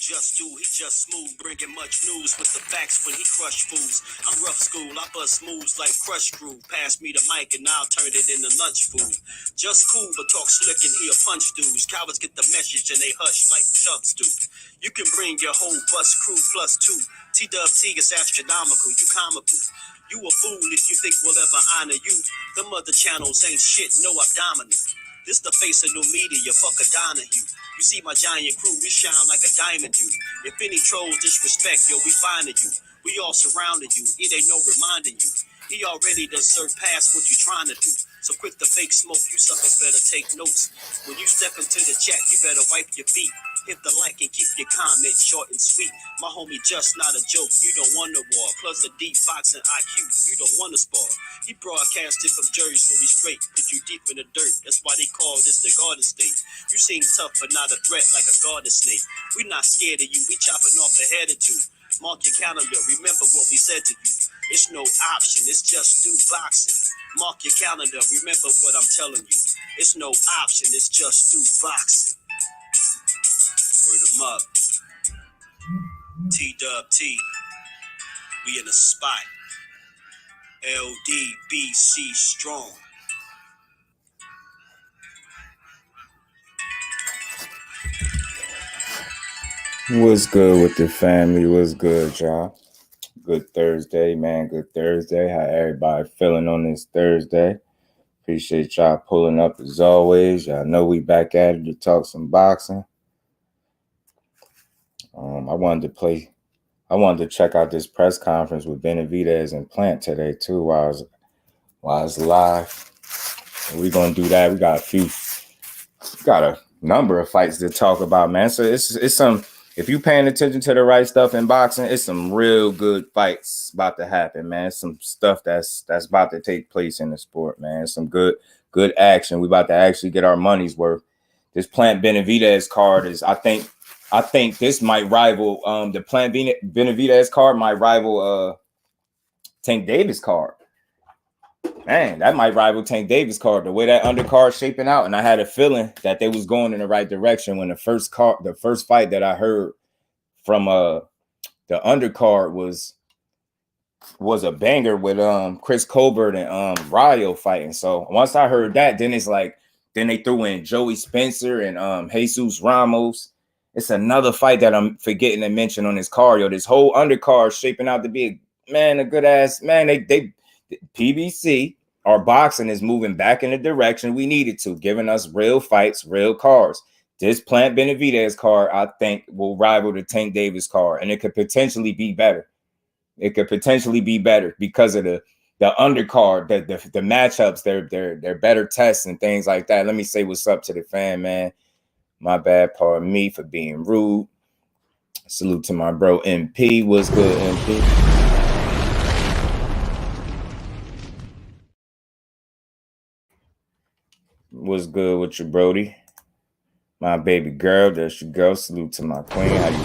Just do, he just smooth, bringing much news with the facts when he crush fools. I'm rough school, I bust moves like crush crew. Pass me the mic and I'll turn it into lunch food. Just cool, but talk slick and he'll punch dudes. Cowards get the message and they hush like chubs do. You can bring your whole bus crew plus two. T-Dub-T is astronomical, you comical. You a fool if you think we'll ever honor you. Them other channels ain't shit, no abdominal. This the face of new media, fuck a Donahue. You see my giant crew, we shine like a diamond do. If any trolls disrespect, yo, we finding you. We all surrounded you, it ain't no reminding you. He already done surpassed what you trying to do. So quit the fake smoke, you suckers better take notes. When you step into the chat, you better wipe your feet. Hit the like and keep your comments short and sweet. My homie just not a joke, you don't want a war. Plus a deep boxing IQ, you don't want to spar. He broadcasted from Jersey, so we straight. Put you deep in the dirt, that's why they call this the Garden State. You seem tough but not a threat like a garden snake. We not scared of you, we chopping off a head or two. Mark your calendar, remember what we said to you. It's no option, it's just do boxing. Mark your calendar, remember what I'm telling you. It's no option, it's just do boxing. Word 'em up. T-Dub-T. We in the spot. LDBC strong. What's good with the family? What's good, y'all? Good Thursday, man. Good Thursday. How everybody feeling on this Thursday? Appreciate y'all pulling up as always. Y'all know we back at it to talk some boxing. I wanted to check out this press conference with BENAVIDEZ and Plant today too while I was live. And we're gonna do that. We got a number of fights to talk about, man. So it's some. If you paying attention to the right stuff in boxing, it's some real good fights about to happen, man. Some stuff that's about to take place in the sport, man. Some good action. We about to actually get our money's worth. This Plant BENAVIDEZ card is, I think this might rival the Plant BENAVIDEZ card might rival Tank Davis card. Man, that might rival Tank Davis card. The way that undercard shaping out, and I had a feeling that they was going in the right direction when the first fight that I heard from the undercard was a banger with Chris Colbert and Rayo fighting. So once I heard that, then it's like they threw in Joey Spencer and Jesus Ramos. It's another fight that I'm forgetting to mention on this card. Yo, this whole undercard shaping out to be man, a good ass man. They PBC, our boxing is moving back in the direction we needed to, giving us real fights, real cards. This Plant BENAVIDEZ card, I think, will rival the Tank Davis card, and it could potentially be better. It could potentially be better because of the undercard, the matchups, they're better tests and things like that. Let me say what's up to the fan, man. My bad, pardon me for being rude. Salute to my bro MP. What's good, MP? What's good with you, Brody? My baby girl, there she goes. Salute to my queen. How you?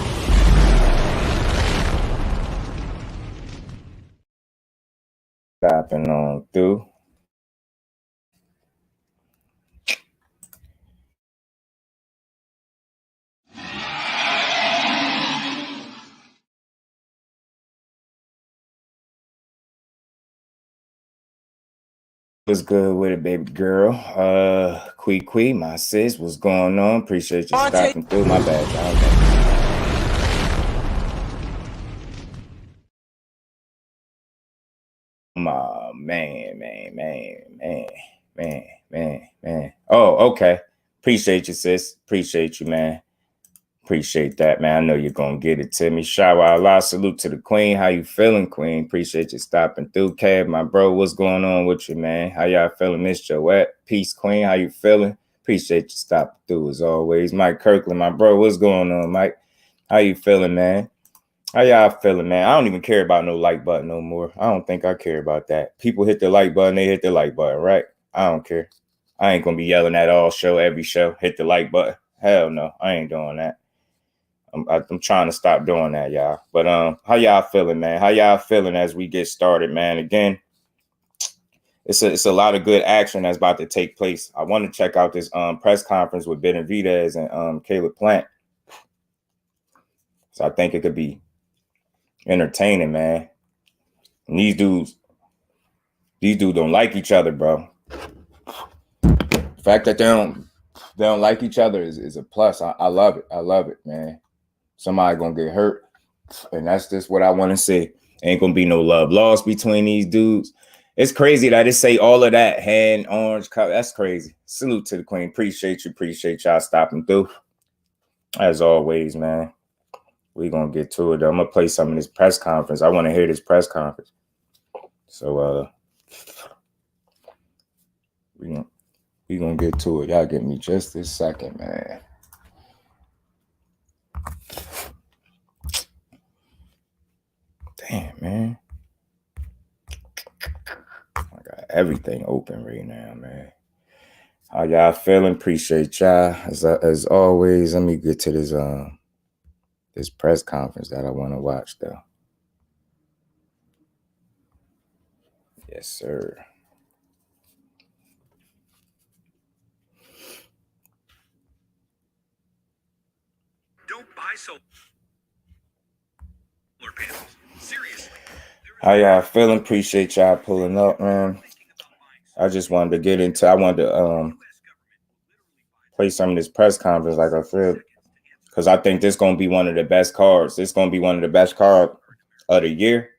Stopping on through. What's good with it, baby girl? Quee, my sis, what's going on? Appreciate you stopping through. My bad, y'all. Man. Oh, okay. Appreciate you, sis. Appreciate you, man. Appreciate that, man. I know you're gonna get it to me. Shower Allah, salute to the queen. How you feeling, queen? Appreciate you stopping through. Kev, my bro, what's going on with you, man? How y'all feeling? Miss Joette, peace, queen. How you feeling? Appreciate you stopping through as always. Mike Kirkland, my bro, what's going on, Mike? How you feeling, man? How y'all feeling, man? I don't even care about no like button no more. I don't think I care about that. People hit the like button, they hit the like button, right? I don't care. I ain't gonna be yelling at all show, every show, hit the like button. Hell no, I ain't doing that. I'm trying to stop doing that, y'all. But how y'all feeling, man? How y'all feeling as we get started, man? Again, it's a lot of good action that's about to take place. I want to check out this press conference with BENAVIDEZ and Caleb Plant. So I think it could be entertaining, man. And these dudes don't like each other, bro. The fact that they don't like each other is a plus. I love it. I love it, man. Somebody gonna get hurt, and that's just what I want to see. Ain't gonna be no love lost between these dudes. It's crazy that it say all of that hand orange cup. That's crazy. Salute to the queen. Appreciate y'all stopping through. As always, man. We gonna get to it. I'm gonna play some of this press conference. I want to hear this press conference. So we gonna get to it. Y'all give me just this second, man. Damn, man. I got everything open right now, man. How y'all feeling? Appreciate y'all. As always, let me get to this press conference that I want to watch, though. Yes, sir. Don't buy solar panels. Seriously. How y'all feeling? Appreciate y'all pulling up, man. I just wanted to get into. I wanted to play some of this press conference, like I said, because I think this gonna be one of the best cards. This gonna be one of the best cards of the year.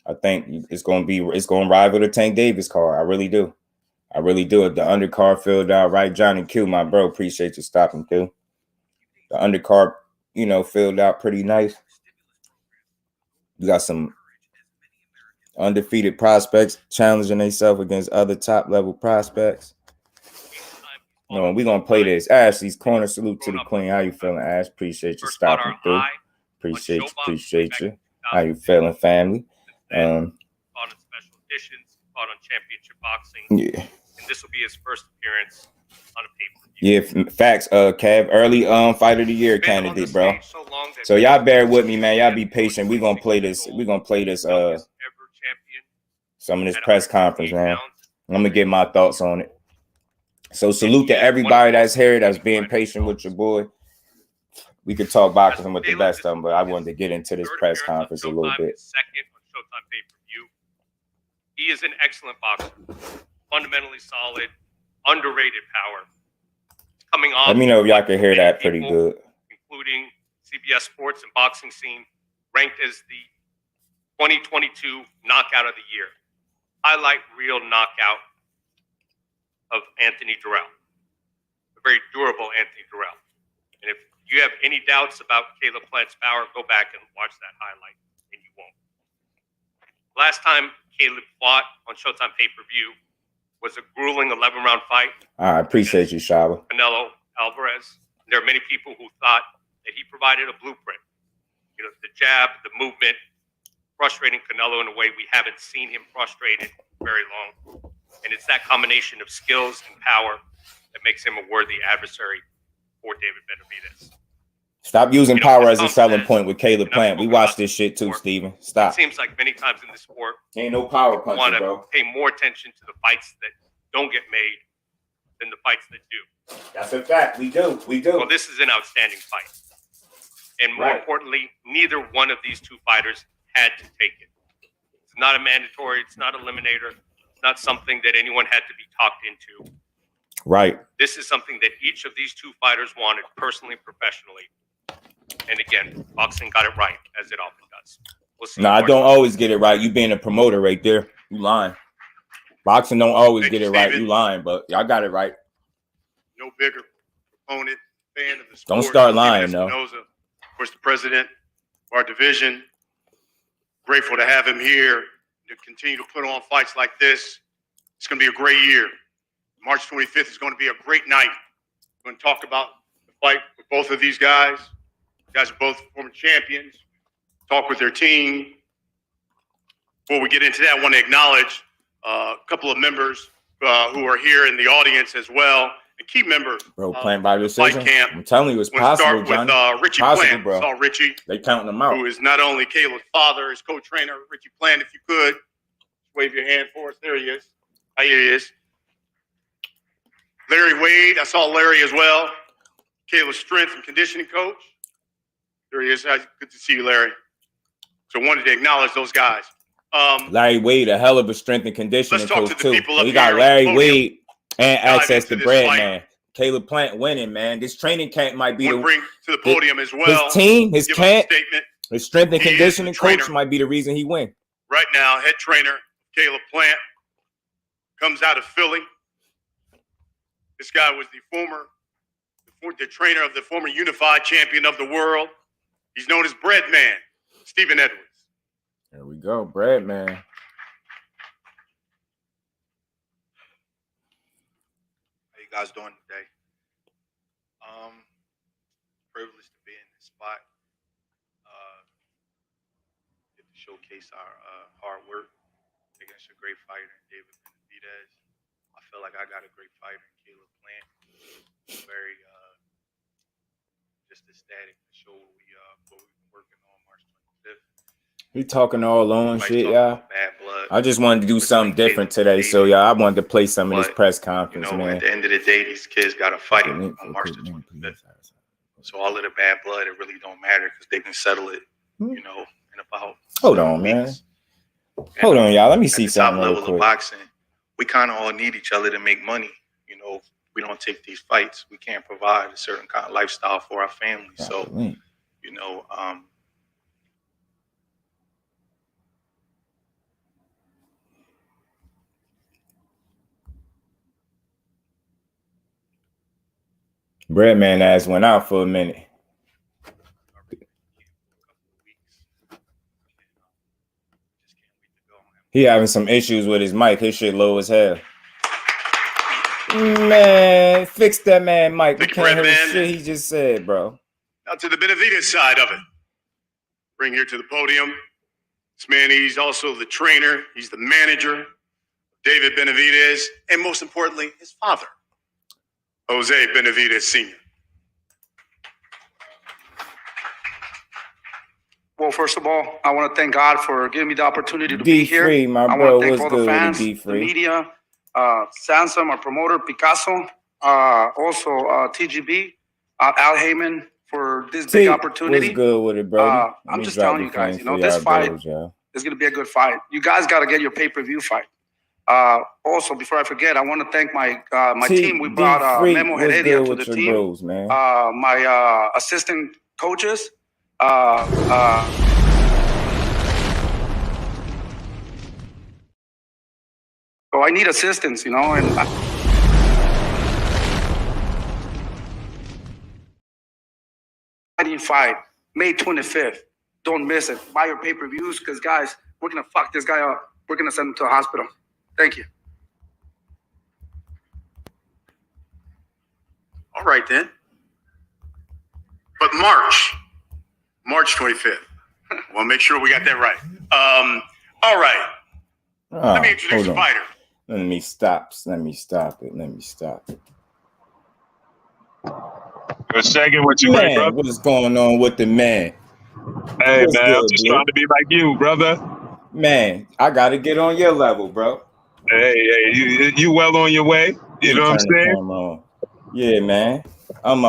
I think it's gonna rival the Tank Davis card. I really do. The undercard filled out right. Johnny Q, my bro, appreciate you stopping through. The undercard, filled out pretty nice. You got some undefeated prospects challenging themselves against other top level prospects. No, we're gonna play this. Ashley's corner. Salute to the queen. How you feeling, Ash? Appreciate you stopping through. Appreciate you. How you feeling, family? On special editions, fought on championship boxing. Yeah. And this will be his first appearance on a pay-per-view. Yeah, facts. Cav, early fight of the year candidate, bro. So y'all bear with me, man. Y'all be patient. We're gonna play this. Some of this press conference, man. I'm gonna get my thoughts on it. So salute to everybody that's here, that's being patient with your boy. We could talk boxing with the best of them, but I wanted to get into this press conference a little bit. Second on Showtime pay-per-view. He is an excellent boxer, fundamentally solid, underrated power. Coming off. Let me know if y'all can hear that pretty good. Including CBS Sports and Boxing Scene, ranked as the 2022 knockout of the year. Highlight reel knockout of Anthony Durrell. A very durable Anthony Durrell. And if you have any doubts about Caleb Plant's power, go back and watch that highlight, and you won't. Last time Caleb fought on Showtime pay-per-view was a grueling 11-round fight. I appreciate you, Shaba. Canelo Alvarez. There are many people who thought that he provided a blueprint. You know, the jab, the movement, frustrating Canelo in a way we haven't seen him frustrated very long. And it's that combination of skills and power that makes him a worthy adversary for David Benavidez. Stop using power as a selling point with Caleb Plant. We watch this shit too, Steven. Stop. It seems like many times in the sport, ain't no power punching, want bro. to pay more attention to the fights that don't get made than the fights that do. That's a fact. We do. We do. Well, this is an outstanding fight. And more importantly, neither one of these two fighters had to take it. It's not a mandatory. It's not an eliminator. It's not something that anyone had to be talked into. Right. This is something that each of these two fighters wanted personally, professionally. And again, boxing got it right, as it often does. We'll see. No, I don't always get it right. You being a promoter right there. You lying. Boxing don't always get it right. You lying, but y'all got it right. No bigger opponent, fan of the sport. Don't start lying, though. Of course, the president of our division. Grateful to have him here to continue to put on fights like this. It's going to be a great year. March 25th is going to be a great night. We're going to talk about the fight with both of these guys. You guys are both former champions. Talk with their team. Before we get into that, I want to acknowledge a couple of members who are here in the audience as well. A key member, bro, playing by decision. Camp. I'm telling you, it's possible, Johnny. With Richie possible, Plant. bro. Saw Richie. They counting them out. Who is not only Caleb's father, his co-trainer, Richie Plant. If you could, wave your hand for us. There he is. Here he is. Larry Wade. I saw Larry as well. Caleb's strength and conditioning coach. There he is. Good to see you, Larry. So I wanted to acknowledge those guys. Larry Wade, a hell of a strength and conditioning coach, too. We got Larry Wade and access to bread, man. Caleb Plant winning, man. This training camp might be bring to the podium as well. His team, his camp, his strength and conditioning coach might be the reason he win. Right now, head trainer Caleb Plant comes out of Philly. This guy was the trainer of the former unified champion of the world. He's known as Bread Man, Stephen Edwards. There we go, Bread Man. How you guys doing today? Privileged to be in this spot. Get to showcase our hard work against a great fighter, David Benavidez. I feel like I got a great fighter in Caleb Plant. Very just ecstatic to show what we've been working on March 25th. He talking all on shit, y'all. I just wanted to do something different today, so y'all, I wanted to play some of this press conference, man. At the end of the day, these kids got to fight on March the 25th. So all of the bad blood, it really don't matter because they can settle it, in about. Hold on, man. Hold on, y'all. Let me see something real quick. Of boxing, we kind of all need each other to make money. We don't take these fights. We can't provide a certain kind of lifestyle for our family. So, Bread Man ass went out for a minute. He having some issues with his mic. His shit low as hell. Man, fix that man mic. We can't hear the shit he just said, bro. Now to the Benavidez side of it. Bring here to the podium. This man, he's also the trainer. He's the manager. David Benavidez. And most importantly, his father. Jose Benavidez Sr. Well, first of all, I want to thank God for giving me the opportunity to be here. D3, my I bro. want to thank What's all the good fans, with the media, Sansa, my promoter, Picasso, also TGB, Al Heyman for this big opportunity. What's good with it, bro? I'm just telling you guys, this fight is going to be a good fight. You guys got to get your pay-per-view fight. Also, before I forget, I want to thank my team. We brought Memo Heredia to the team. Bros, man? My assistant coaches. So I need assistance, you know, and fight May 25th. Don't miss it. Buy your pay-per-views because, guys, we're going to fuck this guy up. We're going to send him to a hospital. Thank you. All right, then. But March 25th. Well, make sure we got that right. All right. Let me introduce the fighter. Let me stop it. Good second, what you Man, bro? what's going on with the man? Hey, What's man, good, I'm just bro? trying to be like you, brother. Man, I gotta get on your level, bro. Hey, you well on your way. You know what I'm Turn the saying? camera on. Yeah, man. I'm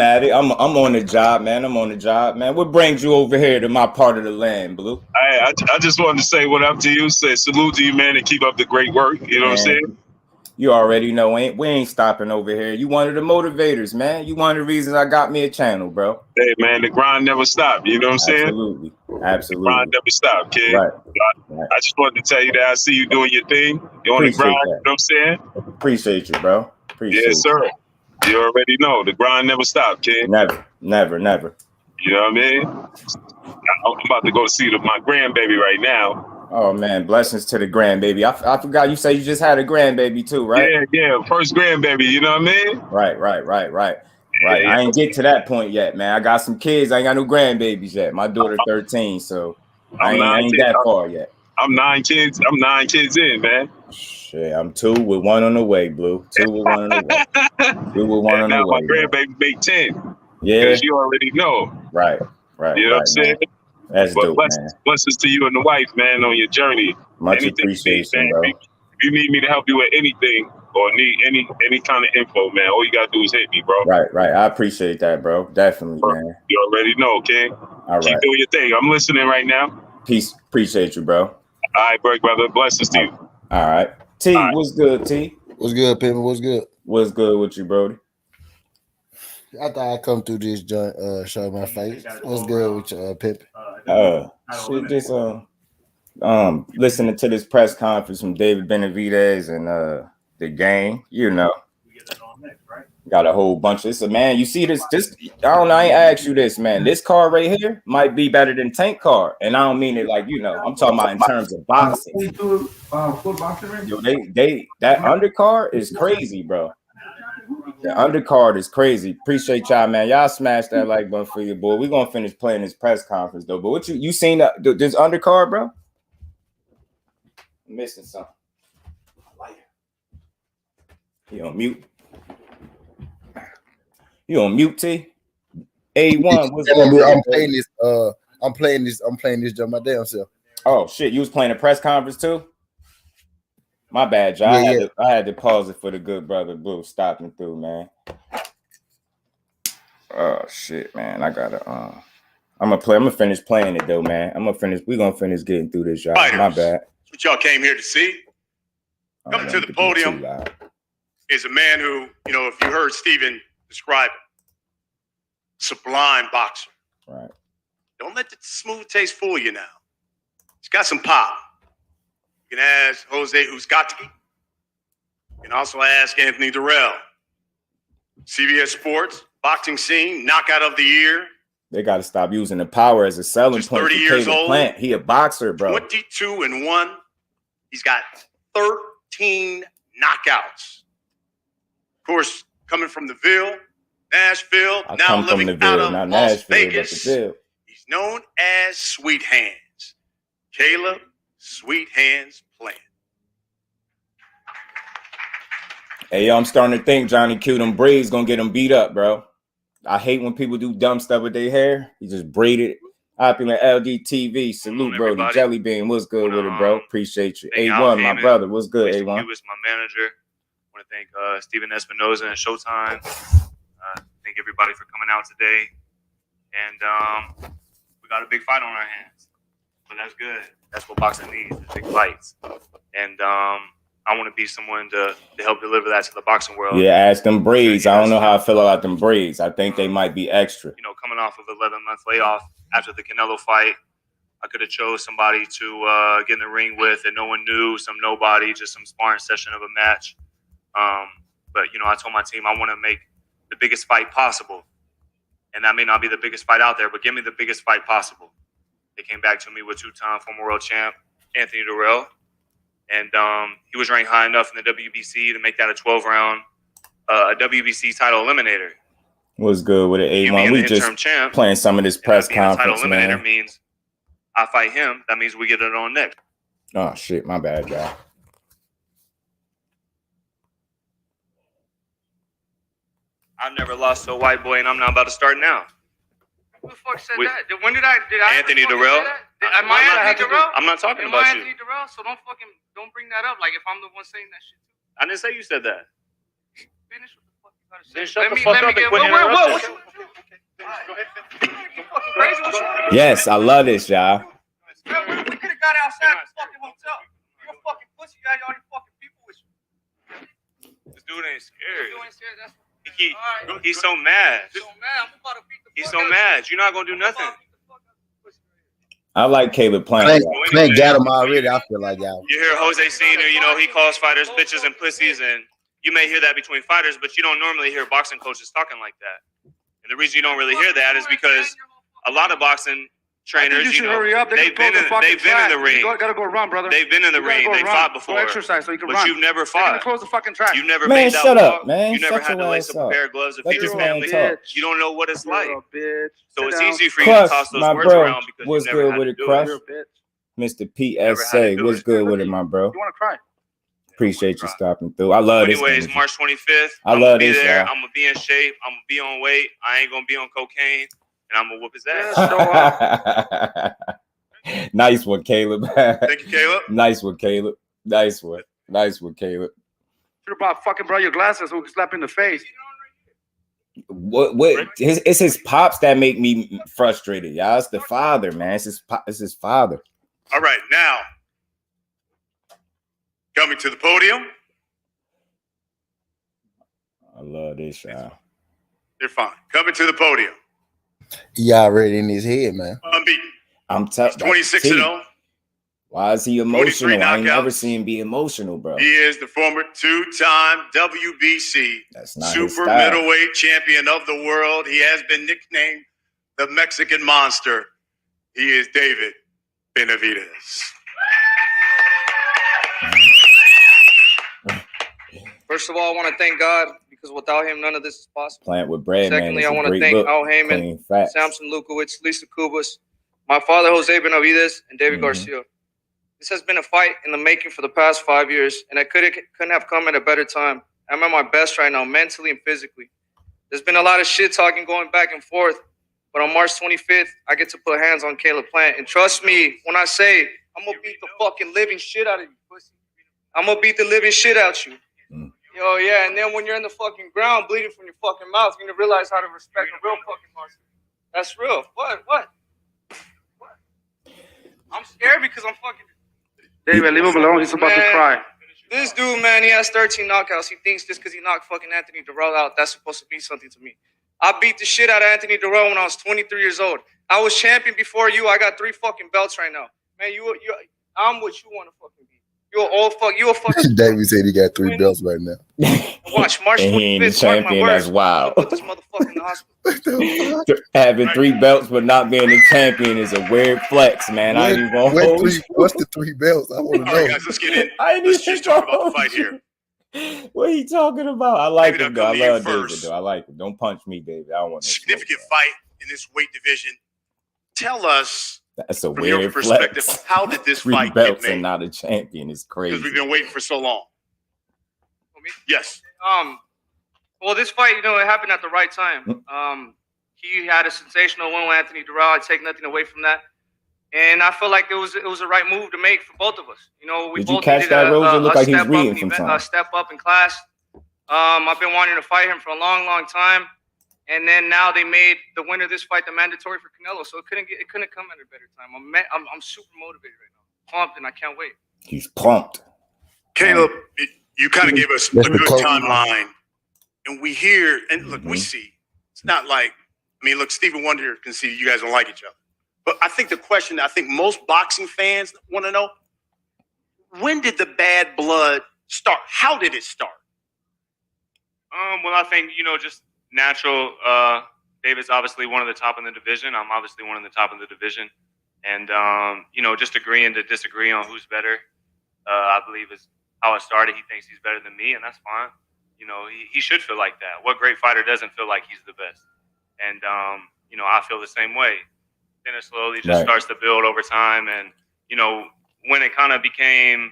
at it. I'm on the job, man. What brings you over here to my part of the land, Blue? I just wanted to say what up to you. Say salute to you, man, and keep up the great work. You know what I'm saying? You already know, we ain't stopping over here. You one of the motivators, man. You one of the reasons I got me a channel, bro. Hey, man, the grind never stopped. You know what I'm saying? Absolutely. The grind never stopped, kid. Right. I just wanted to tell you that I see you doing your thing. You're on the grind. You know what I'm saying? Appreciate you, bro. Yes, sir. You already know the grind never stopped, kid. Never. You know what I mean? I'm about to go see my grandbaby right now. Oh man, blessings to the grandbaby. I forgot you say you just had a grandbaby too, right? Yeah, first grandbaby. You know what I mean? Right. I ain't get to that point yet, man. I got some kids. I ain't got no grandbabies yet. My daughter 13, so I ain't that far yet. I'm 9 kids. I'm 9 kids in, man. Shit, I'm 2 with 1 on the way, Blue. 2 with 1 on the way. 2 with 1 on the way. Now my grandbaby make 10. Yeah. Because you already know. Right. You know what I'm saying? That's dope, man. Blessings to you and the wife, man, on your journey. Much appreciation, bro. If you need me to help you with anything or need any kind of info, man, all you gotta do is hit me, bro. Right. I appreciate that, bro. Definitely, man. You already know, okay? Keep doing your thing. I'm listening right now. Peace. Appreciate you, bro. All right, brother. Blessings to you. All right. T, what's good, T? What's good, Pimpin'? What's good? What's good with you, Brody? I thought I'd come through this joint, show my face. What's good with you, Pimpin'? Shit, just listening to this press conference from David BENAVIDEZ and the game, you know. Got a whole bunch of this. Man, you see this I don't know, I ain't asked you this, man. This card right here might be better than Tank card. And I don't mean it like, you know, I'm talking about in terms of boxing. Yo, that undercard is crazy, bro. The undercard is crazy. Appreciate y'all, man. Y'all smash that like button for your boy. We're gonna finish playing this press conference though. But what you seen this undercard, bro? I'm missing something. You on mute? You on mute, T? A1. What's I'm playing this. I'm playing this joint my damn self. Oh shit! You was playing a press conference too? My bad, Joe. I had to pause it for the good brother Blue stopping through, man. Oh shit, man. I gotta I'm gonna finish playing it though, man. We're gonna finish getting through this, y'all. My bad. That's what y'all came here to see. Coming to the podium is a man who, you know, if you heard Steven describe it, sublime boxer. Right. Don't let the smooth taste fool you now. He's got some pop. You can ask Jose Uzcategui. You can also ask Anthony Durrell. CBS Sports, boxing scene, knockout of the year. They got to stop using the power as a selling point. 30 years old. Plant. He a boxer, bro. 22-1. He's got 13 knockouts. Of course, coming from the Ville, Nashville, now living out of Las Vegas. He's known as Sweet Hands. Caleb Sweet Hands Plant. Hey, yo, I'm starting to think Johnny Q, them braids gonna get him beat up, bro. I hate when people do dumb stuff with their hair. He just braided. Opulent LDTV. Salute, bro. The Jelly Bean. What's good with it, bro? Appreciate you. A1, my brother. What's good, A1? He was my manager. I want to thank Steven Espinoza and Showtime. Thank everybody for coming out today. And we got a big fight on our hands. But that's good. That's what boxing needs, big fights. And I want to be someone to help deliver that to the boxing world. Yeah, ask them braids. I don't know how I feel about them braids. I think they might be extra. You know, coming off of 11-month layoff after the Canelo fight, I could have chose somebody to get in the ring with that no one knew, some nobody, just some sparring session of a match. But, you know, I told my team I want to make the biggest fight possible. And that may not be the biggest fight out there, but give me the biggest fight possible. They came back to me with two-time former world champ Anthony Durrell. And he was ranked high enough in the WBC to make that a 12-round WBC title eliminator. What's good with it, A1? We just champ, playing some of this press conference, title man. Eliminator means I fight him. That means we get it on next. Oh, shit. My bad, guy. I've never lost to a white boy, and I'm not about to start now. Who the fuck said that? When did I Anthony Durrell? Am I Anthony Durrell? I'm not talking about you. Anthony Durrell? So don't bring that up. Like if I'm the one saying that shit. I didn't say you said that. Finish what the fuck you gotta say. Then shut the fuck up and quit interrupting. Yes, I love this, y'all. We could have got outside the fucking hotel. You're a fucking pussy. You got all these fucking people with you. This dude ain't scared. You ain't scared. That's He's so mad. I'm about to beat the He's so mad. You're not gonna do nothing. I like Caleb playing. Clint got him already. I feel like y'all. You hear Jose Senior, you know, he calls fighters bitches and pussies, and you may hear that between fighters, but you don't normally hear boxing coaches talking like that. And the reason you don't really hear that is because a lot of boxing trainers, you know, hurry up. they've been in the ring. You gotta go run, brother. They've been in the ring. They fought before. Go exercise so you can but run. you've never They're gonna fought. close the fucking track. You've never Man, made that shut walk. up, man. You never Shut had to your lace ass up a up. pair of gloves to Let feed this your man family. talk. You don't know what it's like. Bitch. So it's Sit down. easy for you to Crush, toss those my words bro. around because What's you never good had with to it, do Crush? You're a bitch. Mr. PSA, what's good with it, my bro? You wanna cry? Appreciate you stopping through. I love this. Anyways, energy. March 25th. I I'm love gonna be this, there. y'all. I'm gonna be in shape. I'm gonna be on weight. I ain't gonna be on cocaine, and I'm gonna whoop his ass. Nice one, Caleb. Thank you, Caleb. Nice one, Caleb. Nice one. Nice one, Caleb. Should have brought your glasses so we could slap in the face. What? It's his pops that make me frustrated, y'all. It's the father, man. It's his father. All right, now coming to the podium. I love this, y'all. They're fine. Coming to the podium. He already in his head, man. Unbeaten. I'm telling 26-0. Why is he emotional? I ain't never knockouts. seen him be emotional, bro. He is the former two-time WBC That's not his super style. middleweight champion of the world. He has been nicknamed the Mexican Monster. He is David BENAVIDEZ. First of all, I want to thank God because without him, none of this is possible. Plant with bread, Secondly, man. I want to thank Al Heyman, Samson Lukowicz, Lisa Kubas, my father, Jose Benavidez, and David Garcia. This has been a fight in the making for the past 5 years, and I couldn't have come at a better time. I'm at my best right now, mentally and physically. There's been a lot of shit talking going back and forth, but on March 25th, I get to put hands on Caleb Plant. And trust me, when I say I'm going to beat the fucking living shit out of you, pussy. I'm going to beat the living shit out you. Yo, yeah, and then when you're in the fucking ground bleeding from your fucking mouth, you're going to realize how to respect a real fucking monster. That's real. What? I'm scared because I'm fucking... David, leave him alone. He's about to cry. This dude, man, he has 13 knockouts. He thinks just because he knocked fucking Anthony Durrell out, that's supposed to be something to me. I beat the shit out of Anthony Durrell when I was 23 years old. I was champion before you. I got 3 fucking belts right now. Man, I'm what you want to fucking be. You a fucking... David said he got 3 belts right now. Watch, March 25th, and he ain't the champion. That's wild. Put this motherfucker in the hospital. Having 3 belts but not being the champion is a weird flex, man. I ain't even gonna hold you. What's the 3 belts? I want to know. All right, guys, let's get in. Let's just talk about the fight here. What are you talking about? I like David, him, though. I'll I come to you love David, first. though. I like him. Don't punch me, David. I don't want to. Significant fight in this weight division. Tell us, That's a from your weird perspective, flex. how did this 3 fight belts get and made? not a champion is crazy. Because we've been waiting for so long. Yes. Well, this fight, it happened at the right time. He had a sensational win with Anthony Durrell. I take nothing away from that. And I feel like it was the right move to make for both of us. We Did you both catch needed that, Rose? It looked like he's step reading up from a something. step up in class. I've been wanting to fight him for a long, long time. And then now they made the winner of this fight the mandatory for Canelo. So it couldn't come at a better time. I'm super motivated right now. Pumped, and I can't wait. He's pumped. Caleb, you kind of gave us a good timeline. And we hear, and look, we see. It's not like, look, Stephen Wonder can see you guys don't like each other. But I think the question I think most boxing fans want to know, when did the bad blood start? How did it start? Well, I think, just natural. David's obviously one of the top in the division. I'm obviously one of the top in the division. And, just agreeing to disagree on who's better, I believe is how it started. He thinks he's better than me, and that's fine. He should feel like that. What great fighter doesn't feel like he's the best? And, I feel the same way. Then it slowly just starts to build over time. And, when it kind of became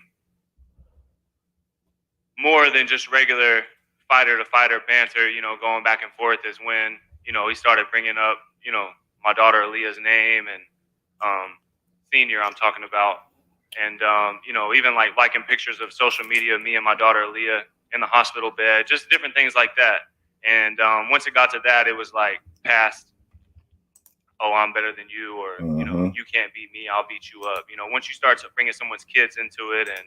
more than just regular fighter-to-fighter banter, going back and forth is when, he started bringing up, my daughter Aaliyah's name and Senior I'm talking about. And, even like liking pictures of social media, me and my daughter Aaliyah in the hospital bed, just different things like that. And once it got to that, it was like past, oh, I'm better than you, or, you can't beat me, I'll beat you up. Once you start to bringing someone's kids into it and,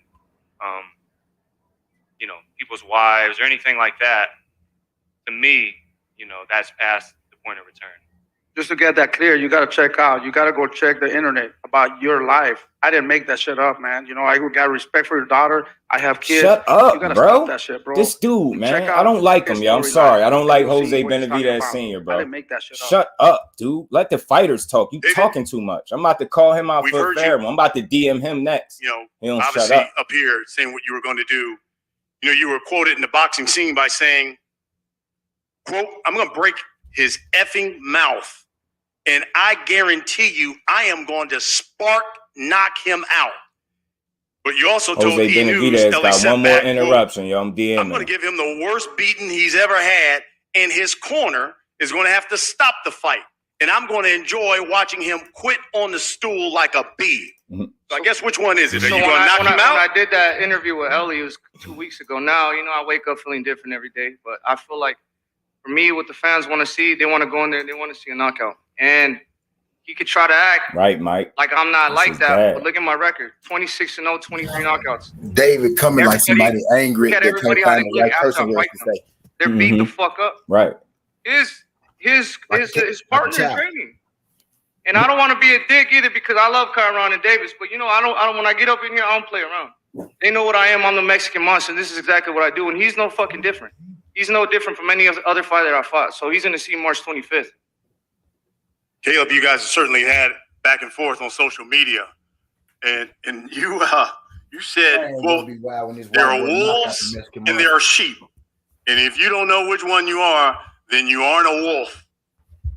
people's wives or anything like that, to me, that's past the point of return. Just to get that clear, you got to check out. You got to go check the internet about your life. I didn't make that shit up, man. I got respect for your daughter. I have kids. Shut up, you gotta bro. Stop that shit, bro. This dude, man. I don't like him, yo. I'm sorry. I don't like Jose Benavidez Sr., bro. I didn't make that shit up. Shut up, dude. Let the fighters talk. You talking too much. I'm about to call him out for a fair one. I'm about to DM him next. He don't obviously shut up here saying what you were going to do. You were quoted in the boxing scene by saying, quote, I'm going to break his effing mouth. And I guarantee you, I am going to knock him out. But you also told Jose Benavidez got one more interruption, yo. I'm DMing. I'm going to give him the worst beating he's ever had, and his corner is going to have to stop the fight. And I'm going to enjoy watching him quit on the stool like a bee. So I guess which one is it? Are you going to knock him out? When I did that interview with Ellie, it was 2 weeks ago. Now, I wake up feeling different every day. But I feel like, for me, what the fans want to see, they want to go in there, they want to see a knockout. And he could try to act Mike. Like I'm not like that. But look at my record: 26-0, 23 knockouts. David coming like somebody angry. They're beat the fuck up. Right. His partner in training. And I don't want to be a dick either because I love Kyron and Davis. But I don't. When I get up in here, I don't play around. They know what I am. I'm the Mexican monster. This is exactly what I do. And he's no fucking different. He's no different from any other fighter I fought. So he's gonna see March 25th. Caleb, you guys have certainly had back and forth on social media, and you said, "Quote: There are wolves and there are sheep, and if you don't know which one you are, then you aren't a wolf."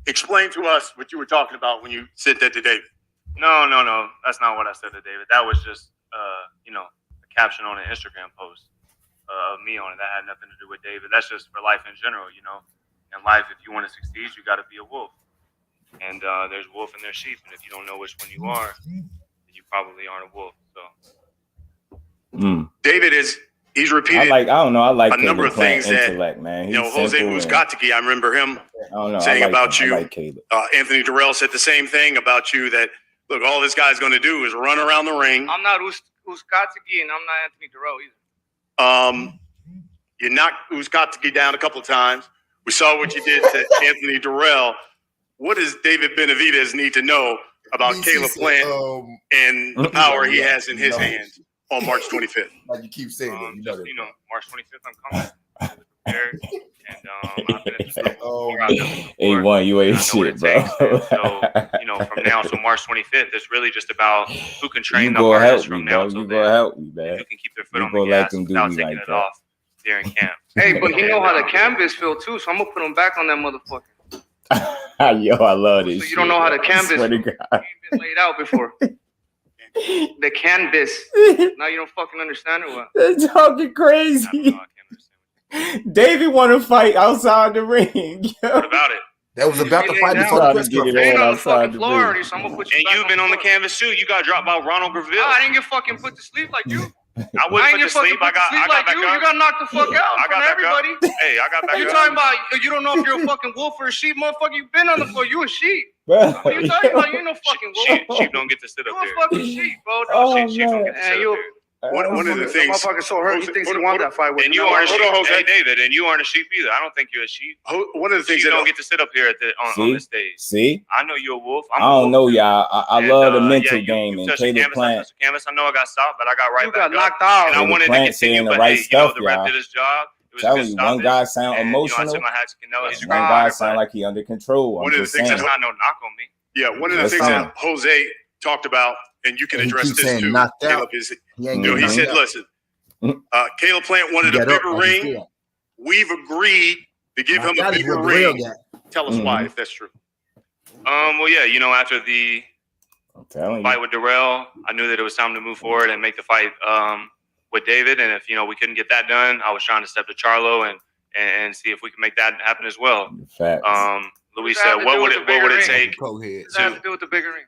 Explain to us what you were talking about when you said that to David. No, that's not what I said to David. That was just a caption on an Instagram post of me on it. That had nothing to do with David. That's just for life in general. In life, if you want to succeed, you got to be a wolf. And there's wolf and there's sheep, and if you don't know which one you are, then you probably aren't a wolf. So, David he's repeated. I like a number of things intellect, man. He's Jose Uzcategui, I remember him saying about you. Anthony Durrell said the same thing about you. That look, all this guy's going to do is run around the ring. I'm not Uzcategui, and I'm not Anthony Durrell either. You knocked Uzcategui down a couple of times. We saw what you did to Anthony Durrell. What does David Benavidez need to know about Caleb Plant and the power he has in his hands on March 25th? Like you keep saying that. March 25th, I'm coming. Prepared. And I've been at the before. A1, you ain't shit, bro. So, from now to March 25th, it's really just about who can train the hardest from now till then. You gonna help me, man. Who can keep their foot on the gas without taking it off during camp. Hey, but you know how the canvas feel too, so I'm gonna put him back on that motherfucker. Yo, I love this. So you don't know how the canvas been laid out before. The canvas. Now you don't fucking understand it. What? They're talking crazy. I can't understand. David want to fight outside the ring. What about it? That was about to fight before the press conference. On the fucking floor already, so I'm gonna put you. And you've been on the canvas too. You got dropped by Ronald Graville. I didn't get fucking put to sleep like you. I wouldn't put to sleep. I got back up. You got knocked the fuck out. I got everybody. Hey, I got back up. You talking about you don't know if you're a fucking wolf or a sheep, motherfucker? You've been on the floor. You a sheep. What are you talking about? You ain't no fucking wolf. Sheep don't get to sit up there. You a fucking sheep, bro. Sheep don't get to sit up there. One of the things. Motherfucker so hurt. He thinks he won that fight. And you aren't a sheep. Hey, David, and you aren't a sheep either. I don't think you're a sheep. One of the things you that don't get to sit up here on the stage. See? I know you're a wolf. I don't know, y'all. I love the mental you game. And touched the Caleb canvas. Plant. I know I got stopped, but I got right back up. You got knocked out. And I wanted to continue, but hey, the rep did his job. It was telling you, one guy sound emotional. I took my hat to Canelo. He's a one guy sound like he under control. One of the things that's not no knock on me. Yeah, one of the things that Jose talked about, and you can address this too, Caleb, is he said, listen, Caleb Plant wanted a bigger ring. We've agreed to give him a bigger ring. Tell us why, if that's true. Well, yeah, after the fight with Darrell, I knew that it was time to move forward and make the fight with David. And if, we couldn't get that done, I was trying to step to Charlo and see if we could make that happen as well. Luis said, what would it take? What does that have to do with the bigger ring?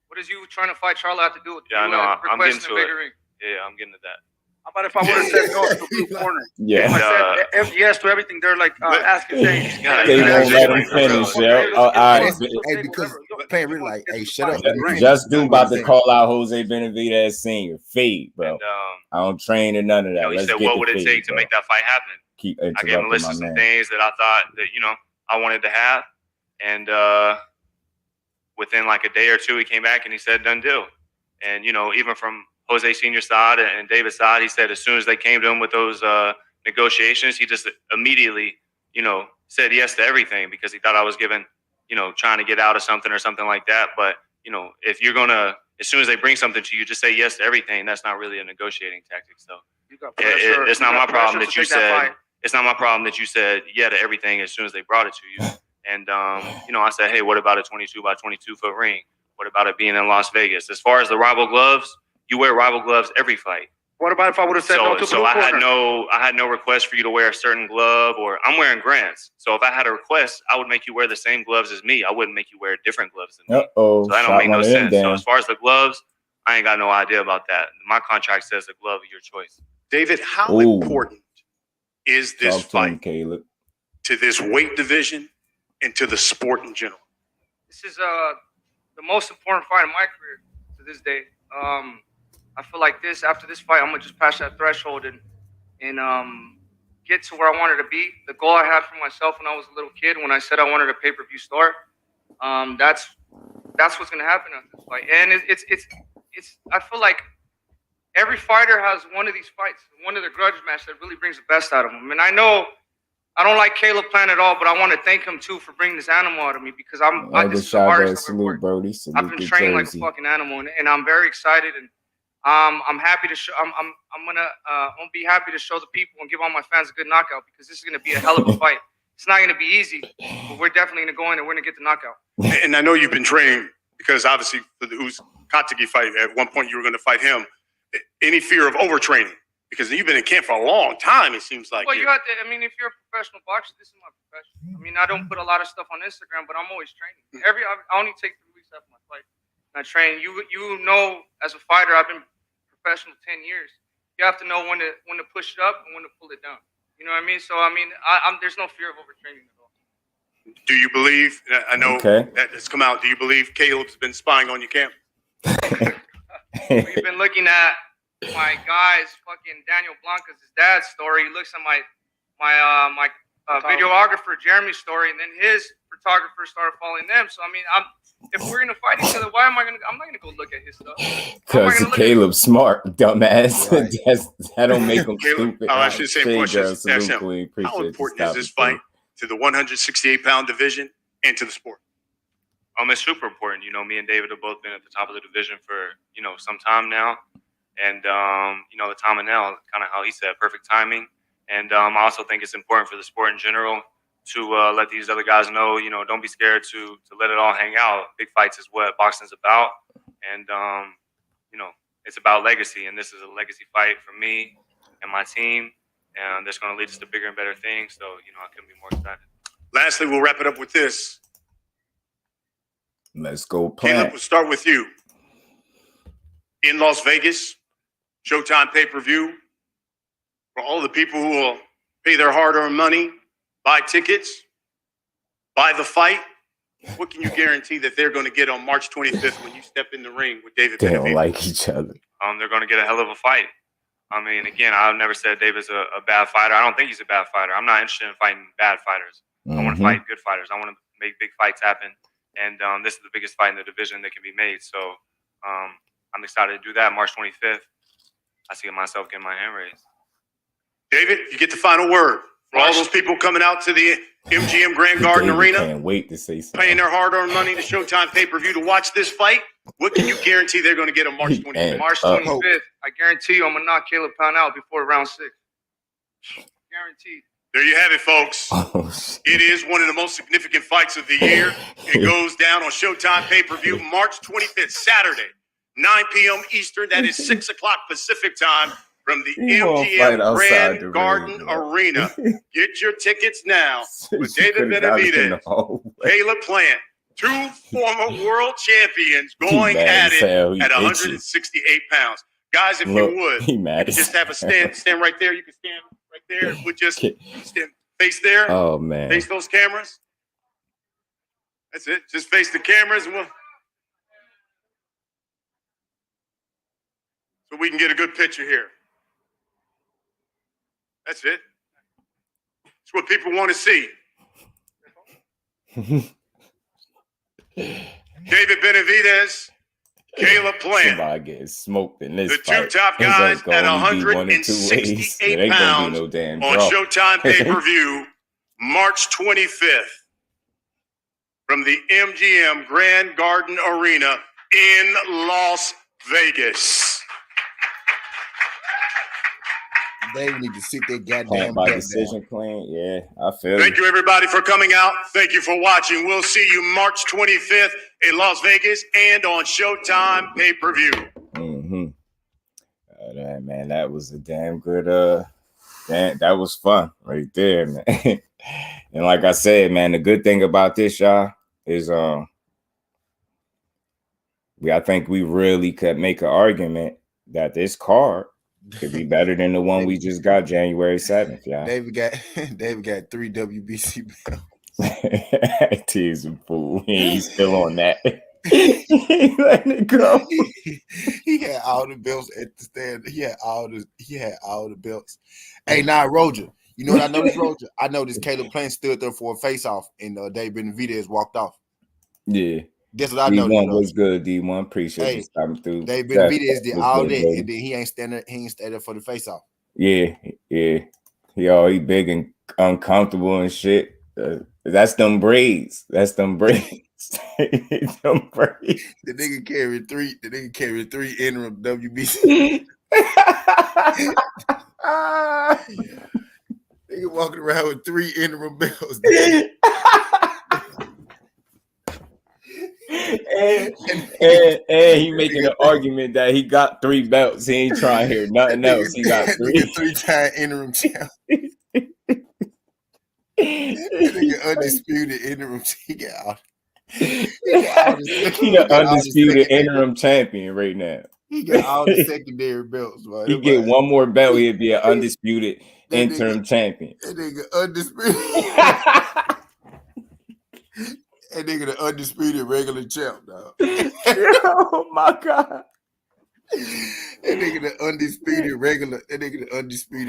What does you trying to fight Charlo have to do with Yeah, I know. I'm getting to it. Ring? Yeah, I'm getting to that. How about if I would have said no to the blue corner? Yeah. I said yes to everything. They're like asking things. They won't let him finish, yo. All right. Hey, because Payne really like, hey, shut up. Just do about to call out Jose Benavidez Sr. Fade, bro. And, I don't train or none of that. He said, what would it take to make that fight happen? I gave him a list of some things that I thought that, I wanted to have. And within like a day or two, he came back and he said, done deal. And, even from Jose Sr.'s side and David's side, he said as soon as they came to him with those negotiations, he just immediately, said yes to everything because he thought I was giving, trying to get out of something or something like that. But, if you're going to, as soon as they bring something to you, just say yes to everything. That's not really a negotiating tactic. So it's not my problem that you said, it's not my problem that you said yeah to everything as soon as they brought it to you. And, I said, hey, what about a 22 by 22 foot ring? What about it being in Las Vegas? As far as the rival gloves, you wear rival gloves every fight. What about if I would have said no to So I had no request for you to wear a certain glove, or I'm wearing Grants. So if I had a request, I would make you wear the same gloves as me. I wouldn't make you wear different gloves than me. So that don't make no sense. So as far as the gloves, I ain't got no idea about that. My contract says the glove of your choice. David, how important is this fight Caleb, to this weight division and to the sport in general? This is the most important fight in my career to this day. I feel like after this fight, I'm gonna just pass that threshold and get to where I wanted to be. The goal I had for myself when I was a little kid, when I said I wanted a pay-per-view star, that's what's gonna happen at this fight. And it's I feel like every fighter has one of these fights, one of the grudge matches that really brings the best out of them. And I know I don't like Caleb Plant at all, but I want to thank him too for bringing this animal out of me because this is the hardest I've ever worked. I've been training like a fucking animal, and I'm very excited, and I'm happy to show. I'm gonna be happy to show the people and give all my fans a good knockout because this is gonna be a hell of a fight. It's not gonna be easy, but we're definitely gonna go in and we're gonna get the knockout. And I know you've been training because obviously for the Uzcategui fight, at one point you were going to fight him. Any fear of overtraining? Because you've been in camp for a long time, it seems like. Well, you have to. I mean, if you're a professional boxer, this is my profession. I mean, I don't put a lot of stuff on Instagram, but I'm always training. I only take 3 weeks after my fight. And I train. You know, as a fighter, I've been professional 10 years. You have to know when to push it up and when to pull it down. You know what I mean? So I mean, there's no fear of overtraining at all. Do you believe? I know that has come out. Do you believe Caleb's been spying on your camp? We've been looking at my guy's fucking Daniel Blanca's dad's story. He looks at my videographer Jeremy's story, and then his photographer started following them. So I mean, if we're gonna fight each other, I'm not gonna go look at his stuff. Because Caleb's smart, dumbass. That don't make him stupid. I'll ask you the same question. Ask him. How important is this fight to the 168-pound division and to the sport? It's super important. You know, me and David have both been at the top of the division for, some time now. And, the time and now, kind of how he said, perfect timing. And I also think it's important for the sport in general to let these other guys know, don't be scared to let it all hang out. Big fights is what boxing's about. And, it's about legacy. And this is a legacy fight for me and my team. And that's going to lead us to bigger and better things. So, I couldn't be more excited. Lastly, we'll wrap it up with this. Let's go, Plant. Caleb, we'll start with you. In Las Vegas, Showtime pay-per-view, for all the people who will pay their hard-earned money, buy tickets, buy the fight, what can you guarantee that they're going to get on March 25th when you step in the ring with David Benavidez? They don't like each other. They're going to get a hell of a fight. I mean, again, I've never said David's a bad fighter. I don't think he's a bad fighter. I'm not interested in fighting bad fighters. I want to fight good fighters. I want to make big fights happen. And this is the biggest fight in the division that can be made. So I'm excited to do that. March 25th, I see myself getting my hand raised. David, you get the final word. For all those people coming out to the MGM Grand Garden Arena, can't wait to say something. Paying their hard-earned money to Showtime pay-per-view to watch this fight, what can you guarantee they're going to get on March 25th? March 25th, I guarantee you I'm going to knock Caleb Pound out before round 6. Guaranteed. There you have it, folks. It is one of the most significant fights of the year. It goes down on Showtime pay-per-view March 25th, Saturday, 9 p.m. Eastern. That is 6 o'clock Pacific time from the MGM Grand Garden Arena. Get your tickets now with David Benavidez, Caleb Plant, 2 former world champions going at it at 168 pounds. Guys, if you would, just have a stand right there. You can stand right there. We'll just stand, face there. Oh, man. Face those cameras. That's it. Just face the cameras. And so we can get a good picture here. That's it. It's what people want to see. David Benavidez, Caleb Plant. Somebody getting smoked in this fight. The 2 top guys at 168 pounds on Showtime pay-per-view March 25th from the MGM Grand Garden Arena in Las Vegas. They need to sit their goddamn by decision plan. Yeah, I feel. Thank you, everybody, for coming out. Thank you for watching. We'll see you March 25th in Las Vegas and on Showtime pay-per-view. Man, that was a damn good. That was fun right there, man. And like I said, man, the good thing about this, y'all, is I think we really could make an argument that this card could be better than the one we just got January 7th, y'all. David got 3 WBC belts. Teasing fool. He's still on that. He letting it go. He had all the belts at the stand. He had all the belts. Hey, now Roger, you know what I noticed, Roger? I noticed Caleb Plant stood there for a face-off and David Benavidez walked off. Yeah. That's what I know. D1 was good. D1, appreciate you coming through. David Benavidez did all that, and then he ain't standing there for the face off. Yeah. He big and uncomfortable and shit. That's them braids. Them braids. The nigga carried 3 interim WBC. Nigga walking around with 3 interim belts. And he making an argument that he got 3 belts. He ain't trying to hear nothing else. He got 3. 3-time interim champ. Nigga undisputed interim. He the undisputed interim champion right now. He got all the secondary belts. Man. He get one more belt, he'd be an undisputed interim champion. That nigga undisputed. That nigga the undisputed regular champ, dog. Oh my God. That nigga the undisputed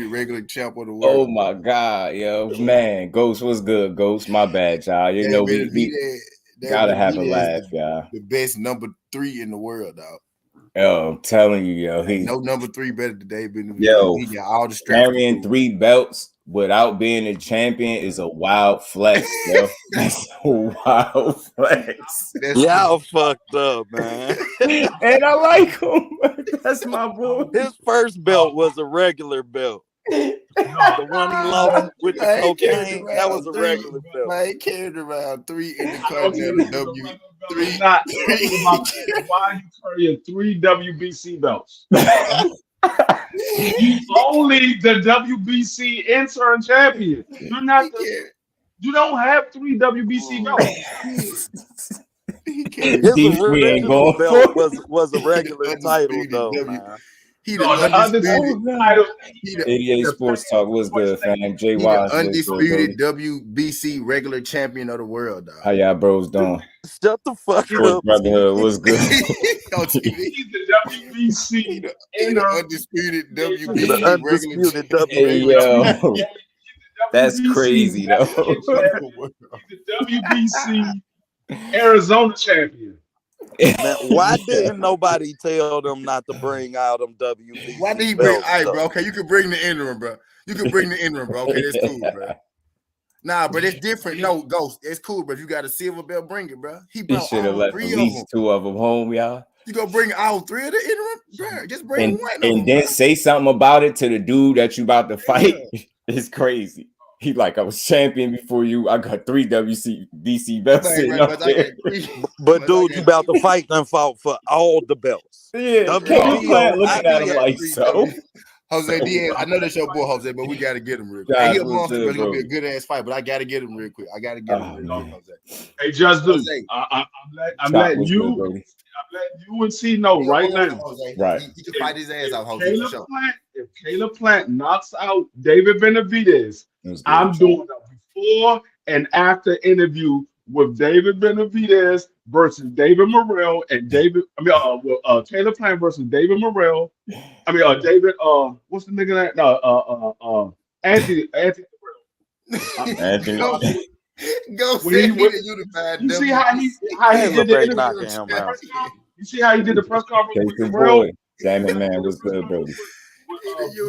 regular champ of the world. Oh my God, yo, man. Ghost, what's good, Ghost? My bad, y'all. You know we gotta have a laugh, y'all. The best number 3 in the world, dog. Yo, I'm telling you, yo, no number 3 better than David. Yo, he got all the strength. Carrying 3 belts without being a champion is a wild flex, yo. That's a wild flex. Y'all fucked up, man. And I like him. That's my boy. His first belt was a regular belt. The one he lost with the cocaine, that was a regular belt. Man, he carried around 3 in the Continental W. Why are you carrying 3 WBC belts? He's only the WBC interim champion. You're not. You don't have 3 WBC belts. His original belt was a regular title, though, man. He the undisputed. He 88 Sports Talk was good, fam. Jay He the Wise was undisputed good, WBC regular champion of the world, dog. how y'all bros doing? Shut the fuck Sports up. Brotherhood was good. On TV. He's the WBC He the undisputed WBC The undisputed Hey, yo. That's crazy, though. He's the WBC Arizona champion. Man, why didn't nobody tell them not to bring out them WBC? Why did he bring? belts, All right, though? bro. Okay, you can bring the interim, bro. You can bring the interim, bro. Okay, that's cool, bro. Nah, but it's different. No, Ghost, it's cool, bro. If you got a silver belt, bring it, bro. He He brought should have all left at three of least them. 2 of them home, y'all. You gonna bring all 3 of the interim, bro? Just bring one of them. And then say something about it to the dude that you about to fight. It's crazy. He like, I was champion before you. I got 3 WBC belts. But dude, you about to fight and fought for all the belts. Yeah, WBO, looking at him like so. Jose Diaz, I know that's your boy, Jose, but we got to get him real quick. God, Hey, he a what's monster, good, but it's going to bro? be a good ass fight, but I got to get him real quick. I got to get him real quick, Jose. Hey, just do. Jose. I'm letting you and C know right now. Jose. Right. He can fight his ass out, Jose. For sure. If Caleb Plant knocks out David Benavidez, I'm doing a before and after interview with David Benavidez versus David Morrell and Caleb Plant versus David Morrell. David. What's the nigga that? No. Anthony Morrell. Anthony. Go see the unified. You see how he did the interview? You see how he did the press conference with Morrell? Diamond Man was good, bro.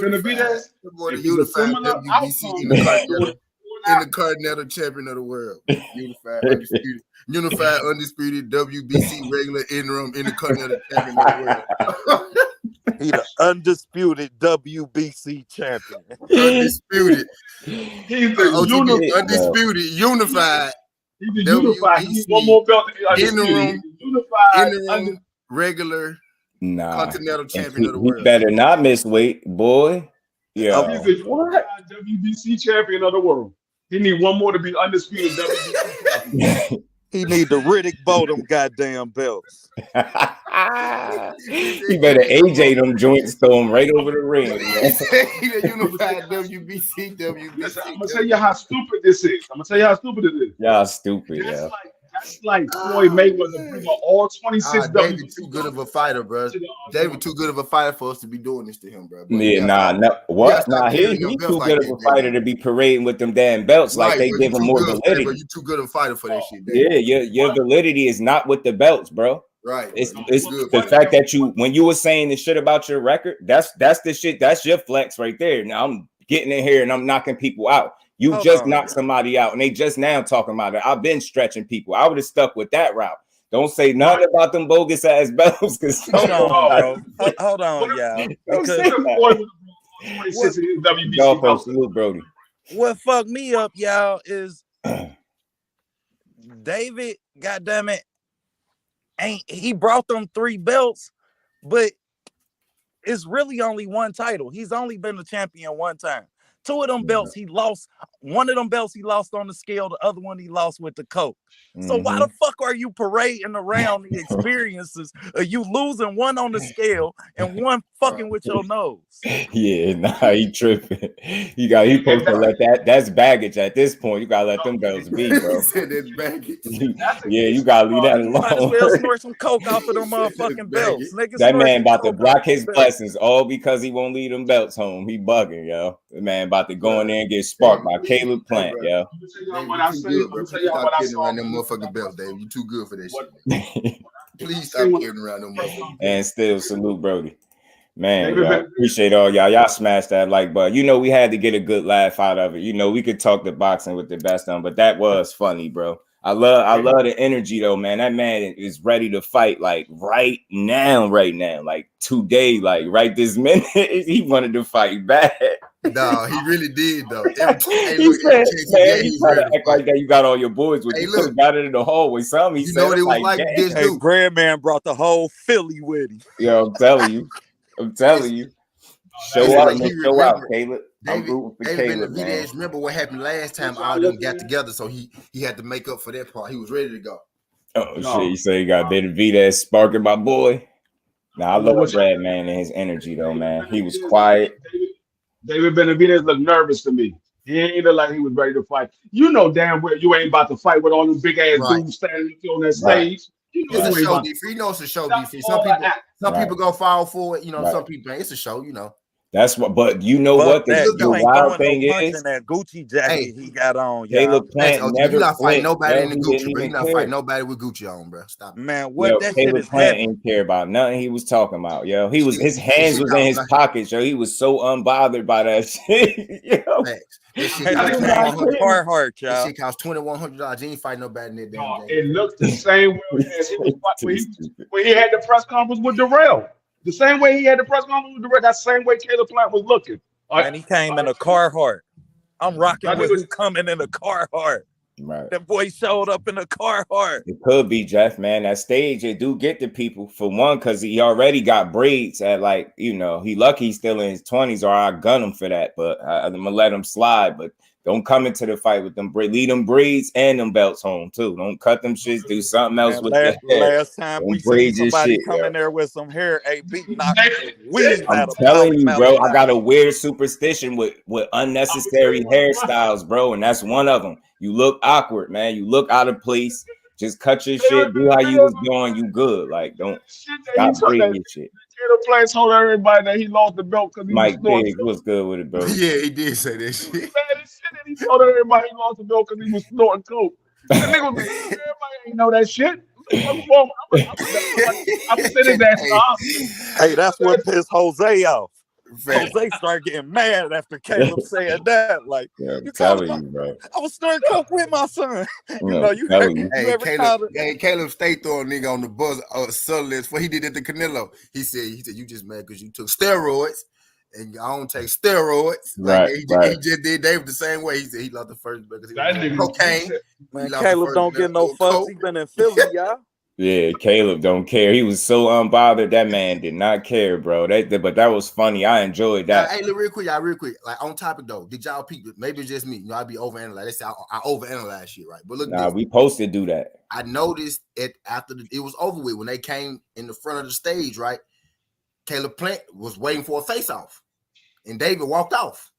Benavidez. The unified WBC in the Continental champion of the world. Unified undisputed WBC regular interim in the Continental champion of the world. He the undisputed WBC champion. Undisputed. He's the undisputed, unified. He's the unified. He needs one more belt to be undisputed. Interim regular Continental champion of the world. He better not miss weight, boy. Yeah. He's the unified WBC champion of the world. He need one more to be undisputed WBC champion. He need to Riddick bow them goddamn belts. He better AJ them joints, throw them right over the ring. The unified WBC. Listen, I'm gonna tell you how stupid this is. Y'all stupid, yeah. That's like Floyd Mayweather bring all 26 David too good of a fighter, bro. David too good of a fighter for us to be doing this to him, bro. But He too good of a fighter to be parading with them damn belts like they give him more validity. You too good of a fighter for that shit, David. Yeah, your validity is not with the belts, bro. Right. It's the fact that when you were saying the shit about your record, that's the shit, that's your flex right there. Now I'm getting in here and I'm knocking people out. You just knocked somebody out, and they just now talking about it. I've been stretching people. I would have stuck with that route. Don't say nothing about them bogus ass belts. Because hold on, y'all. Salute, Brody. What fucked me up, y'all, is David. Goddamn it, he brought them 3 belts, but it's really only one title. He's only been the champion one time. 2 of them belts he lost. One of them belts he lost on the scale. The other one he lost with the coach. So why the fuck are you parading around the experiences of you losing one on the scale and one fucking with your nose? Yeah, nah, he tripping. He supposed to let that's baggage at this point. You gotta let them belts be, bro. That's baggage. Yeah, you gotta leave that alone. Might as well snort some coke off of them motherfucking belts. That man about to block his blessings all because he won't leave them belts home. He bugging, yo. The man about to go in there and get sparked by Caleb Plant, yo. Around them motherfucking belts, Dave. You too good for that shit. Please stop carrying around them motherfucking. And still salute Brody. Man, y'all, appreciate all y'all. Y'all smash that like button. You know, we had to get a good laugh out of it. You know, we could talk the boxing with the best of them, but that was funny, bro. I love the energy though, man. That man is ready to fight like right now, like today, like right this minute. He wanted to fight bad. No, he really did though. He said, man, you try to act like that. You got all your boys with you. Look, got it in the hallway. Some he said, it was like this dude. Grandman brought the whole Philly with him. Yo, I'm telling you. Show out, Caleb. David Benavidez, remember what happened last time? All of them got together, so he had to make up for that part. He was ready to go. Oh shit! You say you got Benavidez sparking my boy. Nah, I love Redman and his energy though, man. He was quiet. David Benavidez looked nervous to me. He ain't look like he was ready to fight. You know damn well you ain't about to fight with all them big ass dudes standing on that stage. You know It's you a ain't show, about D. You know it's a show, Stop D. all Some that. people go fall for it. You know, some people ain't. It's a show. You know. That's what, but you know what the wild thing is? That Gucci jacket he got on, Caleb Plant never you not fighting flinched, nobody bro. in the He Gucci, didn't bro. You even not care. fighting nobody with Gucci on, bro. Stop it. Man, what that shit Caleb is Plant heavy. didn't care about nothing he was talking about, yo. He was his hands was in his pockets, yo. He was so unbothered by that shit. Yo. This shit Caleb costs Plant was a Carhartt, This y'all. shit costs $2,100. You ain't fighting nobody in that damn game. It looked the same way as he was when he had the press conference with Darrell. The same way he had the press conference with Darrell, that same way Caleb Plant was looking. And he came in a Carhartt. I'm rocking with who coming in a Carhartt. Right. That boy showed up in a Carhartt. It could be, Jeff, man. That stage, it do get the people for one, because he already got braids at, like, you know, he lucky he's still in his 20s, or I gun him for that. But I'm gonna let him slide. But don't come into the fight with them braids. Leave them braids and them belts home too. Don't cut them shits. Do something else with the head. Last time we seen somebody come in there with some hair, beat knocked the weave I'm out of telling you, bro. Melon I got a weird superstition with unnecessary hairstyles, bro, and that's one of them. You look awkward, man. You look out of place. Just cut your shit. Do how you was doing. You good. Like, don't stop braiding your shit. Caleb Plant told everybody that he lost the belt because he was Mike Biggs, what's good with it, bro? Yeah, he did say that shit. Man, this shit that he told everybody he lost the belt because he was snorting coke. That nigga was everybody ain't know that shit. I'm sitting that stop. Hey, that's what pissed Jose off. Jose started getting mad after Caleb said that. Like, I'm telling you, bro. I was snorting coke with my son. Caleb stayed throwing nigga on the buzz list. What he did at the Canelo. He said you just mad because you took steroids. And I don't take steroids. Right, he just did David the same way. He said he lost the first because he was cocaine. Man, Caleb don't get no fucks. He been in Philly, y'all. Yeah, Caleb don't care. He was so unbothered. That man did not care, bro. But that was funny. I enjoyed that. Hey, look, real quick. Like, on topic though, did y'all peep? Maybe it's just me. You know, I'd be overanalyzing. They say I overanalyze shit, right? But look, we supposed to do that. I noticed it after it was over with when they came in the front of the stage, right? Caleb Plant was waiting for a face-off, and David walked off.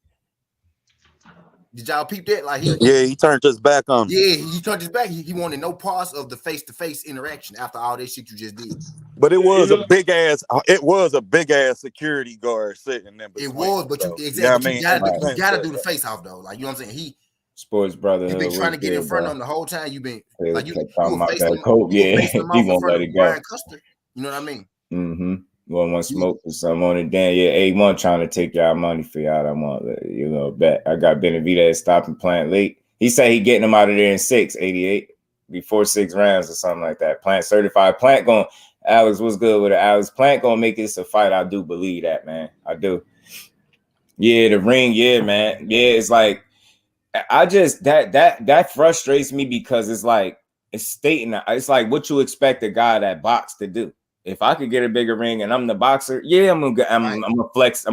Did y'all peep that? Like he turned his back on him. Yeah, he turned his back. He wanted no parts of the face-to-face interaction after all that shit you just did. But it was a big ass security guard sitting there. It was, but you gotta do the face-off though. Like, you know what I'm saying? Sports brother. You've been trying to get in front of him the whole time. You've been like you talking about that coat. Yeah, he won't let it go. Brian Custer, you know what I mean? Mm-hmm. Want smoke or something on it. Damn, yeah, A1 trying to take y'all money for y'all. I want, you know, bet. I got Benavidez stopping Plant late. He said he getting him out of there in 6:88 before 6 rounds or something like that. Plant certified. Plant going. Alex, what's good with it? Alex, Plant gonna make this a fight. I do believe that, man. I do. Yeah, the ring. Yeah, man. Yeah, it's like I just that frustrates me because it's like it's stating. It's like what you expect a guy that box to do. If I could get a bigger ring and I'm the boxer, yeah, I'm gonna flex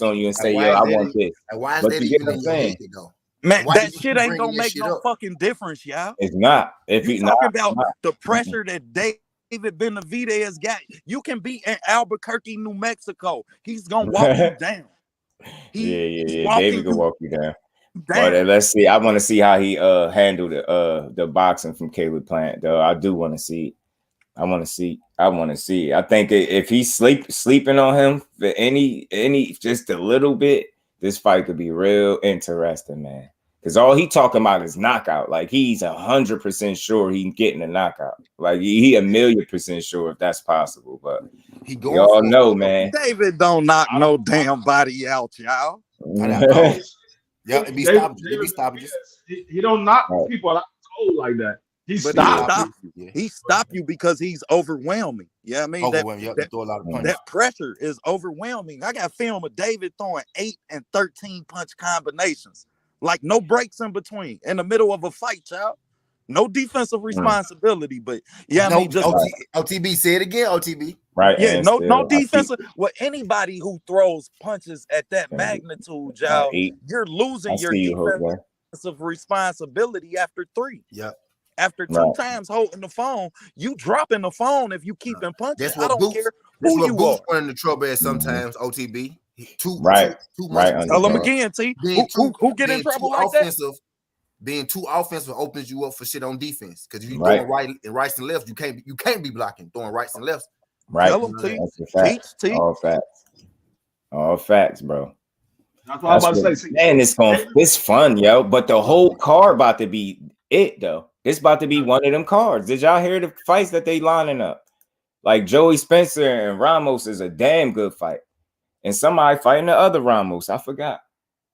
on you and say, yo, I want this. Why is that even in your head, though? Man, that shit ain't gonna make no fucking difference, y'all. It's not. If you talking about the pressure that David Benavidez got, you can be in Albuquerque, New Mexico. He's gonna walk you down. Yeah. David can walk you down. But let's see. I want to see how he handled the boxing from Caleb Plant, though. I do want to see. I want to see. I think if he's sleeping on him for any just a little bit, this fight could be real interesting, man. Because all he talking about is knockout. Like he's 100% sure he's getting a knockout. Like he 1,000,000% sure if that's possible. But y'all know, man. David don't knock no damn body out, y'all. Yeah, it be stoppages. He don't knock people out cold like that. He stop you because he's overwhelming. Yeah, I mean that pressure is overwhelming. I got film of David throwing 8 and 13 punch combinations, like no breaks in between, in the middle of a fight, child. No defensive responsibility, but yeah, I mean, just OTB, say it again, OTB. Right? Yeah, no defensive. Well, anybody who throws punches at that magnitude, y'all, you're losing your defensive responsibility after 3. Yeah. After two times holding the phone, you dropping the phone if you keep him punching. That's what I don't Boots, care that's who what you Boots are. run into trouble at sometimes, OTB. Too right. much. Tell him again, T. Who get in trouble like offensive, that? Being too offensive opens you up for shit on defense. Because if you throwing rights and lefts, you can't be blocking, throwing rights and lefts. Right. Tell him, T. That's a fact. Teach, T. All facts. All facts, bro. That's what I'm about to say. Man, it's fun, yo. But the whole card about to be it, though. It's about to be one of them cards. Did y'all hear the fights that they lining up? Like Joey Spencer and Ramos is a damn good fight. And somebody fighting the other Ramos. I forgot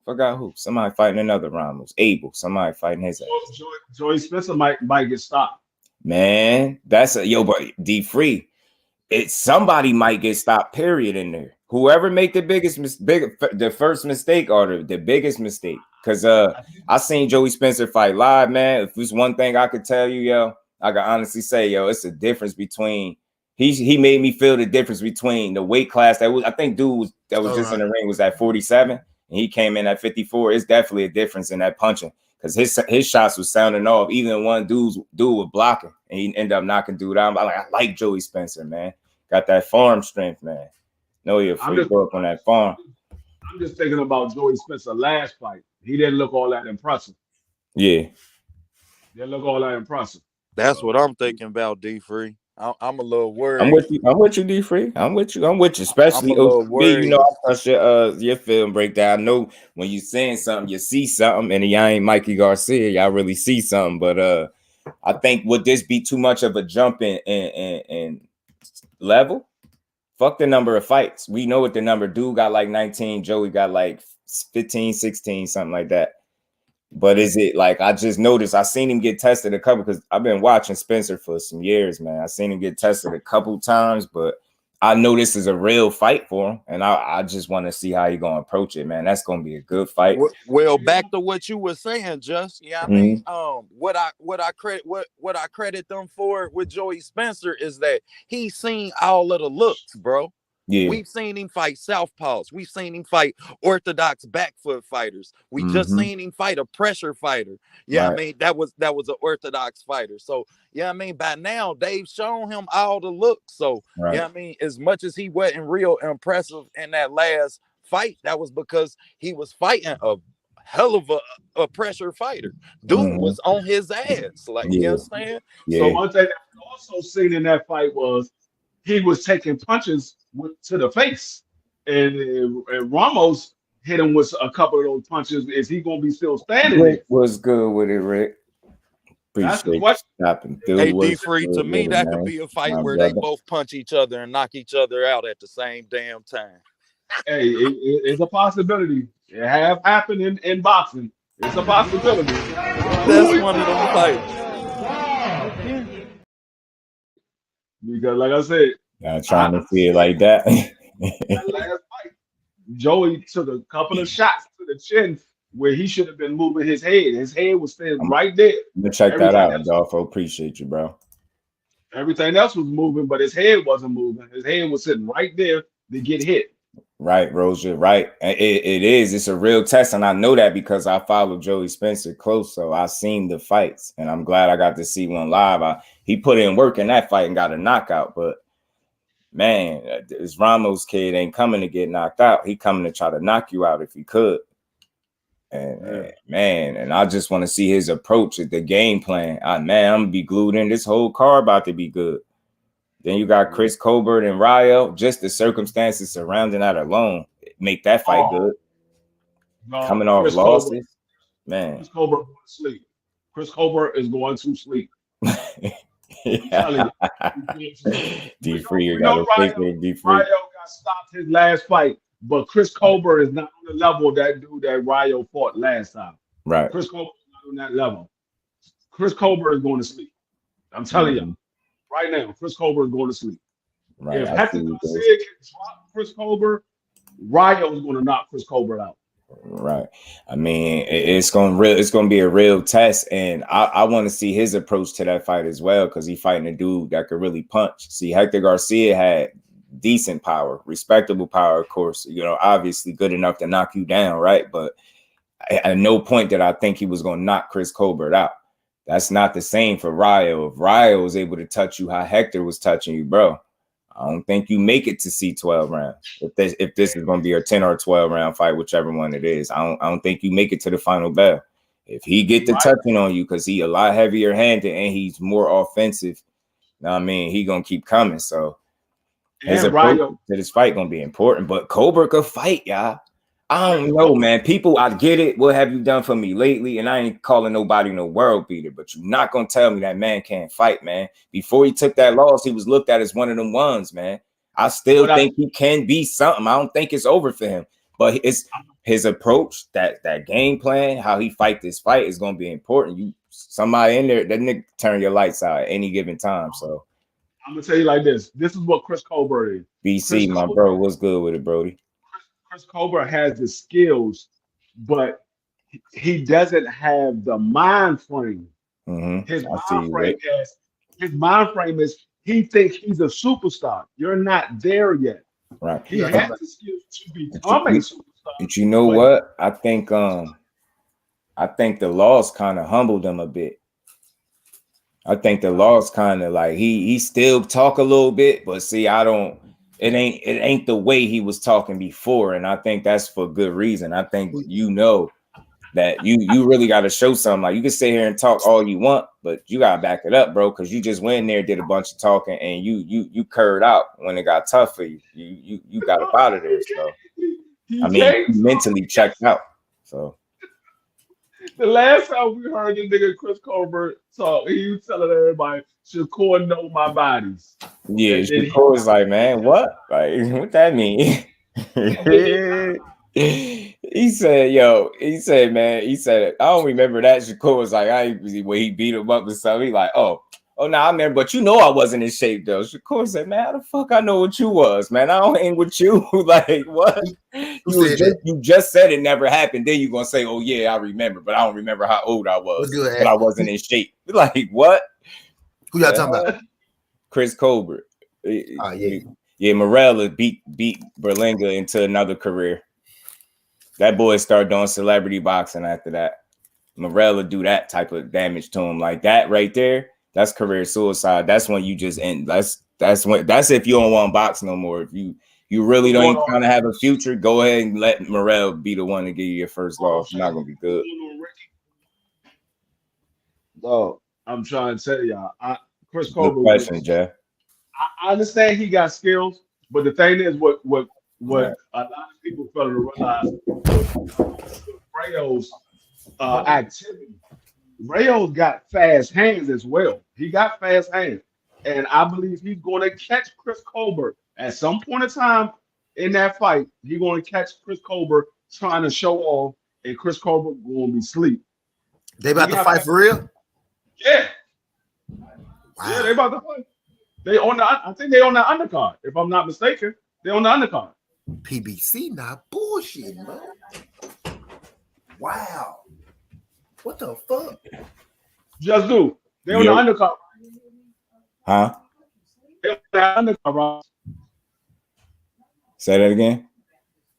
who. Somebody fighting another Ramos. Abel. Somebody fighting his ass. Joey Spencer might get stopped. Man, that's a but D Free. Somebody might get stopped, period, in there. Whoever make the first mistake or the biggest mistake. Because I seen Joey Spencer fight live, man. If there's one thing I could tell you, yo, I can honestly say, yo, it's a difference between he made me feel the difference between the weight class that was, I think dude that was just in the ring was at 47 and he came in at 54. It's definitely a difference in that punching because his shots was sounding off. Even one dude was blocking and he ended up knocking dude out. I like Joey Spencer, man. Got that farm strength, man. No, you're free up on that farm. I'm just thinking about Joey Spencer last fight. He didn't look all that impressive. Yeah. Didn't look all that impressive. That's what I'm thinking about, D Free. I'm a little worried. I'm with you, D Free. I'm with you. Especially you know, I trust your film breakdown. I know when you saying something, you see something, and y'all ain't Mikey Garcia. Y'all really see something. But I think would this be too much of a jump in level? Fuck the number of fights. We know what the number. Dude got like 19. Joey got like 15, 16, something like that. But is it like I just noticed? I seen him get tested a couple because I've been watching Spencer for some years, man. I seen him get tested a couple times, but I know this is a real fight for him, and I just want to see how he gonna approach it, man. That's gonna be a good fight. Well, back to what you were saying, Just I mean, what I credit them for with Joey Spencer is that he's seen all of the looks, bro. Yeah, we've seen him fight southpaws. We've seen him fight orthodox back foot fighters. We just seen him fight a pressure fighter. Yeah, I mean that was an orthodox fighter. So yeah, I mean by now they've shown him all the looks. So yeah, I mean as much as he wasn't real impressive in that last fight, that was because he was fighting a hell of a pressure fighter. Dude was on his ass. Like you know what I'm saying? Yeah. So one thing that was also seen in that fight was he was taking punches to the face, and Ramos hit him with a couple of those punches. Is he going to be still standing? Rick was good with it, Rick. Appreciate you stopping. Hey, D Free, to me that could be a fight where they both punch each other and knock each other out at the same damn time. Hey, it's a possibility. It have happened in boxing. It's a possibility. That's one of them fights. Because, like I said, I'm trying to see it like that. That last fight, Joey took a couple of shots to the chin where he should have been moving his head. His head was staying right there. I'm gonna check that out, Adolfo. Appreciate you, bro. Everything else was moving, but his head wasn't moving. His head was sitting right there to get hit. Right, Roger. Right. It is. It's a real test, and I know that because I follow Joey Spencer close, so I seen the fights, and I'm glad I got to see one live. He put in work in that fight and got a knockout, but man, this Ramos kid ain't coming to get knocked out. He coming to try to knock you out if he could. And man, and I just want to see his approach at the game plan. Man, I'm gonna be glued in. This whole card about to be good. Then you got Chris Colbert and Rayo. Just the circumstances surrounding that alone make that fight good. Coming off losses, man. Chris Colbert going to sleep. Chris Colbert is going to sleep. D Free, you got to D Free. Rayo got stopped his last fight, but Chris Colbert is not on the level of that dude that Rayo fought last time. Right. Chris Colbert is not on that level. Chris Colbert is going to sleep. I'm telling you. Right now, Chris Colbert is going to sleep. Right. If Hector Garcia can drop Chris Colbert, Rayo is going to knock Chris Colbert out. Right. I mean, it's going to be a real test, and I want to see his approach to that fight as well because he's fighting a dude that could really punch. See, Hector Garcia had decent power, respectable power, of course. You know, obviously good enough to knock you down, right? But at no point did I think he was going to knock Chris Colbert out. That's not the same for Ryo. If Ryo was able to touch you how Hector was touching you, bro, I don't think you make it to see 12 rounds. If this is going to be a 10 or 12 round fight, whichever one it is, I don't think you make it to the final bell. If he get the touching on you, because he a lot heavier handed and he's more offensive, you know what I mean, he gonna keep coming. So his approach to this fight gonna be important. But Colbert could fight, y'all. I don't know, man. People, I get it. What have you done for me lately? And I ain't calling nobody no world beater, but you're not gonna tell me that man can't fight, man. Before he took that loss, he was looked at as one of them ones, man. I still think he can be something. I don't think it's over for him, but it's his approach, that game plan, how he fight this fight is gonna be important. You somebody in there, that nigga turn your lights out at any given time. So I'm gonna tell you like this. This is what Chris Colbert is. BC, my bro, what's good with it, Brody? Chris Colbert has the skills, but he doesn't have the mind frame. His mind frame is he thinks he's a superstar. You're not there yet. Right. He has the skills to become a superstar. But you know what? I think the loss kind of humbled him a bit. I think the loss kind of like he still talk a little bit, but see, it ain't the way he was talking before, and I think that's for good reason. I think that you really got to show something. Like you can sit here and talk all you want, but you gotta back it up, bro, because you just went in there, did a bunch of talking, and you curved out when it got tough for you. You got up out of there. So I mean, you mentally checked out. So the last time we heard the nigga Chris Colbert talk, he was telling everybody, Shakur know my bodies. Yeah, Shakur was like, man, what? Like, what that mean? He said, man, I don't remember that. Shakur was like, when he beat him up or something. He like, oh, nah, I remember, but you know I wasn't in shape though. Shakur said, man, how the fuck I know what you was, man? I don't hang with you. Like, what? You just said it never happened. Then you gonna say, oh yeah, I remember, but I don't remember how old I was. Good, but I wasn't in shape. Like, what? Who y'all talking about? Chris Colbert. Yeah, Morella beat Berlinga into another career. That boy started doing celebrity boxing after that. Morella do that type of damage to him like that right there. That's career suicide. That's when you just end. That's if you don't want to box no more. If you really don't kind of have a future, go ahead and let Morel be the one to give you your first loss. It's not gonna be good. No, I'm trying to tell y'all. Chris Colbert. Good question, Jeff. I understand he got skills, but the thing is, what a lot of people fail to realize Rayo's activity. Rayo's got fast hands as well. He got fast hands, and I believe he's going to catch Chris Colbert at some point in time in that fight. He's going to catch Chris Colbert trying to show off, and Chris Colbert going to be asleep. They about to fight for real? Yeah. Wow. Yeah, they about to fight. I think they on the undercard, if I'm not mistaken. They on the undercard. PBC not bullshit, man. Wow. What the fuck? Just do. They on the undercard. Huh? They on the undercard, right? Say that again.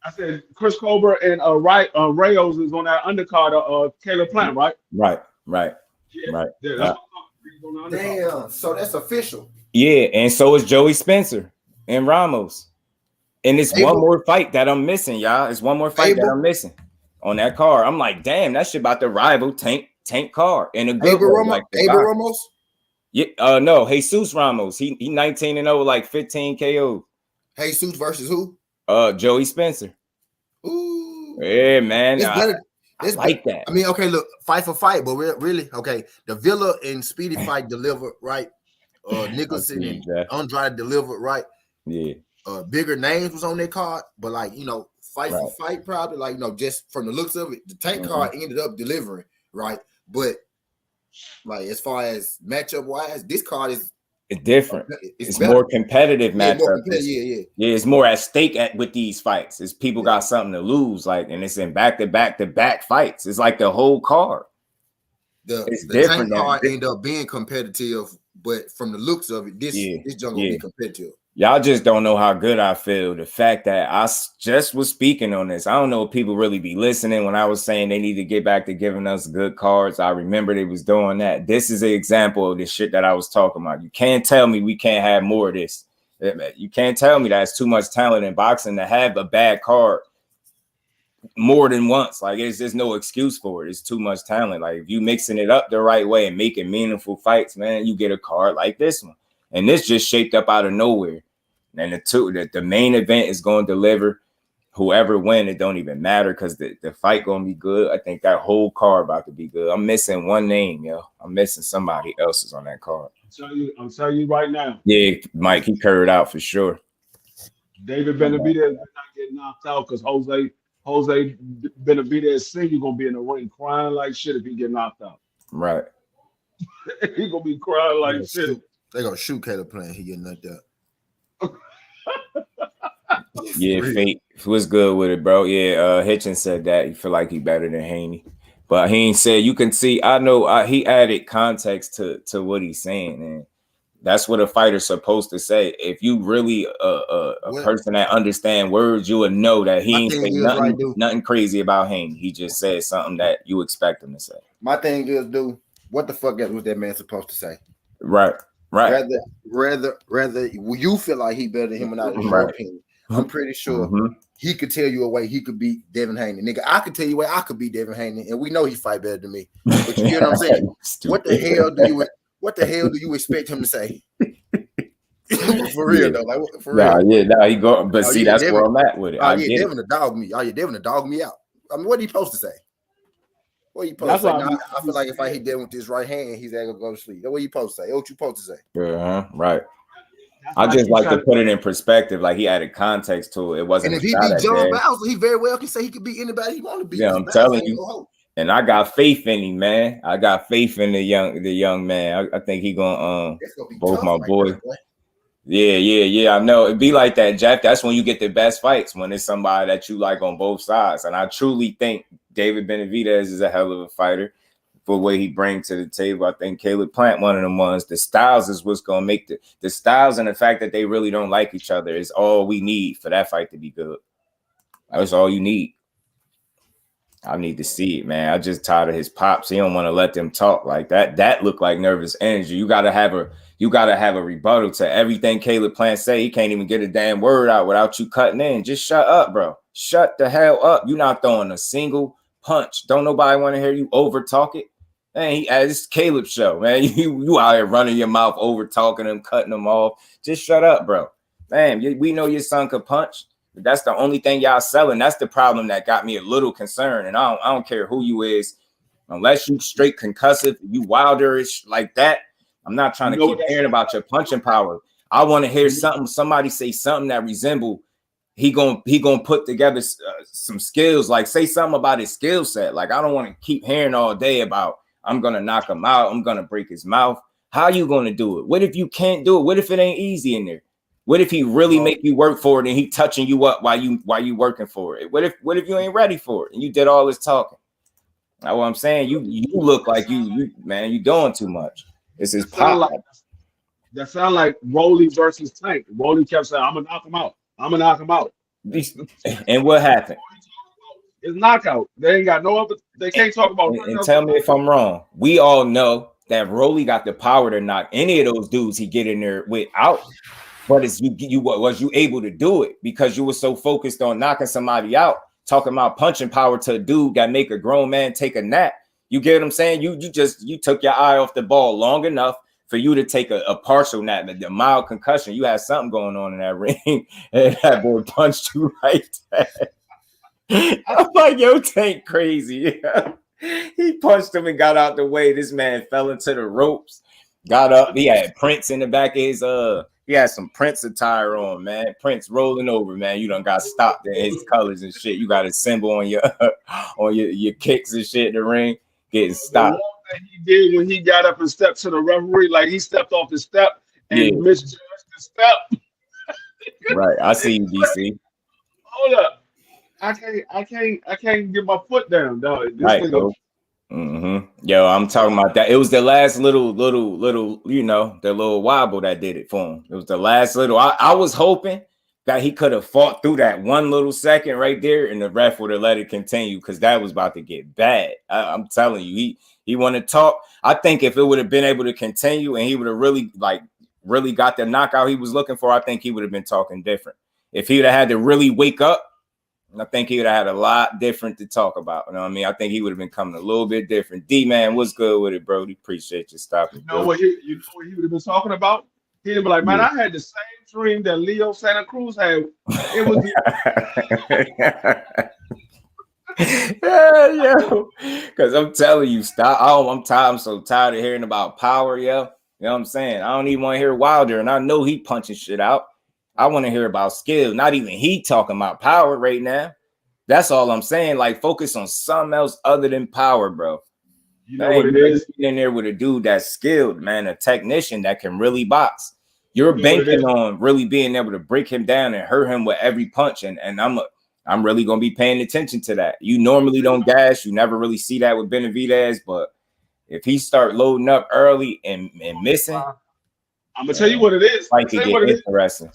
I said Chris Colbert and Rayos is on that undercard of Caleb Plant, right? Right. Yeah. Right. Damn. So that's official. Yeah, and so is Joey Spencer and Ramos. And it's one more fight that I'm missing, y'all. It's one more fight that I'm missing on that card. I'm like, damn, that shit about to rival Tank card in a good way. Like Ramos? Yeah, no, Jesus Ramos. He 19-0, like 15 KO. Jesus versus who? Joey Spencer. Ooh. Yeah, man. It's better. It's like that. I mean, okay, look, fight for fight, but really, okay, the Villa and Speedy fight delivered, right? Nicholson and Andrade delivered, right? Yeah. Bigger names was on their card, but like, fight for fight, probably like, just from the looks of it, the Tank card ended up delivering, right? But like, as far as matchup wise, this card is different. It's more competitive matchup. Yeah, it's more at stake with these fights. It's people got something to lose, like, and it's in back-to-back fights. It's like the whole card. The different. Tank card ended up being competitive, but from the looks of it, this junk gonna be competitive. Y'all just don't know how good I feel. The fact that I just was speaking on this. I don't know if people really be listening when I was saying they need to get back to giving us good cards. I remember they was doing that. This is an example of the shit that I was talking about. You can't tell me we can't have more of this. You can't tell me that it's too much talent in boxing to have a bad card more than once. Like, it's just no excuse for it. It's too much talent. Like, if you mixing it up the right way and making meaningful fights, man, you get a card like this one. And this just shaped up out of nowhere. And the main event is going to deliver. Whoever win, it don't even matter because the fight going to be good. I think that whole card about to be good. I'm missing one name, yo. I'm missing somebody else's on that card. I'm telling you right now. Yeah, Mike, he curved out for sure. David Benavidez is not getting knocked out because Jose Benavidez Sr. gonna be in the ring crying like shit if he get knocked out. Right. He gonna be crying like shit. They gonna shoot Caleb Plant. He getting knocked out. Yeah, Fate was good with it, bro. Yeah, Hitchens said that he feel like he better than Haney, but he ain't said. You can see, I know he added context to what he's saying, and that's what a fighter's supposed to say. If you really a person that understand words, you would know that he ain't say nothing crazy about Haney. He just said something that you expect him to say. My thing is, dude, what the fuck was that man supposed to say? Right. Rather you feel like he better than him or not, in your opinion. I'm pretty sure he could tell you a way he could beat Devin Haney. Nigga, I could tell you a way I could beat Devin Haney, and we know he fight better than me. But you know what I'm saying? What the hell do you expect him to say? For real though, like for real. He go. But see, that's Devin, where I'm at with it. Devin to dog me. Devin to dog me out. I mean, what are you supposed to say? What are you supposed to say? I feel like if I hit Devin with this right hand, he's gonna go to sleep. That's what you supposed to say. What you supposed to say? Right. I just like to put it in perspective, like he added context to it. It wasn't. And if he beat John Bowser, he very well can say he could beat anybody he want to beat. Yeah, I'm telling you. And I got faith in him, man. I got faith in the young man. I think he gonna both my boy. Yeah. I know it'd be like that, Jack. That's when you get the best fights, when it's somebody that you like on both sides. And I truly think David Benavidez is a hell of a fighter for what he brings to the table. I think Caleb Plant, one of them ones. The styles is what's gonna make the styles, and the fact that they really don't like each other is all we need for that fight to be good. That's all you need. I need to see it, man. I just tired of his pops. He don't want to let them talk like that. That look like nervous energy. You gotta have a rebuttal to everything Caleb Plant say. He can't even get a damn word out without you cutting in. Just shut up, bro. Shut the hell up. You're not throwing a single punch. Don't nobody want to hear you over talk it. Man, it's Caleb's show, man. You out here running your mouth, over talking him, cutting him off. Just shut up, bro. Man, we know your son could punch. But that's the only thing y'all selling. That's the problem that got me a little concerned. And I don't care who you is, unless you straight concussive, you wilderish like that. I'm not trying to keep hearing about your punching power. I want to hear somebody say something that resemble he gonna put together some skills. Like, say something about his skill set. Like, I don't want to keep hearing all day about I'm gonna knock him out, I'm gonna break his mouth. How you gonna do it? What if you can't do it? What if it ain't easy in there? What if he really make you work for it and he touching you up while you working for it? What if you ain't ready for it and you did all this talking? Now, what I'm saying, you look like you doing too much. This is pop. That sound like Rolly versus Tank. Rolly kept saying, "I'm gonna knock him out. I'm gonna knock him out." And what happened? It's knockout. They ain't got no other. They can't talk about. And tell me if I'm wrong. We all know that Rolly got the power to knock any of those dudes he get in there with out. But was you able to do it because you were so focused on knocking somebody out, talking about punching power to a dude that make a grown man take a nap? You get what I'm saying? You took your eye off the ball long enough for you to take a partial nap, a mild concussion. You had something going on in that ring, and that boy punched you right there. I'm like, yo, Tank crazy. He punched him and got out the way. This man fell into the ropes, got up. He had Prince in the back of his he had some Prince attire on, man. Prince rolling over, man. You done got stopped in his colors and shit. You got a symbol on your kicks and shit in the ring, getting stopped. That he did when he got up and stepped to the referee, like he stepped off the step and misjudged the step. Right, I see you, DC. Hold up, I can't get my foot down, dog. This right, nigga, Yo, I'm talking about that. It was the last little, you know, the little wobble that did it for him. It was the last little. I was hoping that he could have fought through that one little second right there, and the ref would have let it continue because that was about to get bad. I'm telling you, he want to talk. I think if it would have been able to continue and he would have really got the knockout he was looking for, I think he would have been talking different. If he would have had to really wake up, I think he would have had a lot different to talk about. You know what I mean? I think he would have been coming a little bit different. D-Man, what's good with it, Brody? Appreciate you stopping. You know what he would have been talking about? He'd be like, man, I had the same dream that Leo Santa Cruz had. It was because I'm telling you, stop. I'm tired. I'm so tired of hearing about power, yo. You know what I'm saying? I don't even want to hear Wilder, and I know he punching shit out. I want to hear about skill. Not even he talking about power right now. That's all I'm saying. Like, focus on something else other than power, bro. You know what it is? In there with a dude that's skilled, man, a technician that can really box. You're banking on really being able to break him down and hurt him with every punch, and I'm really gonna be paying attention to that. You normally don't dash. You never really see that with Benavidez, but if he start loading up early and missing. I'm gonna tell you what it is. Like to get interesting.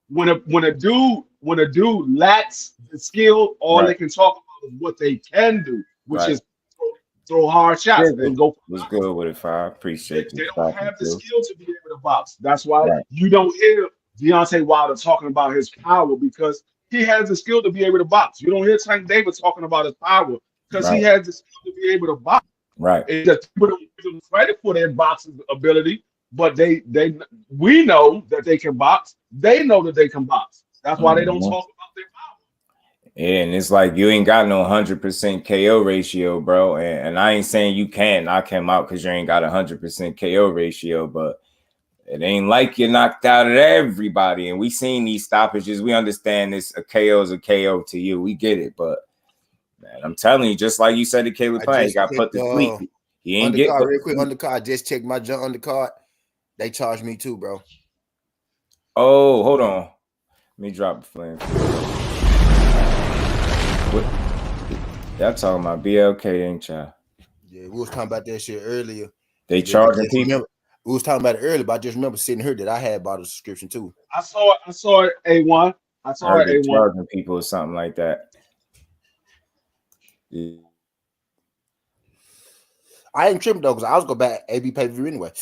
When a dude lacks the skill, all they can talk about is what they can do, which is throw hard shots and go. Was good with it, Fire. Appreciate you. They don't have the skill to be able to box. That's why you don't hear Deontay Wilder talking about his power, because he has the skill to be able to box. You don't hear Tank Davis talking about his power because he has the skill to be able to box. Right. It's just people don't give them credit for their boxing ability. But we know that they can box. They know that they can box. That's why they don't talk about their power. Yeah, and it's like you ain't got no 100% KO ratio, bro. And I ain't saying you can't knock him out because you ain't got 100% KO ratio, but it ain't like you're knocked out at everybody. And we seen these stoppages. We understand this. A KO is a KO to you. We get it. But man, I'm telling you, just like you said to Caleb Payne, he got put to sleep. He ain't get real quick undercard. I just checked my junk undercard. They charged me too, bro. Oh, hold on. Let me drop the flame. What? Y'all talking about BLK, ain't y'all? Yeah, we was talking about that shit earlier. They charging people. We was talking about it earlier, but I just remember sitting here that I had bought a subscription too. I saw it A1. I saw it A1. Charging people or something like that. Yeah. I ain't tripping though, because I was going back AB pay-per-view anyway.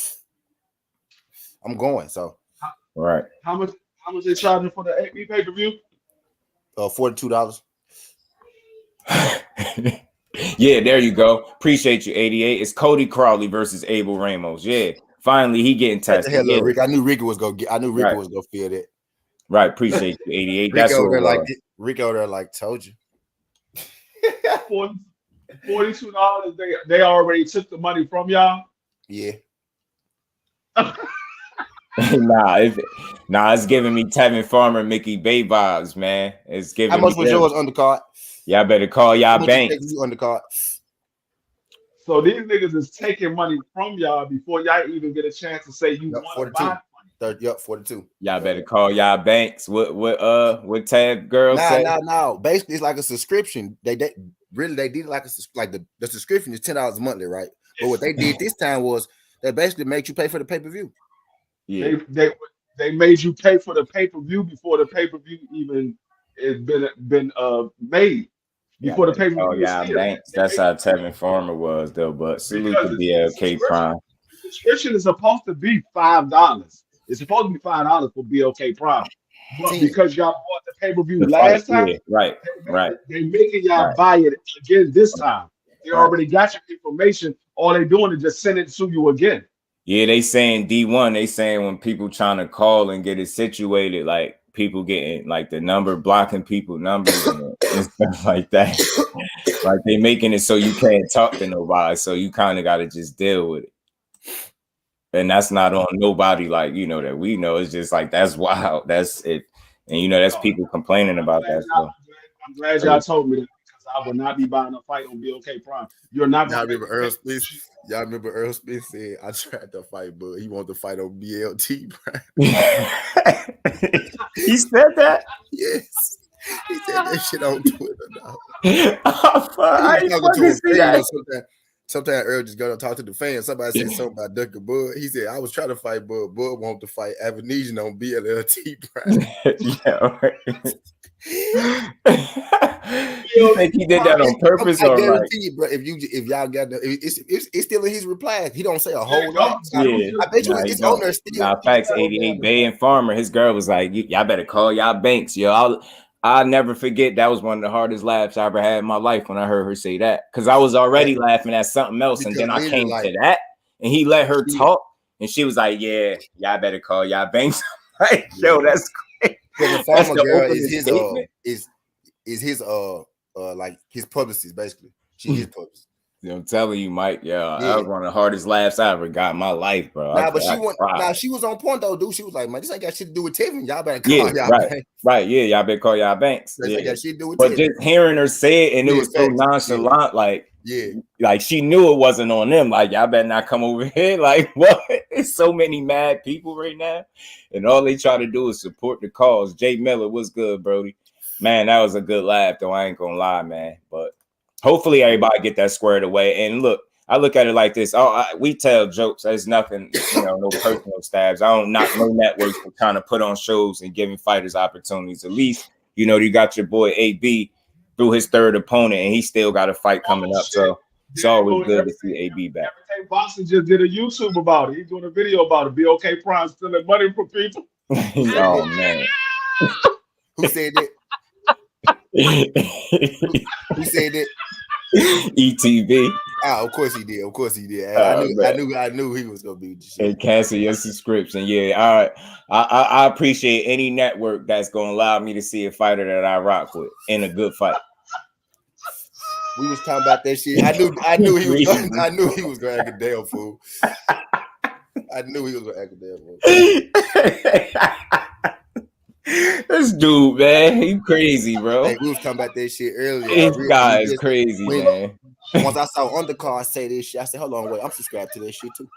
I'm going, so right. How much they charging for the AB pay-per-view? $42. Yeah, there you go. Appreciate you, 88. It's Cody Crowley versus Abel Ramos. Yeah, finally he getting tested. Hell, Rick. I knew Ricky was gonna get. I knew Ricky was gonna feel that. Right. Appreciate you, 88. That's what they're like. Rick over there, like, told you. $42. They already took the money from y'all. Yeah. It's giving me Tevin Farmer, Mickey Bay vibes, man. It's giving. How much was yours undercard? Y'all better call y'all banks. Undercard. So these niggas is taking money from y'all before y'all even get a chance to say you want to buy. 42. Y'all better call y'all banks. What Tab girl said? No. Basically, it's like a subscription. They did it like the subscription is $10 monthly, right? But what they did this time was they basically made you pay for the pay-per-view. Yeah, they made you pay for the pay-per-view before the pay-per-view even has been made. Before the pay-per-view. Oh yeah, banks. That's how Tevin Farmer was though. But salute to BLK Prime. The subscription is supposed to be $5. It's supposed to be $5 for BLK Prime. But because y'all bought the pay-per-view last time, right. They making y'all buy it again this time. They already got your information. All they doing is just send it to you again. Yeah, they saying D1. They saying when people trying to call and get it situated, like people getting like the number blocking people numbers and stuff like that. Like they making it so you can't talk to nobody. So you kind of got to just deal with it. And that's not on nobody like, that we know. It's just like, that's wild. That's it. And, that's people complaining about that stuff. I'm glad y'all told me that, because I will not be buying a fight on BLK Prime. You're not. Y'all remember Earl Smith? Earl Smith said, I tried to fight, but he wanted to fight on BLT Prime. He said that? Yes. He said that shit on Twitter now. I ain't fucking see that. sometimes Earl just go to talk to the fans. Somebody said something about Duncan Bud. He said, I was trying to fight Bud. Bud wanted to fight Avenesian on BLLT. Yeah, right. You think he did that on purpose? I or guarantee you, bro. If y'all got it's still in his replies. He don't say a whole lot. Yeah, I bet you it's on there still. Nah, facts. 88 Bay and Farmer. His girl was like, "Y'all better call y'all banks, yo." I'll never forget. That was one of the hardest laughs I ever had in my life when I heard her say that, because I was already laughing at something else, and then I came to that, and he let her talk, and she was like, "Yeah, y'all better call y'all banks." Like, yo, that's great. The Farmer girl is his like his publicist, basically. She is publicist. I'm telling you, Mike. Yeah, that was one of the hardest laughs I ever got in my life, bro. She was on point though, dude. She was like, "Man, this ain't got shit to do with Tiffany. Y'all better call y'all banks." Right. Yeah, y'all better call y'all banks. That got shit to do with but Tiffany. just hearing her say it, and it was so nonchalant, like she knew it wasn't on them. Like, y'all better not come over here. Like, what? There's so many mad people right now, and all they try to do is support the cause. Jay Miller, what's good, Brody? Man, that was a good laugh, though. I ain't gonna lie, man. But hopefully everybody get that squared away. And look, I look at it like this. We tell jokes. There's nothing, no personal stabs. I don't knock no networks for trying to put on shows and giving fighters opportunities. At least, you got your boy AB through his third opponent, and he still got a fight coming up. So it's always good to see AB back. Everything Boxing just did a YouTube about it. He's doing a video about it. BOK Prime stealing money from people. Oh, man. Who said that? Who said that? ETV. Of course he did. Of course he did. I knew he was gonna be the shit. And cancel your subscription. Yeah, all right. I appreciate any network that's gonna allow me to see a fighter that I rock with in a good fight. We was talking about that shit. I knew he was gonna act a damn fool. I knew he was gonna act a damn fool. This dude, man, he crazy, bro. Hey, we was talking about that shit earlier. This guy is crazy, man. Once I saw Undercard say this shit, I said, hold on, wait, I'm subscribed to that shit too.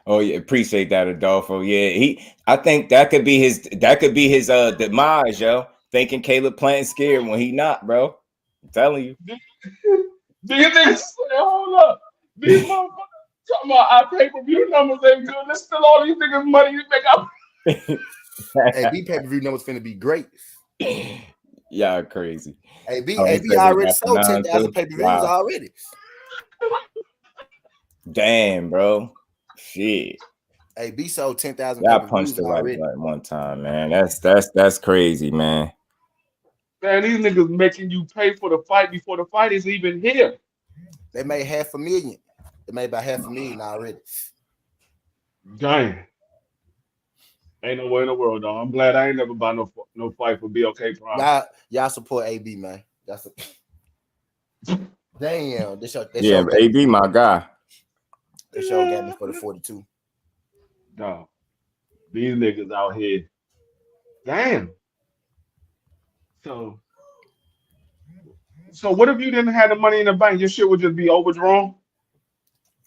Oh yeah, appreciate that, Adolfo. Yeah, I think that could be his demise, yo. Thinking Caleb Plant scared when he not, bro. I'm telling you. These niggas say, hold up. These motherfuckers talking about our pay-per-view numbers ain't good. Let's steal all these niggas' money you make up. Hey, these pay-per-view numbers finna be great. Y'all crazy. Hey, B already sold 10,000 pay-per-views already. Damn, bro. Shit. Hey, B sold 10,000 Y'all pay-per-views punched the already. right one time, man. That's crazy, man. Man, these niggas making you pay for the fight before the fight is even here. They made $500,000. They made about $500,000 already. Dang. Ain't no way in the world, though. I'm glad I ain't never buy no fight for BOK Prime. Y'all support AB, man. Damn. AB, my guy. They show got me for the 42. No. These niggas out here. Damn. So what if you didn't have the money in the bank? Your shit would just be overdrawn?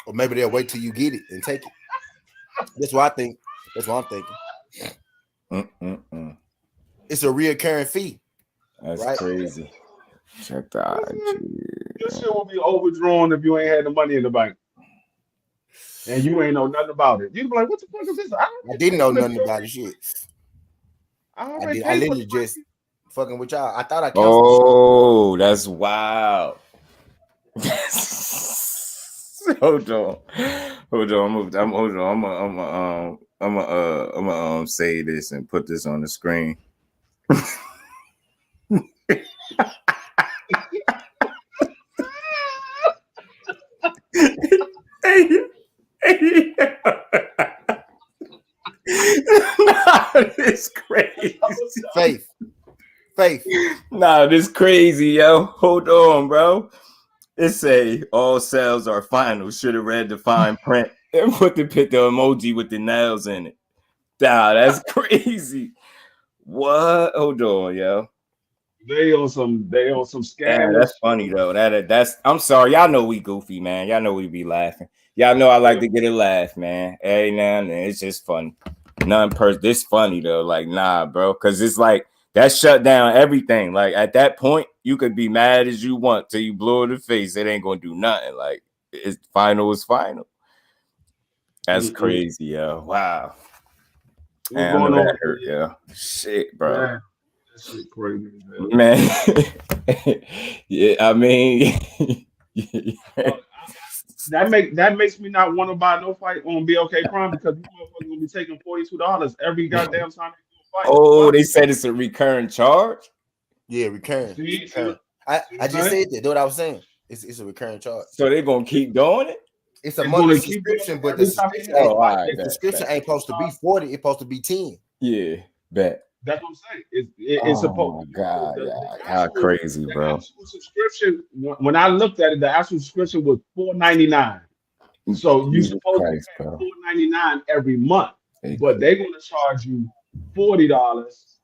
Or maybe they'll wait till you get it and take it. That's what I think. That's what I'm thinking. It's a reoccurring fee. That's right? crazy. Check the IG. Your shit will be overdrawn if you ain't had the money in the bank. And you ain't know nothing about it. You'd be like, what the fuck is this? I didn't know nothing about the shit. I literally just fucking with y'all. I thought I canceled. Oh, that's wild. Hold on. I'm gonna say this and put this on the screen. This crazy. Faith. Nah, this crazy, yo. Hold on, bro. It say all sales are final. Should have read the fine print and put the emoji with the nails in it. Nah, that's crazy. What? Hold on, yo. They on some scam. That's funny though. That's I'm sorry. Y'all know we goofy, man. Y'all know we be laughing. Y'all know I like to get a laugh, man. Hey, now and then it's just funny. This funny though. Like, nah, bro. Cause it's like That shut down everything. Like at that point, you could be mad as you want till you blow in the face. It ain't gonna do nothing. Like it's final is final. That's crazy, yo. Wow. What's going on? That hurt, yo. Shit, bro. Man, that shit crazy, man. Yeah, I mean, that makes me not want to buy no fight on BLK Prime because these motherfuckers gonna be taking $42 every goddamn time they do a fight. Oh, they said it's a recurring charge. Yeah, recurring. I just said that. That's what I was saying. It's a recurring charge. So they're gonna keep doing it. It's a monthly subscription, but the subscription ain't supposed to be 40. It's supposed to be 10. Yeah, bet. That's what I'm saying. It's supposed. Oh God, yeah, how crazy, bro. Actual subscription. When I looked at it, the actual subscription was $4.99. So you're supposed to pay $4.99 every month, but they're going to charge you $40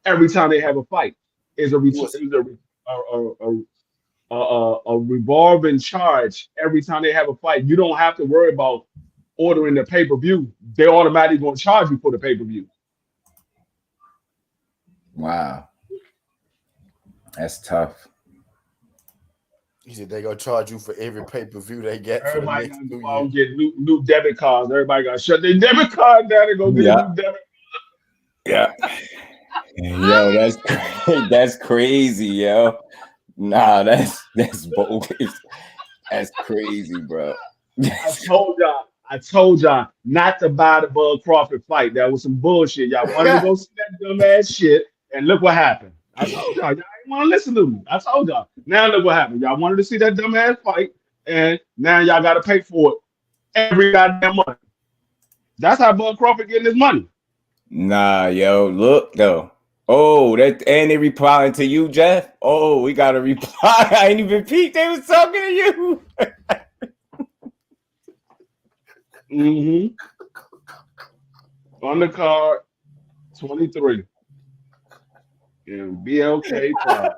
every time they have a fight. Is a revolving charge every time they have a fight. You don't have to worry about ordering the pay-per-view. They're automatically going to charge you for the pay-per-view. Wow. That's tough. He said they're going to charge you for every pay-per-view they get. Everybody going to go out and get new debit cards. Everybody got to shut their debit card down and go get a new debit card. Yo, that's crazy, yo. Nah, that's bogus. That's crazy, bro. I told y'all not to buy the Bud Crawford fight. That was some bullshit. Y'all wanted to go see that dumb ass shit, and look what happened. I told y'all, y'all didn't want to listen to me. I told y'all. Now look what happened. Y'all wanted to see that dumb ass fight, and now y'all got to pay for it every goddamn month. That's how Bud Crawford getting his money. Nah, yo, look though. Oh, that and they replying to you, Jeff. Oh, we got a reply. I ain't even peeped. They was talking to you. On the card, 23. And BLK Prime.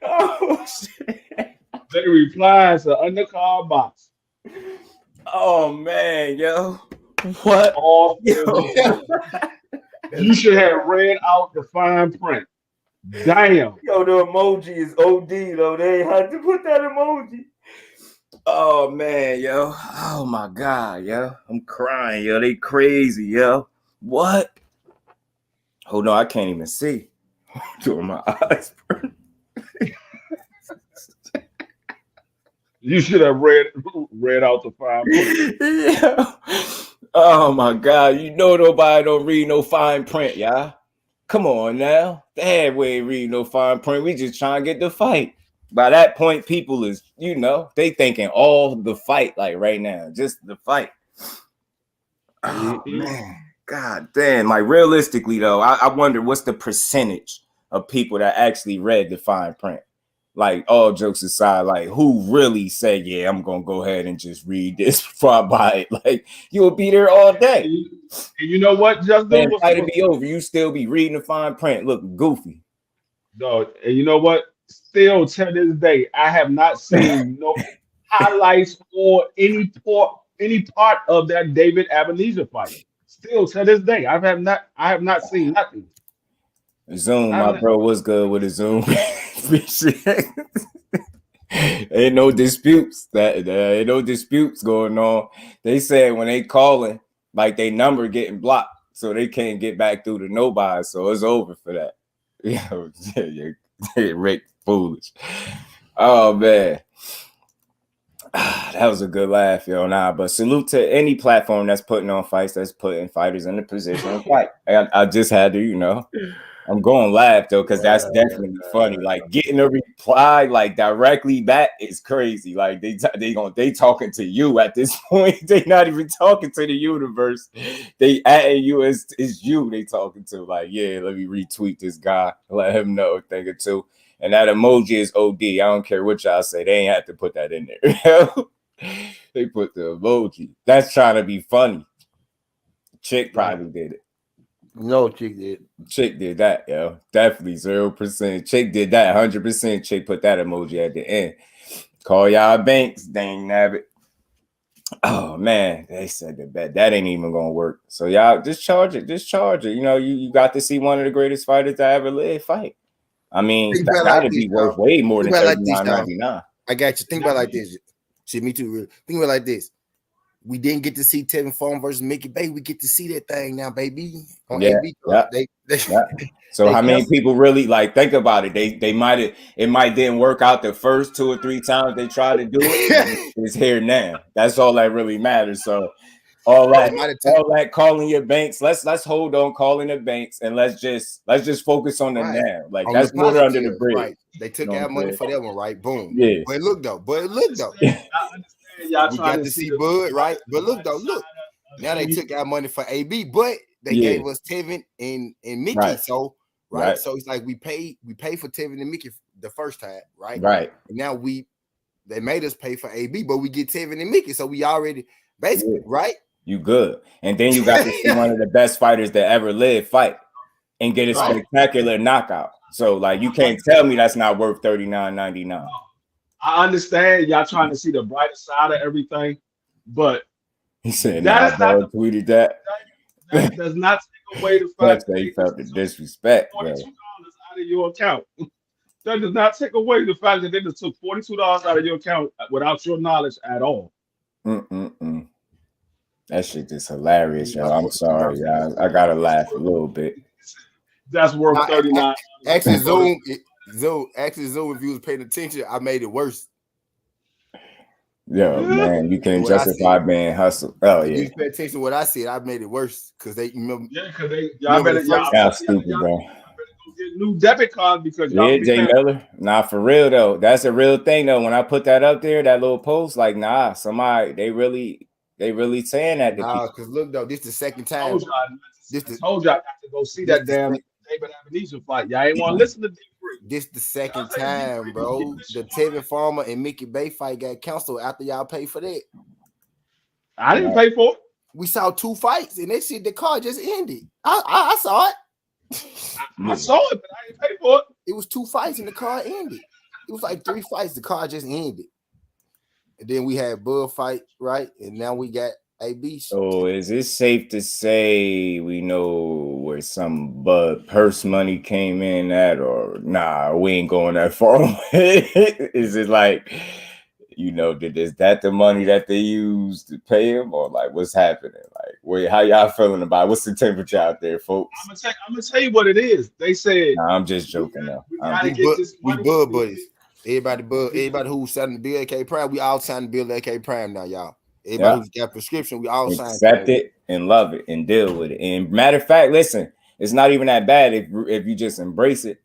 Oh shit. They replies to undercard box. Oh man, yo. What? You should have read out the fine print. Damn. Yo, the emoji is OD though. They had to put that emoji. Oh man, yo. Oh my God, yo. I'm crying, yo. They crazy, yo. What? Oh no, I can't even see. Doing my eyes burn. You should have read out the fine print. Yeah. Oh my God. You know nobody don't read no fine print, y'all. Come on now. Damn, we ain't read no fine print. We just trying to get the fight. By that point, people is, you know, they thinking all the fight, like right now. Just the fight. Oh man. God damn. Like realistically though, I wonder what's the percentage of people that actually read the fine print. Like all jokes aside, like who really said, yeah, I'm gonna go ahead and just read this before I buy it. Like you'll be there all day. And you know what, Justin? It'll be over. You still be reading the fine print. Look goofy. No, and you know what? Still to this day, I have not seen no highlights or any part of that David Ebenezer fight. Still to this day, I have not seen nothing. Zoom, my bro, what's good with the Zoom? Ain't no disputes. Ain't no disputes going on. They said when they calling, like they number getting blocked, so they can't get back through to nobody. So it's over for that. Rick foolish. Oh man. That was a good laugh, yo. Nah, but salute to any platform that's putting on fights, that's putting fighters in the position to fight. I just had to, you know. I'm going laugh though, because that's definitely funny. Like getting a reply like directly back is crazy. Like they talking to you at this point. They not even talking to the universe. They adding you as you they talking to. Like, yeah, let me retweet this guy, let him know a thing or two. And that emoji is OD. I don't care what y'all say. They ain't have to put that in there. They put the emoji. That's trying to be funny. Chick probably did it. No, Chick did. Chick did that, yo. Definitely 0%. Chick did that 100%. Chick put that emoji at the end. Call y'all banks, dang nabbit. Oh man, they said that ain't even gonna work. So y'all just charge it. You know, you got to see one of the greatest fighters that ever lived fight. I mean, Think that about it gotta like be this, worth y'all. way more Think than about it like this, y'all. $39.99. I got you. Think about it like this. Shit, me too. Really. Think about it like this. We didn't get to see Tevin Farmer versus Mickey Bay. We get to see that thing now, baby. On Yeah, AB. yeah. So how many people really like think about it? It might didn't work out the first 2 or 3 times they tried to do it. It's here now. That's all that really matters. So all that calling your banks. Let's hold on calling the banks and let's just focus on the now. Like on that's water under the bridge. Right. They took out money for that one, right? Boom. Yeah. But look though. I understand y'all we trying got to see Bud, right? But look though, look. Now they took out money for AB, but they gave us Tevin and Mickey. Right. So right. So it's like we paid for Tevin and Mickey the first time, right? Right. And now they made us pay for AB, but we get Tevin and Mickey. So we already basically right. You good. And then you got to see one of the best fighters that ever lived fight and get a spectacular knockout. So like you can't tell me that's not worth $39.99. I understand y'all trying to see the brighter side of everything, but he said that tweeted that. That does not take away the fact that he felt the disrespect. $42 out of your account. That does not take away the fact that they just took $42 out of your account without your knowledge at all. That shit just hilarious, yo. I'm sorry, y'all. I gotta laugh a little bit. That's worth $39. Actually, Zoom. If you was paying attention, I made it worse. Yo, man, you can justify being hustled. Oh yeah. You pay attention to what I said. I made it worse because they remember. Yeah, because y'all better stupid, bro. Get new debit cards because Jay Miller. Nah, for real though. That's a real thing though. When I put that up there, that little post, like, nah, somebody they really saying that. Nah, because look though, this is the second time. I told y'all I got to go see that damn David Ebenezer fight. Y'all ain't want to listen to D3. This the second time, bro. The Tevin Farmer and Mickey Bay fight got canceled after y'all paid for that. I didn't pay for it. We saw 2 fights and they said the card just ended. I saw it. I saw it, but I didn't pay for it. It was 2 fights and the card ended. It was like 3 fights. The card just ended. And then we had Bud fight, right? And now we got AB. So is it safe to say we know where some Bud purse money came in at, or nah, we ain't going that far away? Is it like, you know, is that the money that they use to pay him, or like what's happening? Like, wait, how y'all feeling about it? What's the temperature out there, folks? I'm gonna tell you what it is. They said, nah, I'm just joking now. We Bud buddies. Everybody who's signing the bill AK Prime, we all signing the bill AK Prime now, y'all. Everybody who's got prescription, we all sign. Accept it and love it and deal with it. And matter of fact, listen, it's not even that bad if you just embrace it.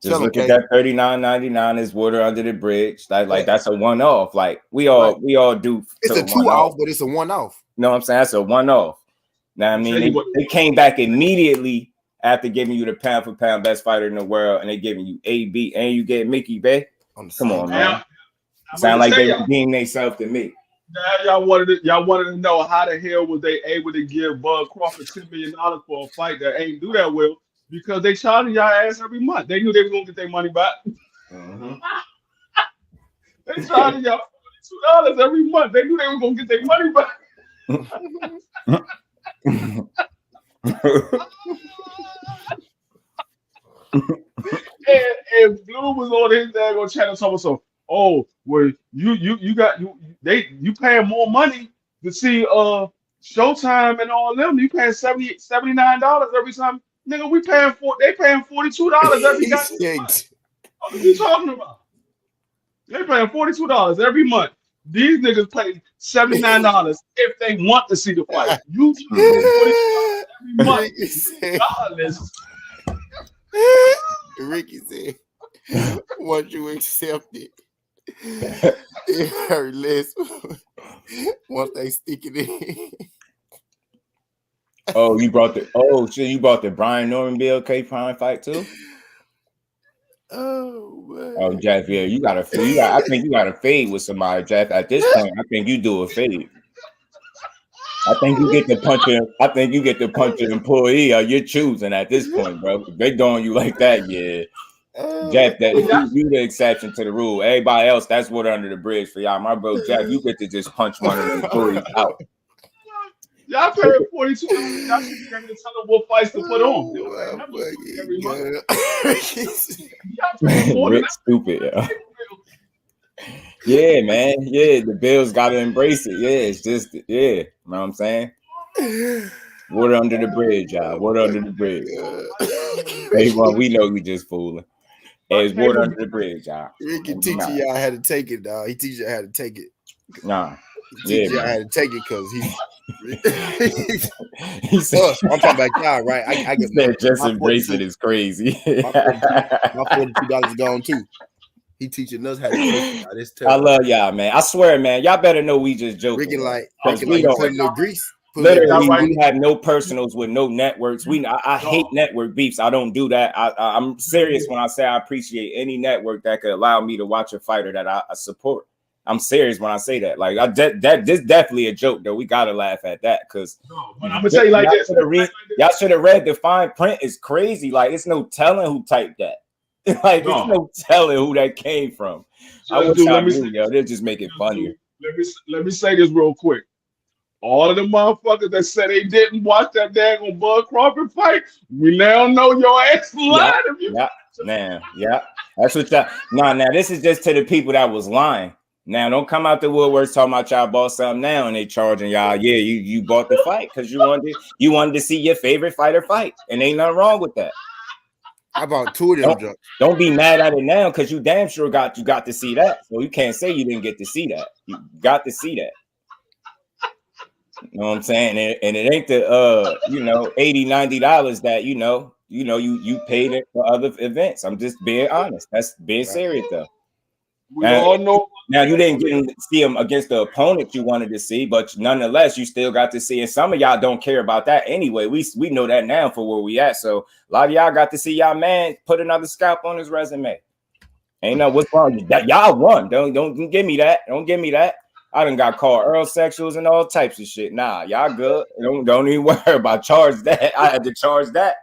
Just look at that $39.99 is water under the bridge. Like that's a one-off. Like we all do. It's a 2-off, but it's a 1-off. No, I'm saying that's a one-off. Now I mean they came back immediately after giving you the pound for pound best fighter in the world, and they giving you AB and you get Mickey Bay. Come on, man. Sound like they redeemed themselves to me. Now y'all wanted to know how the hell was they able to give Bud Crawford $10 million for a fight that ain't do that well? Because they charging y'all ass every month. They knew they were gonna get their money back. They charging y'all $42 every month. They knew they were gonna get their money back. and Blue was on his daggone channel talking so. Oh, well, you paying more money to see Showtime and all them. You paying $79 every time. Nigga, they paying $42 every goddamn month. What are you talking about? They paying $42 every month. These niggas pay $79 if they want to see the fight. You $42 every month. Ricky said, once you accept it, it hurt less once they stick it in. You brought the Brian Norman BLK Prime fight too? Oh man. Oh Jeff, yeah, I think you gotta fade with somebody, Jeff. At this point, I think you do a fade. I think you get the punch an employee or you're choosing at this point, bro. If they doing you like that, yeah. Jeff, that you the exception to the rule. Everybody else, that's water under the bridge for y'all. My bro Jeff, you get to just punch one of them stories out. Y'all paid $42. Y'all should be able to tell them what fights to put on. Every month. Rick stupid, yo. Yeah, man. Yeah, the Bills got to embrace it. Yeah, it's just, yeah. You know what I'm saying? Water under the bridge, y'all. Water under the bridge. Hey, well, we know we just fooling. Hey, it's water under the bridge, y'all. Rick can teach y'all how to take it, dog. He teach you how to take it. Nah. He teach you how to take it because he said, I'm talking about y'all, right? I get said just embrace it is crazy. My $42 is gone too. He teaching us how to take it. I love y'all, man. I swear, man. Y'all better know we just joking. Rick like we don't put a little grease. Literally, we have no personals with no networks. I hate network beefs. I don't do that. I'm serious when I say I appreciate any network that could allow me to watch a fighter that I support. I'm serious when I say that. Like this definitely a joke though. We gotta laugh at that because I'm gonna tell you like this. Y'all should have read the fine print. It's crazy. Like it's no telling who typed that. Like it's no telling who that came from. I wish I knew, yo. They'll just make it funnier. Let me say this real quick. All of the motherfuckers that said they didn't watch that daggone Bud Crawford fight, we now know your ass lied. That's what y'all. Now this is just to the people that was lying. Now don't come out the woodworks talking about y'all bought something now and they charging y'all. Yeah, you bought the fight because you wanted to see your favorite fighter fight, and ain't nothing wrong with that. I bought 2 of them drugs. Don't be mad at it now because you damn sure got to see that. So you can't say you didn't get to see that. You got to see that. You know what I'm saying? And it ain't the $80-$90 that you paid it for other events. I'm just being honest. That's being serious though. We all know. Now you didn't get to see him against the opponent you wanted to see, but nonetheless, you still got to see. And some of y'all don't care about that anyway. We know that now for where we at. So a lot of y'all got to see y'all man put another scalp on his resume. Ain't no what's wrong. Y'all won. Don't give me that. Don't give me that. I done got called Earl sexuals and all types of shit. Nah, y'all good. Don't even worry about charge that. I had to charge that.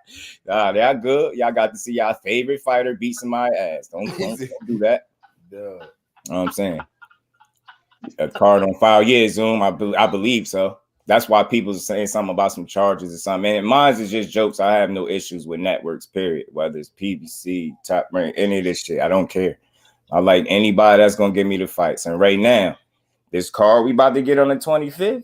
Nah, y'all good. Y'all got to see y'all favorite fighter beat somebody's ass. Don't do that. You know what I'm saying? A card on file. Yeah, Zoom. I believe so. That's why people are saying something about some charges or something. And mine is just jokes. I have no issues with networks, period. Whether it's PBC, Top Rank, any of this shit. I don't care. I like anybody that's going to give me the fights. And right now, this card we about to get on the 25th.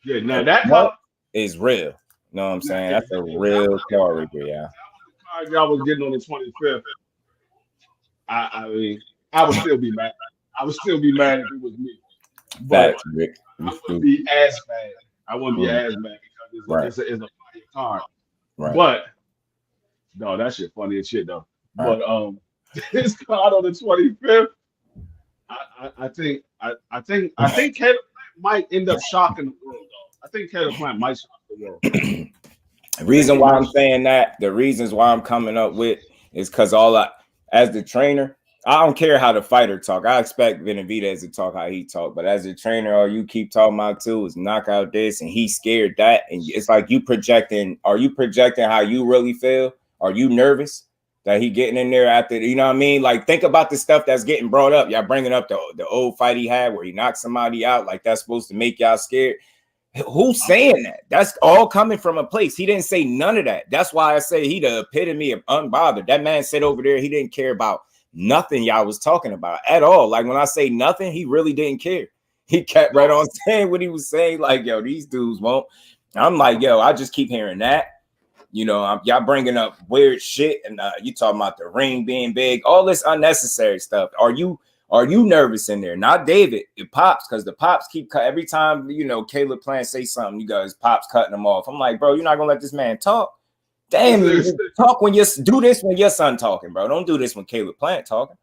Yeah, now that card is real. You know what I'm saying? That's a real card right there, yeah. The card y'all was getting on the 25th. I mean, I would still be mad. I would still be mad if it was me. But Rick. I wouldn't be as mad. I wouldn't be as mad because it's a fire card. Right. But no, that shit funny as shit though. Right. But this card on the 25th. I think Caleb might end up shocking the world though. I think Caleb Plant might shock the world. The reason why I'm saying that, the reasons why I'm coming up with is because as the trainer, I don't care how the fighter talk. I expect BENAVIDEZ to talk how he talk, but as a trainer, all you keep talking about too is knock out this, and he scared that, and it's like you projecting. Are you projecting how you really feel? Are you nervous that he getting in there after? You know what I mean? Like think about the stuff that's getting brought up. Y'all bringing up the old fight he had where he knocked somebody out. Like that's supposed to make y'all scared. Who's saying that? That's all coming from a place. He didn't say none of that. That's why I say he the epitome of unbothered. That man said over there he didn't care about nothing y'all was talking about at all. Like when I say nothing, he really didn't care. He kept right on saying what he was saying. Like, yo, these dudes won't. I'm like, yo, I just keep hearing that. You know, y'all bringing up weird shit, and you talking about the ring being big, all this unnecessary stuff. Are you nervous in there? Not David, it Pops, because the Pops keep every time Caleb Plant say something, you guys Pops cutting them off. I'm like, bro, you're not gonna let this man talk. Damn, you talk when you do this when your son talking, bro. Don't do this when Caleb Plant talking.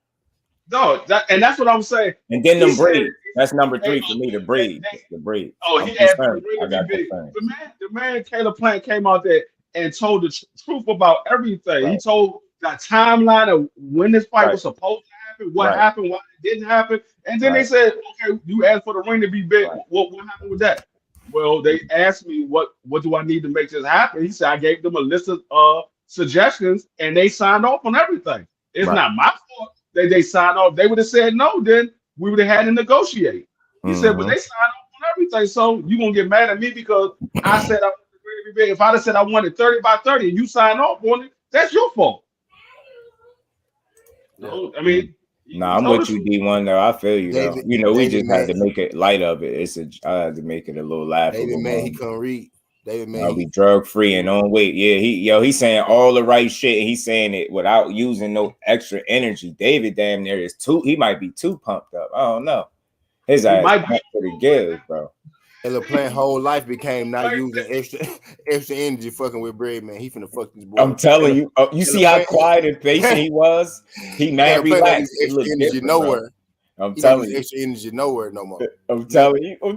No, and that's what I'm saying. And then them braids. That's number 3 for me. The braids. The braids. Oh, he asked for the big. The man Caleb Plant came out there and told the truth about everything. Right. He told the timeline of when this fight was supposed to happen, what happened, why it didn't happen, and then they said, "Okay, you asked for the ring to be big. What happened with that?" Well, they asked me what do I need to make this happen. He said I gave them a list of suggestions, and they signed off on everything. It's not my fault that they signed off. They would have said no, then we would have had to negotiate. He said, but they signed off on everything. So you gonna get mad at me because I said I wanted the Gravy Bed. If I'd have said I wanted 30 by 30 and you signed off on it, that's your fault. No, I mean, nah, I'm with you, D1 though. I feel you though. You know, we just had to make it light of it. I had to make it a little laughable. David, man, he couldn't read. David, man, I'll be drug free and on weight. Yeah, he's saying all the right shit. And he's saying it without using no extra energy. David, damn near is too. He might be too pumped up. I don't know. His ass might be for the gills, bro. And LaPlante whole life became not using extra energy fucking with bread, man. He finna fuck this boy. I'm telling you. You see how quiet and patient he was? He mad relaxed. Extra energy nowhere. I'm telling you. Extra energy nowhere no more. I'm telling you. Oh,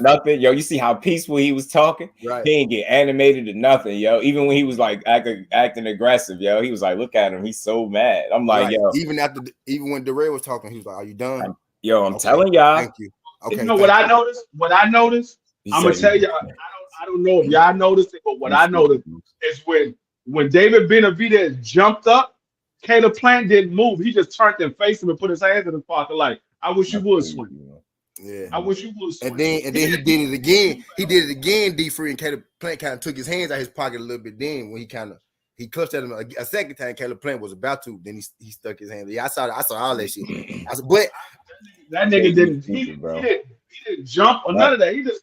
nothing. Yo, you see how peaceful he was talking? Right. He didn't get animated or nothing, yo. Even when he was like acting aggressive, yo, he was like, look at him. He's so mad. I'm like, yo. Even when Darrell was talking, he was like, are you done? Yo, I'm telling y'all. Thank you. Okay. You know what I noticed? I'm gonna tell y'all. I don't know if y'all noticed it, but what I noticed is when David Benavidez jumped up, Caleb Plant didn't move. He just turned and faced him and put his hands in his pocket like, I wish you would swing. Yeah. I wish you would swing. And then he did it again. He did it again, D-Free, and Caleb Plant kind of took his hands out his pocket a little bit. Then when he clutched at him a second time, Caleb Plant was about to. Then he stuck his hand. Yeah, I saw all that shit. But that nigga didn't. He didn't jump or none of that. He just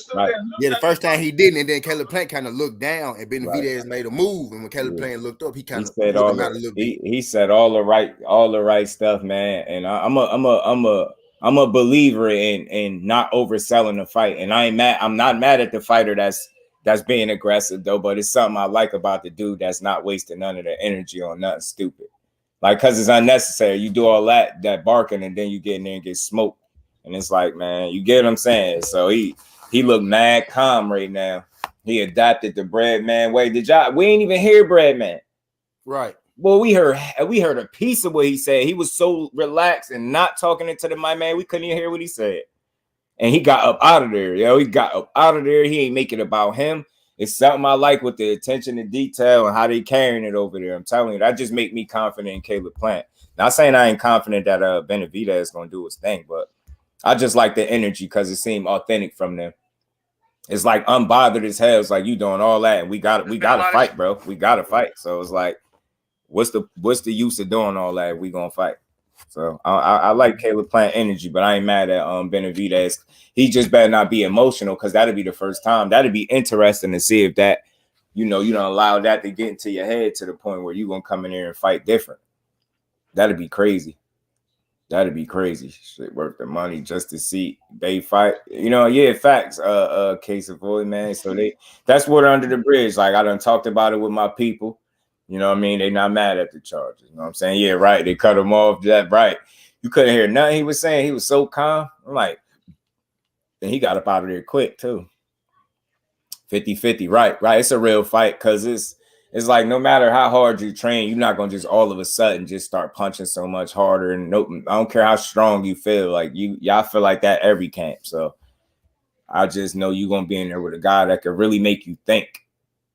stood there. The first time he didn't, and then Caleb Plant kind of looked down, and Benavidez made a move. And when Caleb Plant looked up, he kind of said all he said all the right stuff, man. And I'm a believer in not overselling the fight. And I'm not mad at the fighter that's being aggressive though. But it's something I like about the dude that's not wasting none of the energy on nothing stupid. Like, cause it's unnecessary. You do all that barking, and then you get in there and get smoked. And it's like, man, you get what I'm saying? So he looked mad calm right now. He adapted the Breadman way. We ain't even hear Breadman. Right. Well, we heard a piece of what he said. He was so relaxed and not talking into the mic, man. We couldn't even hear what he said. And he got up out of there, yo. He got up out of there. He ain't make it about him. It's something I like with the attention to detail and how they carrying it over there. I'm telling you, that just make me confident in Caleb Plant. Not saying I ain't confident that Benavidez is gonna do his thing, but I just like the energy because it seemed authentic from them. It's like unbothered as hell. It's like you doing all that, and we got to fight, bro. We got to fight. So it's like, what's the use of doing all that if we gonna fight? So I like Caleb Plant energy, but I ain't mad at Benavidez. He just better not be emotional because that'll be the first time. That'll be interesting to see if that, you don't allow that to get into your head to the point where you're gonna come in here and fight different. That'd be crazy. That'd be crazy. Shit worth the money just to see they fight. Facts. Case of Void, man. So that's water under the bridge. Like I done talked about it with my people. You know what I mean? They not mad at the charges. You know what I'm saying? Yeah, right. They cut him off. That right. You couldn't hear nothing he was saying. He was so calm. I'm like, and he got up out of there quick too. 50-50. Right. It's a real fight because it's like no matter how hard you train, you're not gonna just all of a sudden just start punching so much harder. And nope, I don't care how strong you feel. Like y'all feel like that every camp. So I just know you're gonna be in there with a guy that could really make you think.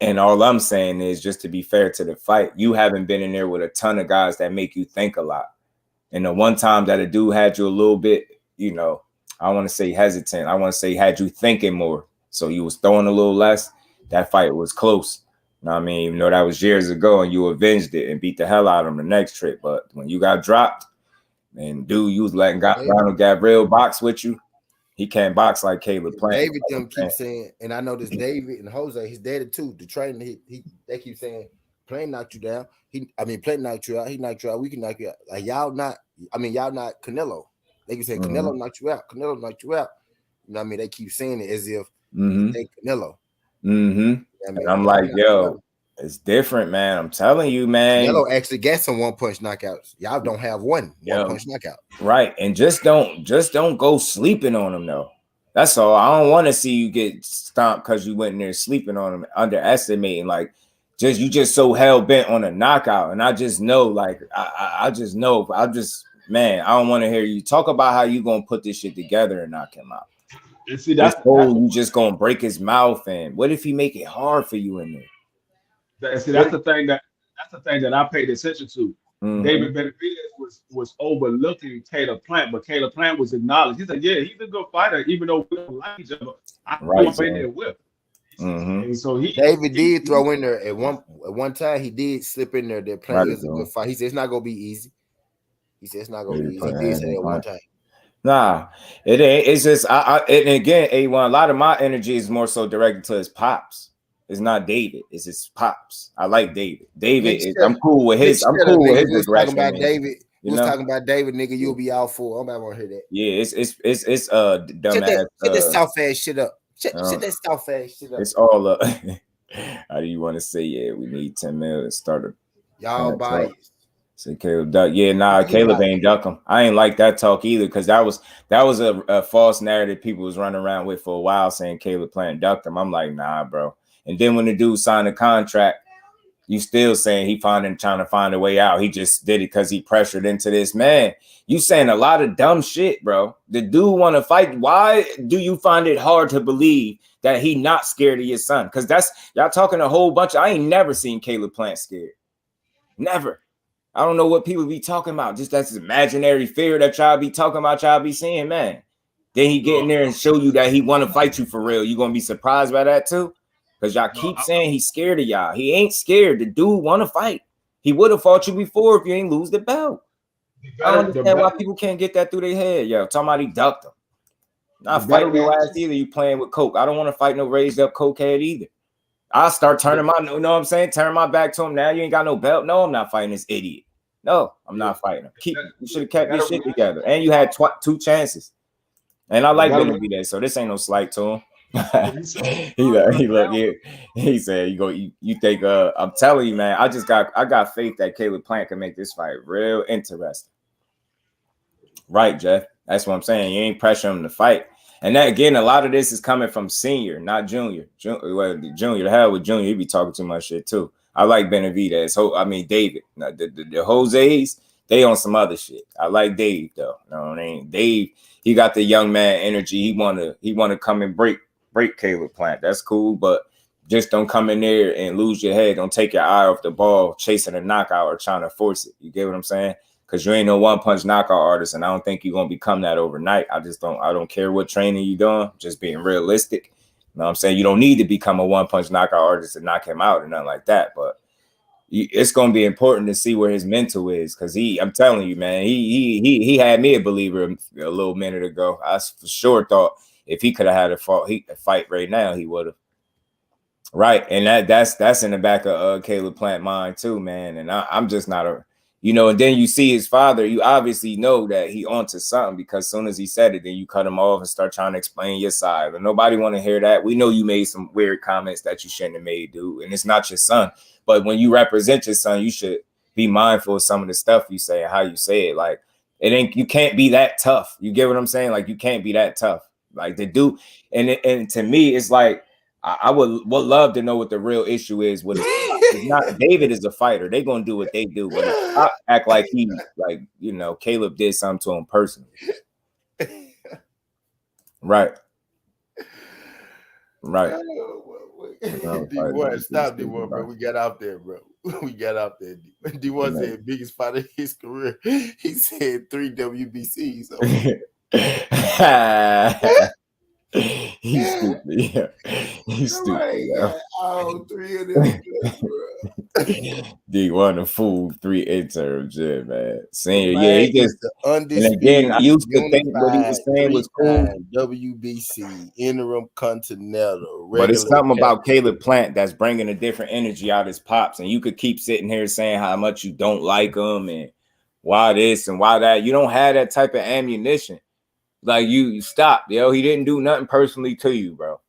And all I'm saying is, just to be fair to the fight, you haven't been in there with a ton of guys that make you think a lot. And the one time that a dude had you a little bit, I want to say hesitant. I want to say had you thinking more. So you was throwing a little less. That fight was close. You know what I mean? Even though that was years ago and you avenged it and beat the hell out of him the next trip. But when you got dropped, and dude, you was letting Ronald Gabriel box with you. He can't box like Caleb Plant. David them keep saying, and I know this David and Jose, his daddy too. The trainer, they keep saying, Plant knocked you down. Plant knocked you out. He knocked you out. We can knock you out. Like y'all not Canelo. They keep saying Canelo knocked you out. Canelo knocked you out. You know what I mean? They keep saying it as if they Canelo. And I'm like, yo, it's different, man. I'm telling you, man. Canelo actually got some one-punch knockouts. Y'all don't have one-punch knockout. Right. And just don't go sleeping on him, though. That's all. I don't want to see you get stomped because you went in there sleeping on him, underestimating. Like, you just so hell-bent on a knockout. And I just know, like, I don't want to hear you talk about how you going to put this shit together and knock him out. And see, you just going to break his mouth. And what if he make it hard for you in there? That's the thing that I paid attention to. David Benavidez was overlooking Caleb Plant, but Caleb Plant was acknowledged. He said, "Yeah, he's a good fighter, even though we don't like each other. I Right, threw him in there with." And so David did throw in there at one time. He did slip in there. That Plant is a good fight. He said it's not gonna be easy. He said it's not gonna be easy. He did say that one time. Nah, it ain't. It's just and again, A1. A lot of my energy is more so directed to his pops. It's not David. It's his pops. I like David. I'm cool with his. I'm cool with his aggression. Talking about David. We was talking about David, nigga. You'll be out for. I'm not gonna hear that. Yeah, it's dumbass. Shut that soft ass shit up. Shut that soft ass shit up. It's all up. How do you want to say? Yeah, we need 10 mil to start a. Y'all biased. Say Caleb duck. Yeah, nah, Caleb ain't duck him. I ain't like that talk either, because that was a false narrative people was running around with for a while, saying Caleb Plant ducked him. I'm like, nah, bro. And then when the dude signed a contract, you still saying he trying to find a way out. He just did it because he pressured into this. Man, you saying a lot of dumb shit, bro. The dude want to fight. Why do you find it hard to believe that he not scared of your son? Because that's y'all talking a whole bunch. I ain't never seen Caleb Plant scared. Never. I don't know what people be talking about. Just that's imaginary fear that y'all be talking about, y'all be seeing, man. Then he get in there and show you that he want to fight you for real. You gonna be surprised by that too? Because y'all keep saying he's scared of y'all. He ain't scared. The dude want to fight. He would have fought you before if you ain't lose the belt. I don't understand why people can't get that through their head. Yo, talking about he ducked him. Not fighting your ass either. You playing with coke. I don't want to fight no raised up cokehead either. I'll start turning my, you know what I'm saying? Turn my back to him. Now you ain't got no belt. No, I'm not fighting this idiot. No, I'm not fighting him. You should have kept your shit together. And you had 2 chances. And I like BENAVIDEZ, so this ain't no slight to him. He said, you think I'm telling you, man, I got faith that Caleb Plant can make this fight real interesting. Right, Jeff? That's what I'm saying. You ain't pressuring him to fight. And that again, a lot of this is coming from senior, not junior. Junior, the hell with junior, he be talking too much shit too. I like BENAVIDEZ. I mean David. The Jose's, they on some other shit. I like Dave though. You know what I mean? Dave, he got the young man energy. He wanna come and break Caleb Plant. That's cool, but just don't come in there and lose your head. Don't take your eye off the ball, chasing a knockout or trying to force it. You get what I'm saying? Because you ain't no one-punch knockout artist, and I don't think you're gonna become that overnight. I don't care what training you doing, just being realistic. You know what I'm saying? You don't need to become a one-punch knockout artist to knock him out or nothing like that. But it's gonna be important to see where his mental is, because I'm telling you, man, he had me a believer a little minute ago. I for sure thought if he could have had a fight right now, he would have. Right, and that's in the back of Caleb Plant mind too, man. And I'm just not a. And then you see his father, you obviously know that he onto something, because as soon as he said it, then you cut him off and start trying to explain your side. But nobody want to hear that. We know you made some weird comments that you shouldn't have made, dude. And it's not your son. But when you represent your son, you should be mindful of some of the stuff you say and how you say it. Like, you can't be that tough. You get what I'm saying? Like, you can't be that tough. Like, the dude, and to me, it's like, I would love to know what the real issue is with it's not David is a fighter. They're gonna do what they do, but act like Caleb did something to him personally. Right. D1, stop D1, bro. We got out there, bro. We got out there. D1 said biggest fight of his career. He said 3 WBCs. He's stupid. Yeah, he's stupid. Oh, 3 of them, bro. D1 a fool, 3 interns, yeah, man. Senior, yeah, he just and again, I used to think what he was saying was cool. WBC, interim continental, but it's something about Caleb Plant that's bringing a different energy out of his pops, and you could keep sitting here saying how much you don't like him and why this and why that. You don't have that type of ammunition. Like you stop, yo. He didn't do nothing personally to you, bro.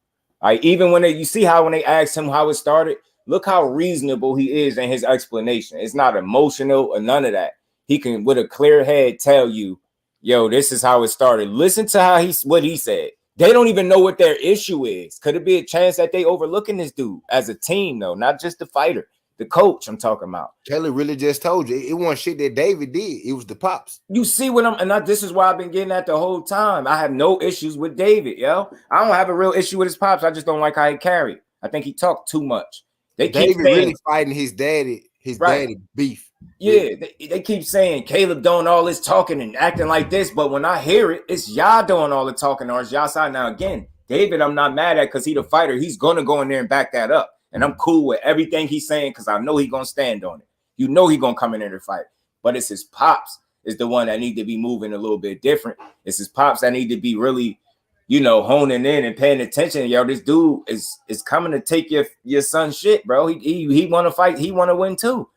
Like even when you see how when they asked him how it started, look how reasonable he is in his explanation. It's not emotional or none of that. He can, with a clear head, tell you, yo, this is how it started. Listen to what he said. They don't even know what their issue is. Could it be a chance that they overlooking this dude as a team, though, not just the fighter? The coach I'm talking about. Kelly really just told you it wasn't shit that David did. It was the pops. You see what this is why I've been getting at the whole time. I have no issues with David, yo. I don't have a real issue with his pops. I just don't like how he carried. I think he talked too much. David really fighting his daddy his daddy beef. Yeah, they keep saying Caleb doing all this talking and acting like this, but when I hear it, it's y'all doing all the talking or it's y'all side. Now again, David, I'm not mad at because he's the fighter. He's gonna go in there and back that up, and I'm cool with everything he's saying because I know he's gonna stand on it. You know he's gonna come in there to fight, but it's his pops is the one that need to be moving a little bit different. It's his pops that need to be really, you know, honing in and paying attention. Yo, this dude is coming to take your son's shit, bro. He want to fight. He want to win too.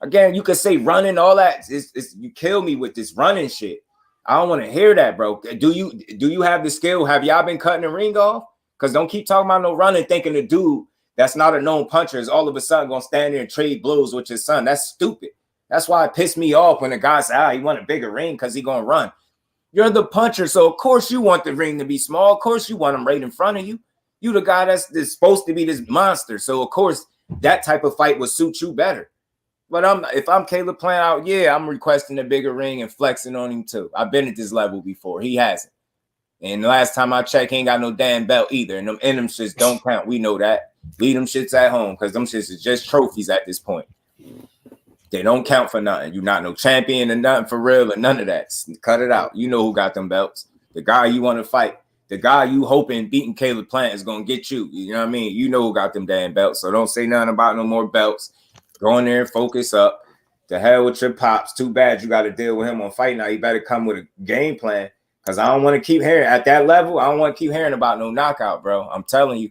Again, you could say running, all that. You kill me with this running shit. I don't want to hear that, bro. Do you have the skill? Have y'all been cutting the ring off? Because don't keep talking about no running, thinking the dude that's not a known puncher is all of a sudden going to stand there and trade blows with his son. That's stupid. That's why it pissed me off when the guy said, he want a bigger ring because he going to run. You're the puncher, so of course you want the ring to be small. Of course you want him right in front of you. You the guy that's supposed to be this monster. So of course that type of fight would suit you better. But if I'm Caleb Plant out, yeah, I'm requesting a bigger ring and flexing on him too. I've been at this level before. He hasn't. And the last time I checked, he ain't got no damn belt either. And them shits don't count. We know that. Leave them shits at home because them shits is just trophies at this point. They don't count for nothing. You're not no champion or nothing for real or none of that. Cut it out. You know who got them belts. The guy you want to fight. The guy you hoping beating Caleb Plant is going to get you. You know what I mean? You know who got them damn belts. So don't say nothing about no more belts. Go in there and focus up. The hell with your pops. Too bad you got to deal with him on fight now. You better come with a game plan because I don't want to keep hearing at that level. I don't want to keep hearing about no knockout, bro. I'm telling you.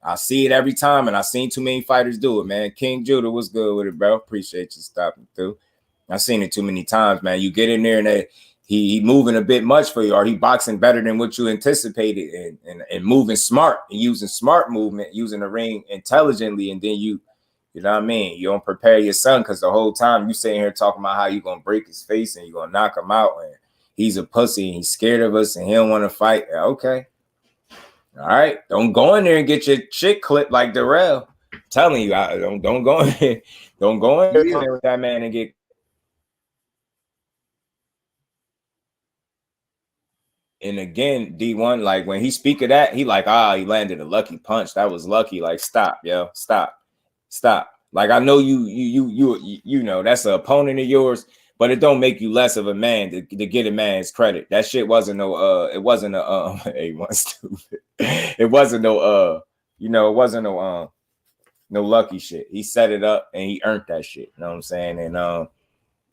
I see it every time, and I've seen too many fighters do it, man. King Judah was good with it, bro. Appreciate you stopping through. I've seen it too many times, man. You get in there and he moving a bit much for you, or he boxing better than what you anticipated, and moving smart and using smart movement, using the ring intelligently, and then you know what I mean? You don't prepare your son because the whole time you sitting here talking about how you're going to break his face and you're going to knock him out, and he's a pussy and he's scared of us and he don't want to fight. Okay. All right, don't go in there and get your shit clipped like Darrell. I'm telling you, don't go in there. Don't go in there with that man and get. And again, D1, like when he speak of that, he like, he landed a lucky punch. That was lucky. Like, stop, yo, stop. Like I know you know that's an opponent of yours, but it don't make you less of a man to get a man's credit. That shit wasn't no it wasn't a A1 stupid. It wasn't no you know, it wasn't no lucky shit. He set it up and he earned that shit. You know what I'm saying? And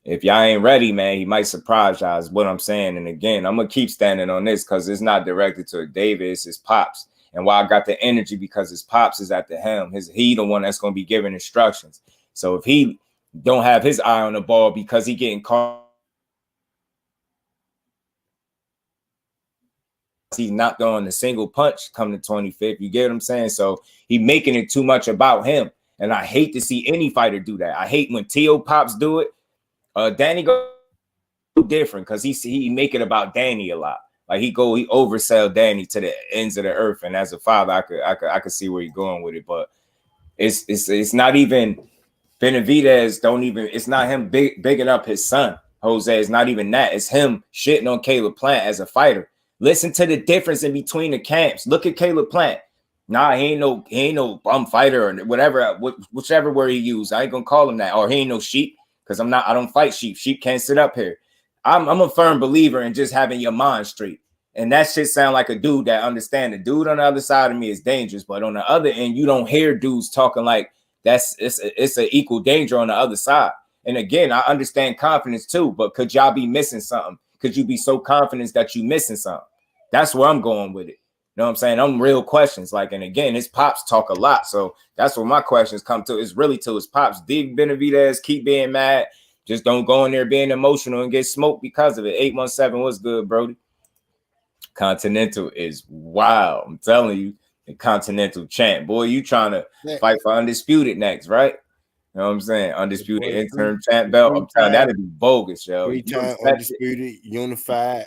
if y'all ain't ready, man, he might surprise y'all is what I'm saying. And again, I'm gonna keep standing on this because it's not directed to David, it's his pops. And why I got the energy because his pops is at the helm. He the one that's gonna be giving instructions. So if he don't have his eye on the ball because he getting caught, he's not throwing a single punch come the 25th. You get what I'm saying? So he making it too much about him. And I hate to see any fighter do that. I hate when T.O. Pops do it. Danny go different because he make it about Danny a lot. Like he oversell Danny to the ends of the earth. And as a father, I could see where you're going with it. But it's not even BENAVIDEZ it's not him bigging up his son, Jose. It's not even that. It's him shitting on Caleb Plant as a fighter. Listen to the difference in between the camps. Look at Caleb Plant. Nah, he ain't no bum fighter or whatever, whichever word he used. I ain't gonna call him that. Or he ain't no sheep, because I don't fight sheep. Sheep can't sit up here. I'm a firm believer in just having your mind straight. And that shit sound like a dude that understand the dude on the other side of me is dangerous. But on the other end, you don't hear dudes talking like it's an equal danger on the other side. And again, I understand confidence too, but could y'all be missing something? Could you be so confident that you missing something? That's where I'm going with it. You know what I'm saying? I'm real questions. Like, and again, his pops talk a lot. So that's what my questions come to. It's really to his pops. Dig BENAVIDEZ, keep being mad. Just don't go in there being emotional and get smoked because of it. 817, what's good, Brody? Continental is wild. I'm telling you, the Continental champ. Boy, you trying to fight for Undisputed next, right? You know what I'm saying? Undisputed interim champ belt. I'm telling you, that'd be bogus, yo. 3-time Undisputed, unified,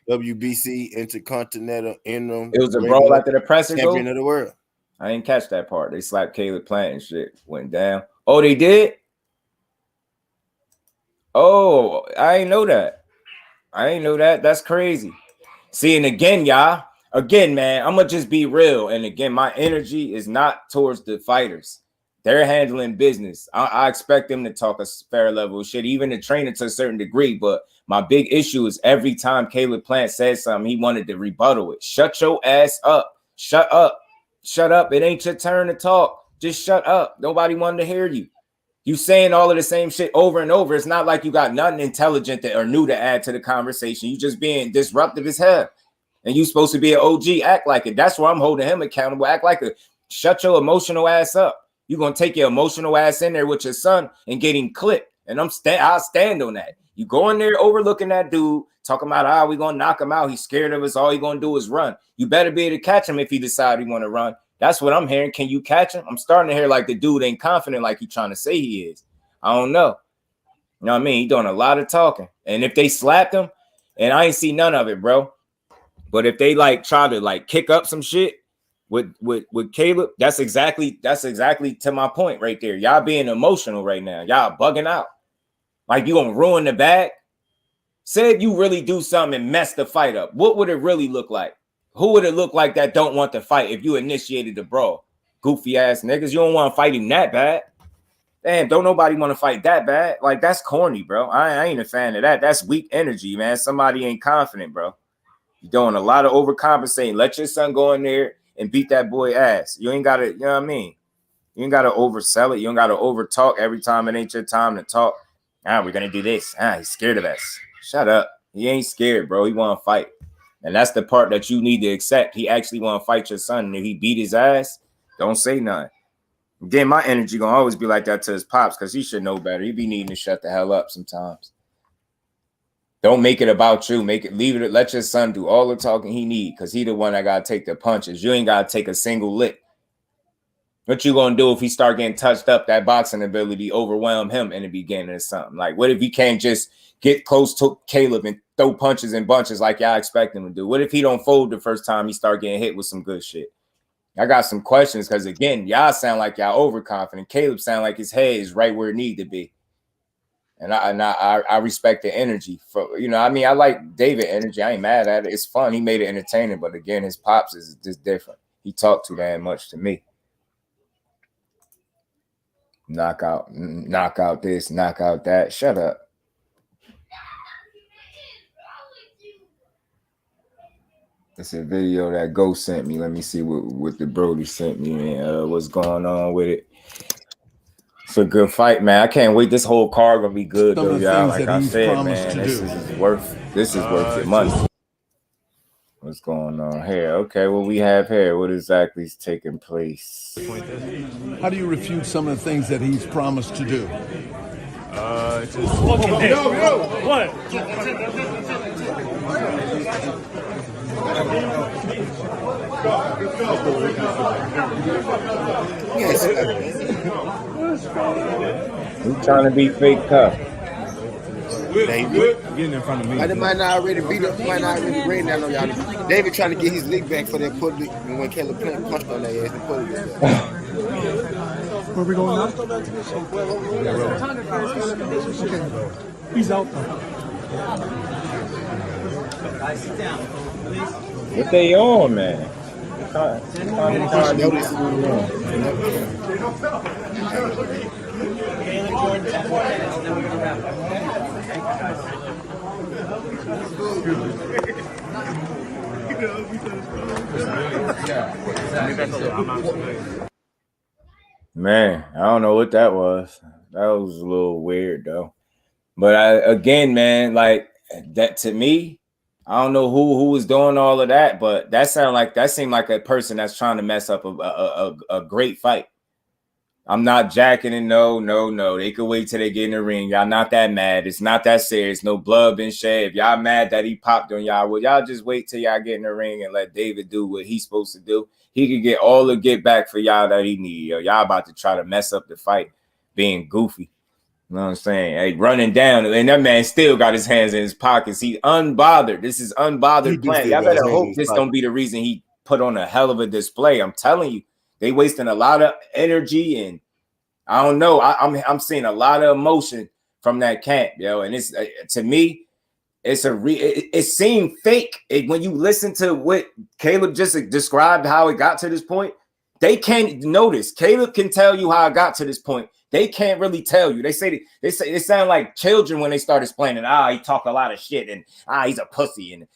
WBC, Intercontinental, interim. It was a brawl after the presser champion of the world. I didn't catch that part. They slapped Caleb Plant and shit. Went down. Oh, they did? Oh, I ain't know that. That's crazy. See, and again, y'all, man, I'm gonna just be real. And again, my energy is not towards the fighters. They're handling business. I expect them to talk a fair level of shit, even the trainer to a certain degree. But my big issue is every time Caleb Plant said something, he wanted to rebuttal it. Shut your ass up. Shut up. Shut up. It ain't your turn to talk. Just shut up. Nobody wanted to hear you. You saying all of the same shit over and over. It's not like you got nothing intelligent or new to add to the conversation. You just being disruptive as hell. And you supposed to be an OG. Act like it. That's where I'm holding him accountable. Act like a shut your emotional ass up. You're going to take your emotional ass in there with your son and get him clipped. And I'll stand on that. You go in there overlooking that dude, talking about, we going to knock him out. He's scared of us. All he going to do is run. You better be able to catch him if he decide he want to run. That's what I'm hearing. Can you catch him? I'm starting to hear like the dude ain't confident like he trying to say he is. I don't know. You know what I mean? He doing a lot of talking. And if they slapped him, and I ain't see none of it, bro. But if they like try to like kick up some shit with Caleb, that's exactly to my point right there. Y'all being emotional right now. Y'all bugging out. Like you gonna ruin the bag. Say if you really do something and mess the fight up, what would it really look like? Who would it look like that don't want to fight if you initiated the brawl? Goofy ass niggas. You don't want to fight him that bad. Damn, don't nobody want to fight that bad. Like that's corny, bro. I ain't a fan of that. That's weak energy, man. Somebody ain't confident, bro. You're doing a lot of overcompensating. Let your son go in there and beat that boy ass. You ain't got to, you know what I mean? You ain't got to oversell it. You don't got to over talk every time it ain't your time to talk. We're going to do this. He's scared of us. Shut up. He ain't scared, bro. He want to fight. And that's the part that you need to accept. He actually want to fight your son. And if he beat his ass, don't say nothing. Again, my energy going to always be like that to his pops because he should know better. He be needing to shut the hell up sometimes. Don't make it about you. Leave it. Let your son do all the talking he need because he the one that got to take the punches. You ain't got to take a single lick. What you going to do if he start getting touched up, that boxing ability overwhelm him in the beginning or something? Like, what if he can't just get close to Caleb and throw punches and bunches like y'all expect him to do? What if he don't fold the first time he start getting hit with some good shit? I got some questions because, again, y'all sound like y'all overconfident. Caleb sound like his head is right where it need to be. And I respect the energy. For, you know, I mean, I like David energy. I ain't mad at it. It's fun. He made it entertaining. But, again, his pops is just different. He talked too damn much to me. Knock out this, knock out that. Shut up. It's a video that Ghost sent me. Let me see what the Brody sent me and what's going on with it. It's a good fight, man. I can't wait. This whole card gonna be good though, y'all. Like I said, man, this is worth your money. What's going on here? Okay, what we have here? What exactly is taking place? How do you refute some of the things that he's promised to do? What? You trying to be fake tough? David. Getting in front of me. They might not already beat up, might not already ran down on y'all. David trying to get his lick back for that pulley when Caleb Plant punched on their ass and pulley this stuff. Where we going now? He's out. What they on, man? Man, I don't know what that was. That was a little weird though. But again, man, like that to me, I don't know who was doing all of that, but that seemed like a person that's trying to mess up a great fight. I'm not jacking it. No. They could wait till they get in the ring. Y'all not that mad. It's not that serious. No blood been shed. If y'all mad that he popped on y'all, well, y'all just wait till y'all get in the ring and let David do what he's supposed to do. He could get all the get back for y'all that he need. Y'all about to try to mess up the fight being goofy. You know what I'm saying? Hey, running down, and that man still got his hands in his pockets. He unbothered. This is unbothered Plant. Y'all better hope this don't be the reason he put on a hell of a display. I'm telling you, they wasting a lot of energy, and I don't know. I'm seeing a lot of emotion from that camp, yo. And it's to me, it seemed fake when you listen to what Caleb just described how it got to this point. They can't notice. Caleb can tell you how I got to this point. They can't really tell you. They say it sound like children when they start explaining. He talk a lot of shit and he's a pussy, and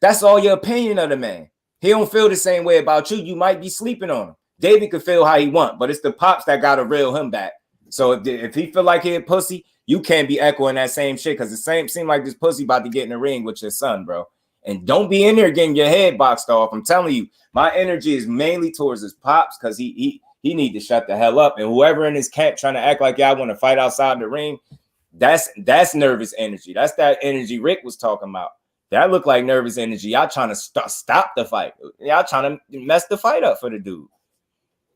that's all your opinion of the man. He don't feel the same way about you. You might be sleeping on him. David can feel how he want, but it's the pops that gotta reel him back. So if he feel like he a pussy, you can't be echoing that same shit, because the seem like this pussy about to get in the ring with your son, bro. And don't be in there getting your head boxed off. I'm telling you, my energy is mainly towards his pops, because he need to shut the hell up. And whoever in his camp trying to act like y'all want to fight outside the ring, that's nervous energy. That's that energy Rick was talking about. That looked like nervous energy. Y'all trying to stop the fight. Y'all trying to mess the fight up for the dude.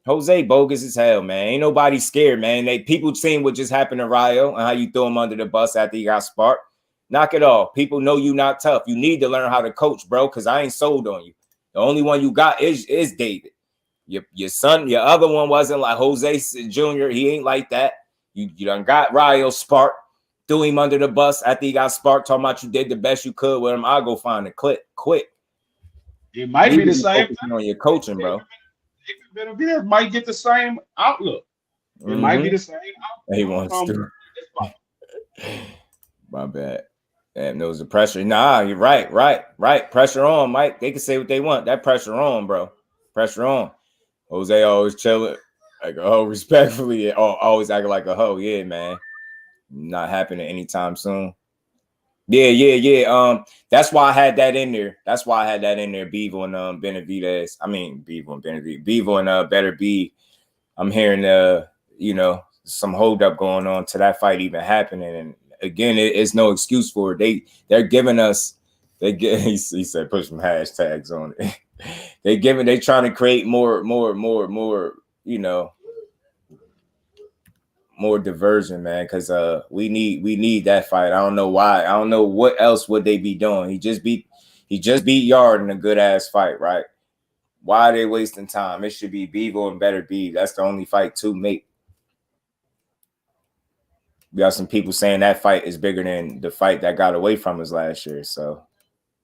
Jose bogus as hell, man. Ain't nobody scared, man. People seen what just happened to Rayo and how you threw him under the bus after he got sparked. Knock it off. People know you not tough. You need to learn how to coach, bro, because I ain't sold on you. The only one you got is David. Your son, your other one wasn't like Jose Jr. He ain't like that. You done got Rayo sparked, threw him under the bus after he got sparked, talking about you did the best you could with him. I'll go find a clip quick. It might be the same on your coaching, bro. Benavidez might get the same outlook. It might be the same outlook. He wants to. My bad. That knows the pressure. Nah, you're right. Pressure on, Mike. They can say what they want. That pressure on, bro. Pressure on. Jose always chilling like a hoe, respectfully, always acting like a hoe. Yeah, man. Not happening anytime soon. Yeah. That's why I had that in there. BIVOL and BENAVIDEZ. I mean, BIVOL and BENAVIDEZ. BIVOL and BETERBIEV. I'm hearing some holdup going on to that fight even happening. And again, it's no excuse for it. They're giving us. He said put some hashtags on it. They trying to create more more diversion, man, because we need that fight. I don't know why. I don't know what else would they be doing. He just beat Yard in a good ass fight, right? Why are they wasting time? It should be BIVOL and BETERBIEV. That's the only fight to make. We got some people saying that fight is bigger than the fight that got away from us last year. So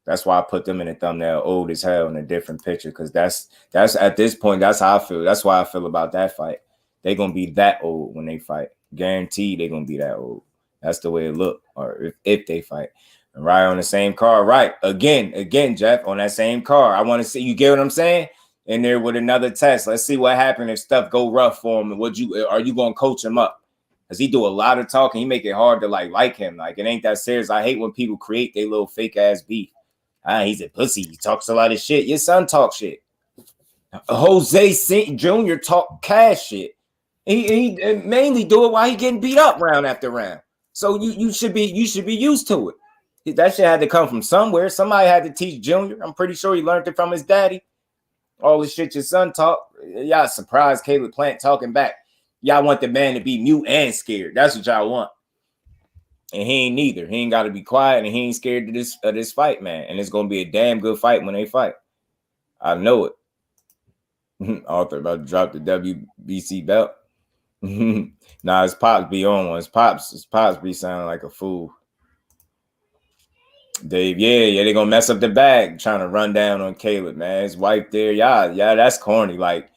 that's why I put them in the thumbnail, old as hell, in a different picture, because that's at this point, that's how I feel. That's why I feel about that fight. They're going to be that old when they fight. Guaranteed they're going to be that old. That's the way it look, or if they fight. And right on the same car, right. Again, Jeff, on that same car. I want to see, you get what I'm saying? In there with another test. Let's see what happens if stuff go rough for him. And are you going to coach him up? Because he do a lot of talking. He make it hard to like him. Like, it ain't that serious. I hate when people create their little fake ass beef. He's a pussy. He talks a lot of shit. Your son talk shit. Jose Jr. talk cash shit. He mainly do it while he getting beat up round after round. So you should be used to it. That shit had to come from somewhere. Somebody had to teach Junior. I'm pretty sure he learned it from his daddy. All the shit your son talk. Y'all surprised Caleb Plant talking back. Y'all want the man to be mute and scared. That's what y'all want. And he ain't neither. He ain't got to be quiet, and he ain't scared of this fight, man. And it's gonna be a damn good fight when they fight. I know it. Arthur about to drop the WBC belt. Nah, his pops be on one. His pops be sounding like a fool. Dave, yeah, they gonna mess up the bag trying to run down on Caleb, man. His wife there, yeah, that's corny. Like,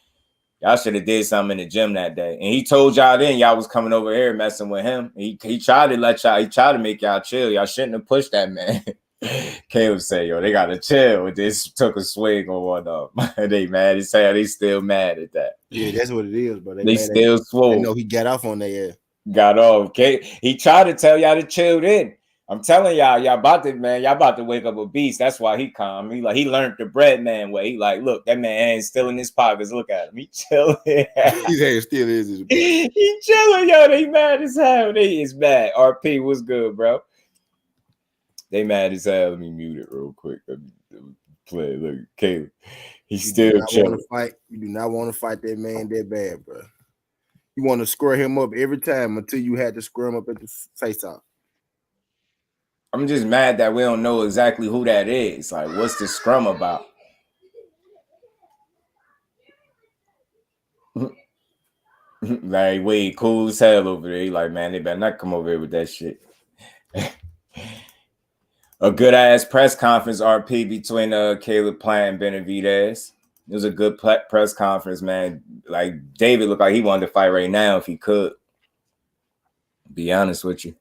y'all should have did something in the gym that day. And he told y'all then y'all was coming over here messing with him. He tried to he tried to make y'all chill. Y'all shouldn't have pushed that man. Caleb said, yo, they gotta chill with this. Took a swing on one of them. They mad as hell. They still mad at that. Yeah, that's what it is, but they still swole. They know he got off on their ass. Got off. Okay. He tried to tell y'all to chill in. I'm telling y'all about to wake up a beast. That's why he calm. He learned the bread man way. He like, look, that man ain't still in his pockets. Look at him. He chilling. His hand still is. He chilling, yo. They mad as hell. They is mad. RP, what's good, bro? They mad as hell. Let me mute it real quick. Let me play. Look, Caleb. He's still chilling. You do not want to fight that man that bad, bro. You want to square him up every time until you had to square him up at the face-off. I'm just mad that we don't know exactly who that is. Like, what's the scrum about? Like, Wade, cool as hell over there. He like, man, they better not come over here with that shit. A good ass press conference, RP, between Caleb Plant and BENAVIDEZ. It was a good press conference, man. Like David looked like he wanted to fight right now if he could. Be honest with you.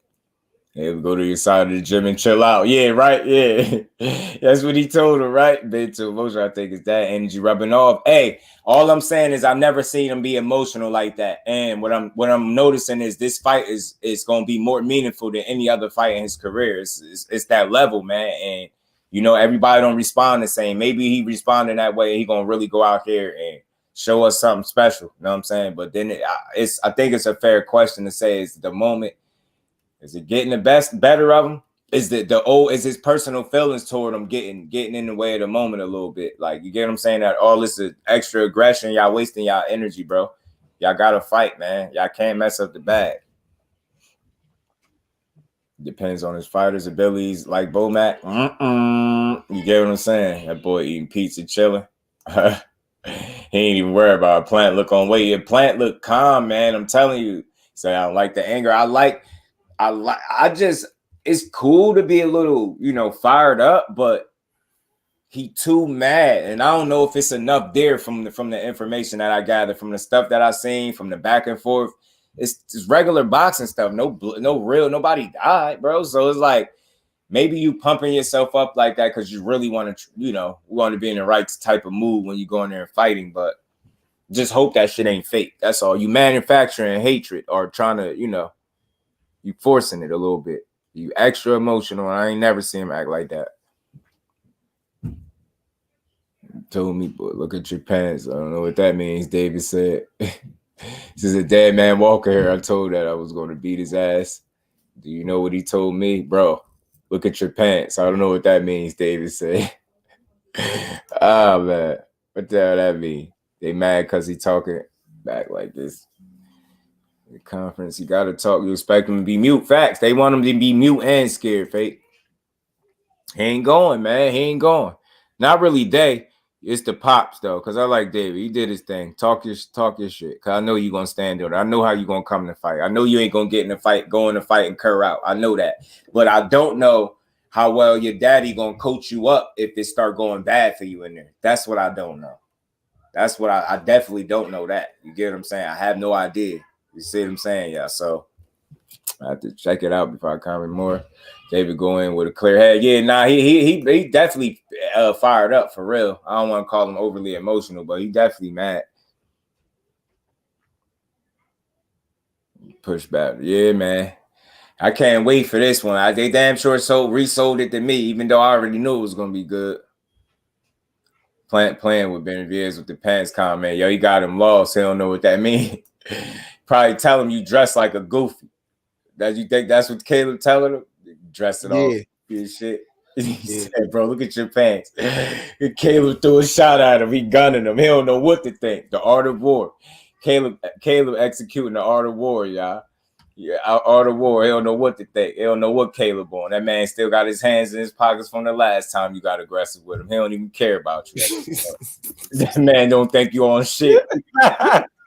Hey, go to your side of the gym and chill out. Yeah, right. Yeah. That's what he told her, right? Mental emotion, I think, is that energy rubbing off. Hey, all I'm saying is I've never seen him be emotional like that. And what I'm noticing is this fight is gonna be more meaningful than any other fight in his career. It's that level, man. And you know, everybody don't respond the same. Maybe he responding that way, and he gonna really go out here and show us something special. You know what I'm saying? But then I think it's a fair question to say, is the moment. Is it getting the better of him? Is is his personal feelings toward him getting in the way of the moment a little bit? Like, you get what I'm saying? That all this is extra aggression, y'all wasting y'all energy, bro. Y'all gotta fight, man. Y'all can't mess up the bag. Depends on his fighter's abilities, like Bomac. You get what I'm saying? That boy eating pizza, chilling. He ain't even worried about Plant look on weight. If Plant look calm, man, I'm telling you. Say, I don't like the anger. It's cool to be a little, you know, fired up, but he too mad. And I don't know if it's enough there from the information that I gathered, from the stuff that I seen, from the back and forth. It's just regular boxing stuff. Nobody died, bro. So it's like, maybe you pumping yourself up like that because you really want to, you know, want to be in the right type of mood when you go in there and fighting. But just hope that shit ain't fake. That's all. You manufacturing hatred or trying to, you know, you forcing it a little bit. You extra emotional. I ain't never seen him act like that. Told me, boy, look at your pants. I don't know what that means, David said. This is a dead man walking here. I told that I was going to beat his ass. Do you know what he told me? Bro, look at your pants. I don't know what that means, David said. Oh, man. What the hell that mean? They mad because he talking back like this. The conference, you got to talk. You expect him to be mute. Facts. They want him to be mute and scared, fake. He ain't going, man. He ain't going. Not really they. It's the pops, though, because I like David. He did his thing. Talk your shit, because I know you're going to stand there. I know how you're going to come to fight. I know you ain't going to get in a fight, go in a fight, and cur out. I know that. But I don't know how well your daddy going to coach you up if it start going bad for you in there. That's what I don't know. That's what I definitely don't know that. You get what I'm saying? I have no idea. You see what I'm saying? Yeah, so I have to check it out before I comment more. David go in with a clear head. Yeah, nah, he definitely fired up for real. I don't want to call him overly emotional, but he definitely mad. Push back. Yeah, man. I can't wait for this one. They damn sure resold it to me, even though I already knew it was gonna be good. Playing with BENAVIDEZ with the pants comment. Yo, he got him lost. He don't know what that means. Probably tell him you dress like a goofy. That you think that's what Caleb telling him? Dress it all shit. He said, bro, look at your pants. Caleb threw a shot at him. He gunning him. He don't know what to think. The art of war. Caleb executing the art of war, y'all. Yeah, art of war. He don't know what to think. He don't know what Caleb on. That man still got his hands in his pockets from the last time you got aggressive with him. He don't even care about you. That man don't think you on shit.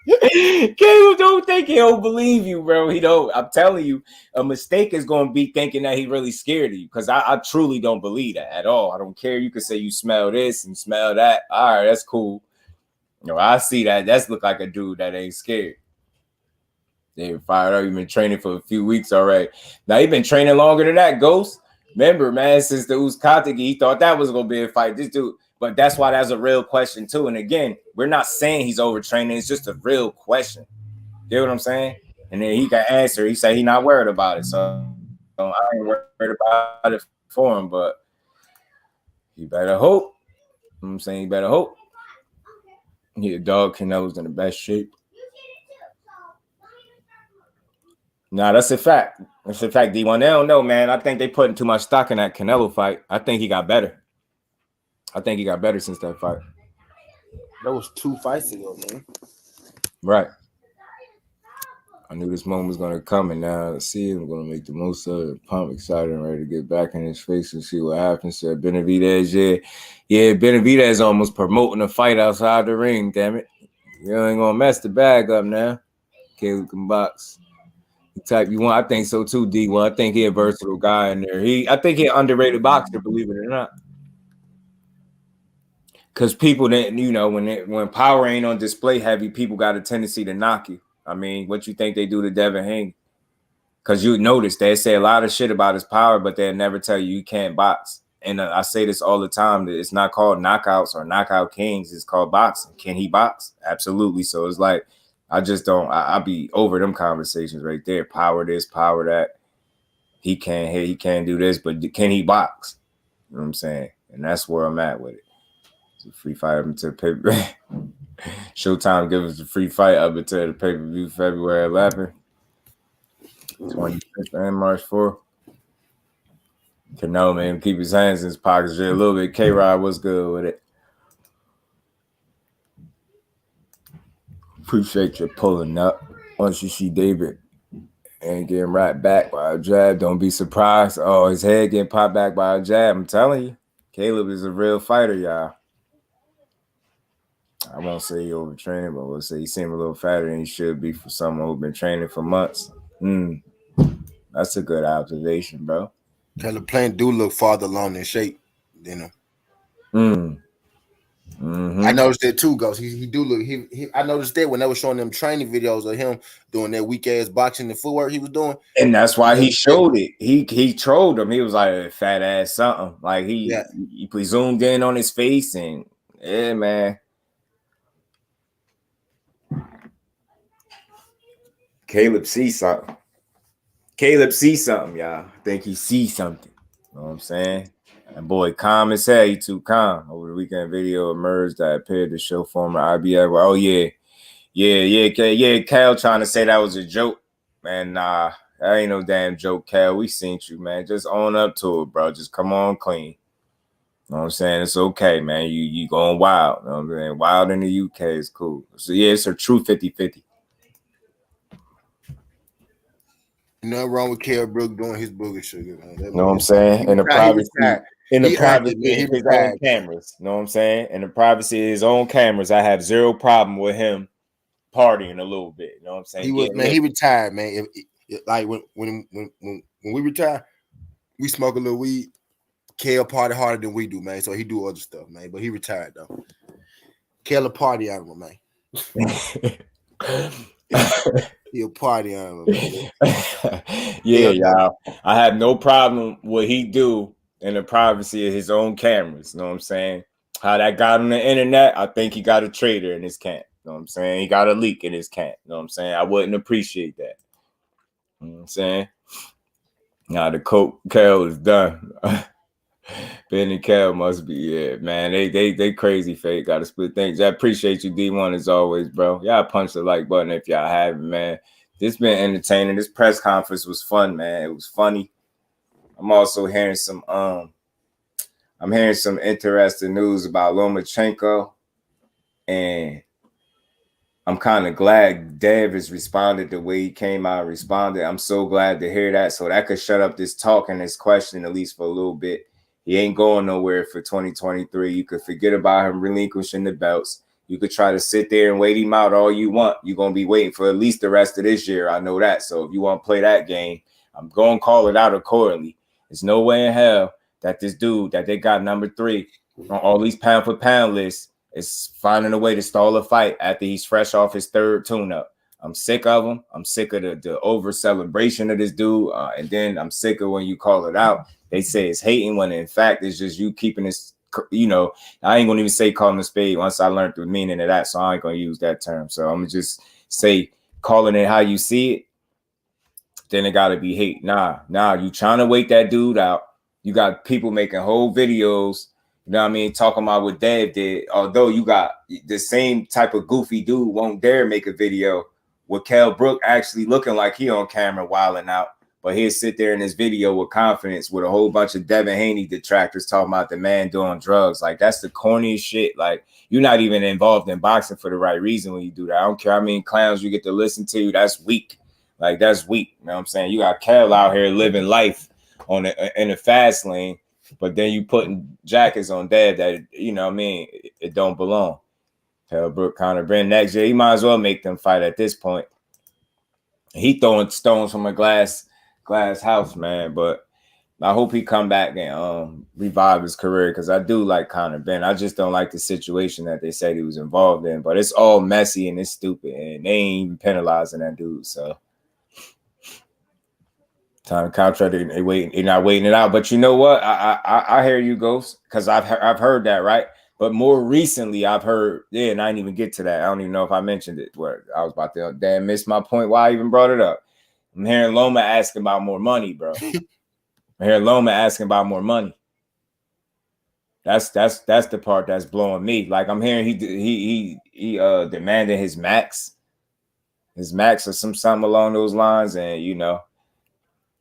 Caleb don't think he don't believe you, bro. He don't. I'm telling you, a mistake is going to be thinking that he really scared of you, because I truly don't believe that at all. I don't care. You could say you smell this and smell that. All right, that's cool. You know, I see that. That's look like a dude that ain't scared. They fired up. You've been training for a few weeks already. Now you've been training longer than that, Ghost. Remember, man, since the Uzkatagi, he thought that was going to be a fight. This dude. But that's why that's a real question, too. And again, we're not saying he's overtraining. It's just a real question. You know what I'm saying? And then he can answer. He said he's not worried about it. So I ain't worried about it for him. But you better hope. You know what I'm saying? You better hope. Yeah, dog Canelo's in the best shape. Nah, that's a fact. That's a fact, D1. They don't know, man. I think they putting too much stock in that Canelo fight. I think he got better. I think he got better since that fight. That was 2 fights ago, man. Right. I knew this moment was going to come, and now let's see. I'm going to make the most of it. Pump, excited and ready to get back in his face and see what happens. Said BENAVIDEZ, yeah, BENAVIDEZ almost promoting a fight outside the ring, damn it. You ain't going to mess the bag up now. Caleb can box. The type you want. I think so too, D1. I think he a versatile guy in there. I think he an underrated boxer, believe it or not. Because people that, you know, when power ain't on display heavy, people got a tendency to knock you. I mean, what you think they do to Devin Haney? Because you notice they say a lot of shit about his power, but they'll never tell you can't box. And I say this all the time, that it's not called knockouts or knockout kings. It's called boxing. Can he box? Absolutely. So it's like, I just don't, I be over them conversations right there. Power this, power that. He can't hit, he can't do this, but can he box? You know what I'm saying? And that's where I'm at with it. It's a free fight up until paper. Showtime give us a free fight up until the pay-per-view February 11th, 25th, and March 4th. Cano, man, keep his hands in his pockets just a little bit. K-Rod, what's good with it? Appreciate you pulling up. Once you see David and getting right back by a jab, don't be surprised. Oh, his head getting popped back by a jab. I'm telling you, Caleb is a real fighter, y'all. I won't say he overtraining, but we'll say he seems a little fatter than he should be for someone who's been training for months. That's a good observation, bro. Caleb Plant do look farther along in shape, you know. I noticed that too, Ghost. He do look. I noticed that when they were showing them training videos of him doing that weak ass boxing and footwork he was doing, and that's why he showed it. He trolled him. He was like fat ass something. Like he zoomed in on his face and yeah, man. Caleb sees something. Caleb sees something, y'all. I think he sees something. You know what I'm saying? And boy, calm as hell. He too calm. Over the weekend, video emerged that appeared to show former IBF. Well, oh yeah. Cal trying to say that was a joke, man. Nah, that ain't no damn joke, Cal. We seen you, man. Just own up to it, bro. Just come on clean. You know what I'm saying? It's okay, man. You going wild. You know what I'm saying? Wild in the UK is cool. So yeah, it's a true 50-50. Nothing wrong with Kell Brook doing his booger sugar, man. You know what I'm saying? In the privacy of his own cameras. You know what I'm saying? In the privacy of his own cameras, I have zero problem with him partying a little bit. You know what I'm saying? He retired, man. Like when we retire, we smoke a little weed. Kell party harder than we do, man. So he do other stuff, man. But he retired though. Kell a party animal, man. He a party animal, man. Yeah, y'all. I have no problem what he do in the privacy of his own cameras. You know what I'm saying? How that got on the internet, I think he got a traitor in his camp. You know what I'm saying? He got a leak in his camp. You know what I'm saying? I wouldn't appreciate that. You know what I'm saying? Now the Coke Kel is done. Ben and Kel must be man. They crazy fake. Got to split things. I appreciate you, D1, as always, bro. Y'all punch the like button if y'all haven't, man. This been entertaining. This press conference was fun, man. It was funny. I'm also hearing some interesting news about Lomachenko, and I'm kind of glad Dev has responded the way he came out and responded. I'm so glad to hear that. So that could shut up this talk and this question at least for a little bit. He ain't going nowhere for 2023. You could forget about him relinquishing the belts. You could try to sit there and wait him out all you want. You're going to be waiting for at least the rest of this year. I know that. So if you want to play that game, I'm going to call it out accordingly. There's no way in hell that this dude that they got number 3 on all these pound for pound lists is finding a way to stall a fight after he's fresh off his 3rd tune-up. I'm sick of him. I'm sick of the over celebration of this dude. And then I'm sick of when you call it out. They say it's hating when in fact it's just you keeping this, you know, I ain't going to even say calling a spade once I learned the meaning of that. So I ain't going to use that term. So I'm going to just say calling it how you see it. Then it got to be hate. Nah, you trying to wait that dude out. You got people making whole videos, you know what I mean, talking about what Dev did. Although you got the same type of goofy dude won't dare make a video with Kell Brook actually looking like he on camera wilding out. But he'll sit there in this video with confidence with a whole bunch of Devin Haney detractors talking about the man doing drugs. Like, that's the corniest shit. Like, you're not even involved in boxing for the right reason when you do that. I don't care how many clowns you get to listen to. That's weak. Like, that's weak. You know what I'm saying? You got Kell out here living life in the fast lane, but then you putting jackets on Dev that, you know what I mean, it don't belong. Kell Brook, Conor Benn next year, he might as well make them fight at this point. He throwing stones from a glass house, man. But I hope he come back and revive his career because I do like Conor Benn. I just don't like the situation that they said he was involved in. But it's all messy and it's stupid, and they ain't even penalizing that dude. So time of contract, they're not waiting it out. But you know what? I hear you, Ghost, because I've heard that, right? But more recently, I've heard, and I didn't even get to that. I don't even know if I mentioned it. Where I was about to damn miss my point. Why I even brought it up? I'm hearing Loma asking about more money, bro. I hear Loma asking about more money. That's the part that's blowing me. Like I'm hearing he demanded his max or something along those lines, and you know,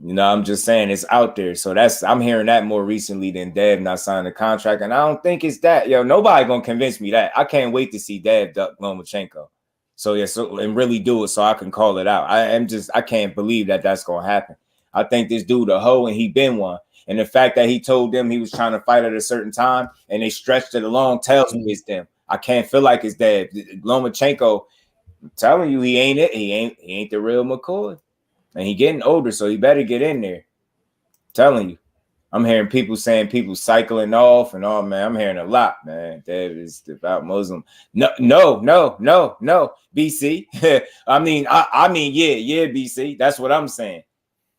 I'm just saying it's out there. So I'm hearing that more recently than Dev not signing a contract, and I don't think it's that. Yo, nobody gonna convince me that. I can't wait to see Dev duck Lomachenko. So yeah, and really do it so I can call it out. I can't believe that that's gonna happen. I think this dude a hoe and he been one. And the fact that he told them he was trying to fight at a certain time and they stretched it along tells me it's them. I can't feel like it's Dev. Lomachenko, I'm telling you, he ain't it. He ain't the real McCoy. And he getting older, so he better get in there. I'm telling you. I'm hearing people saying people cycling off and all, man. I'm hearing a lot, man. Dev is devout Muslim. No, BC. I mean, yeah, BC. That's what I'm saying.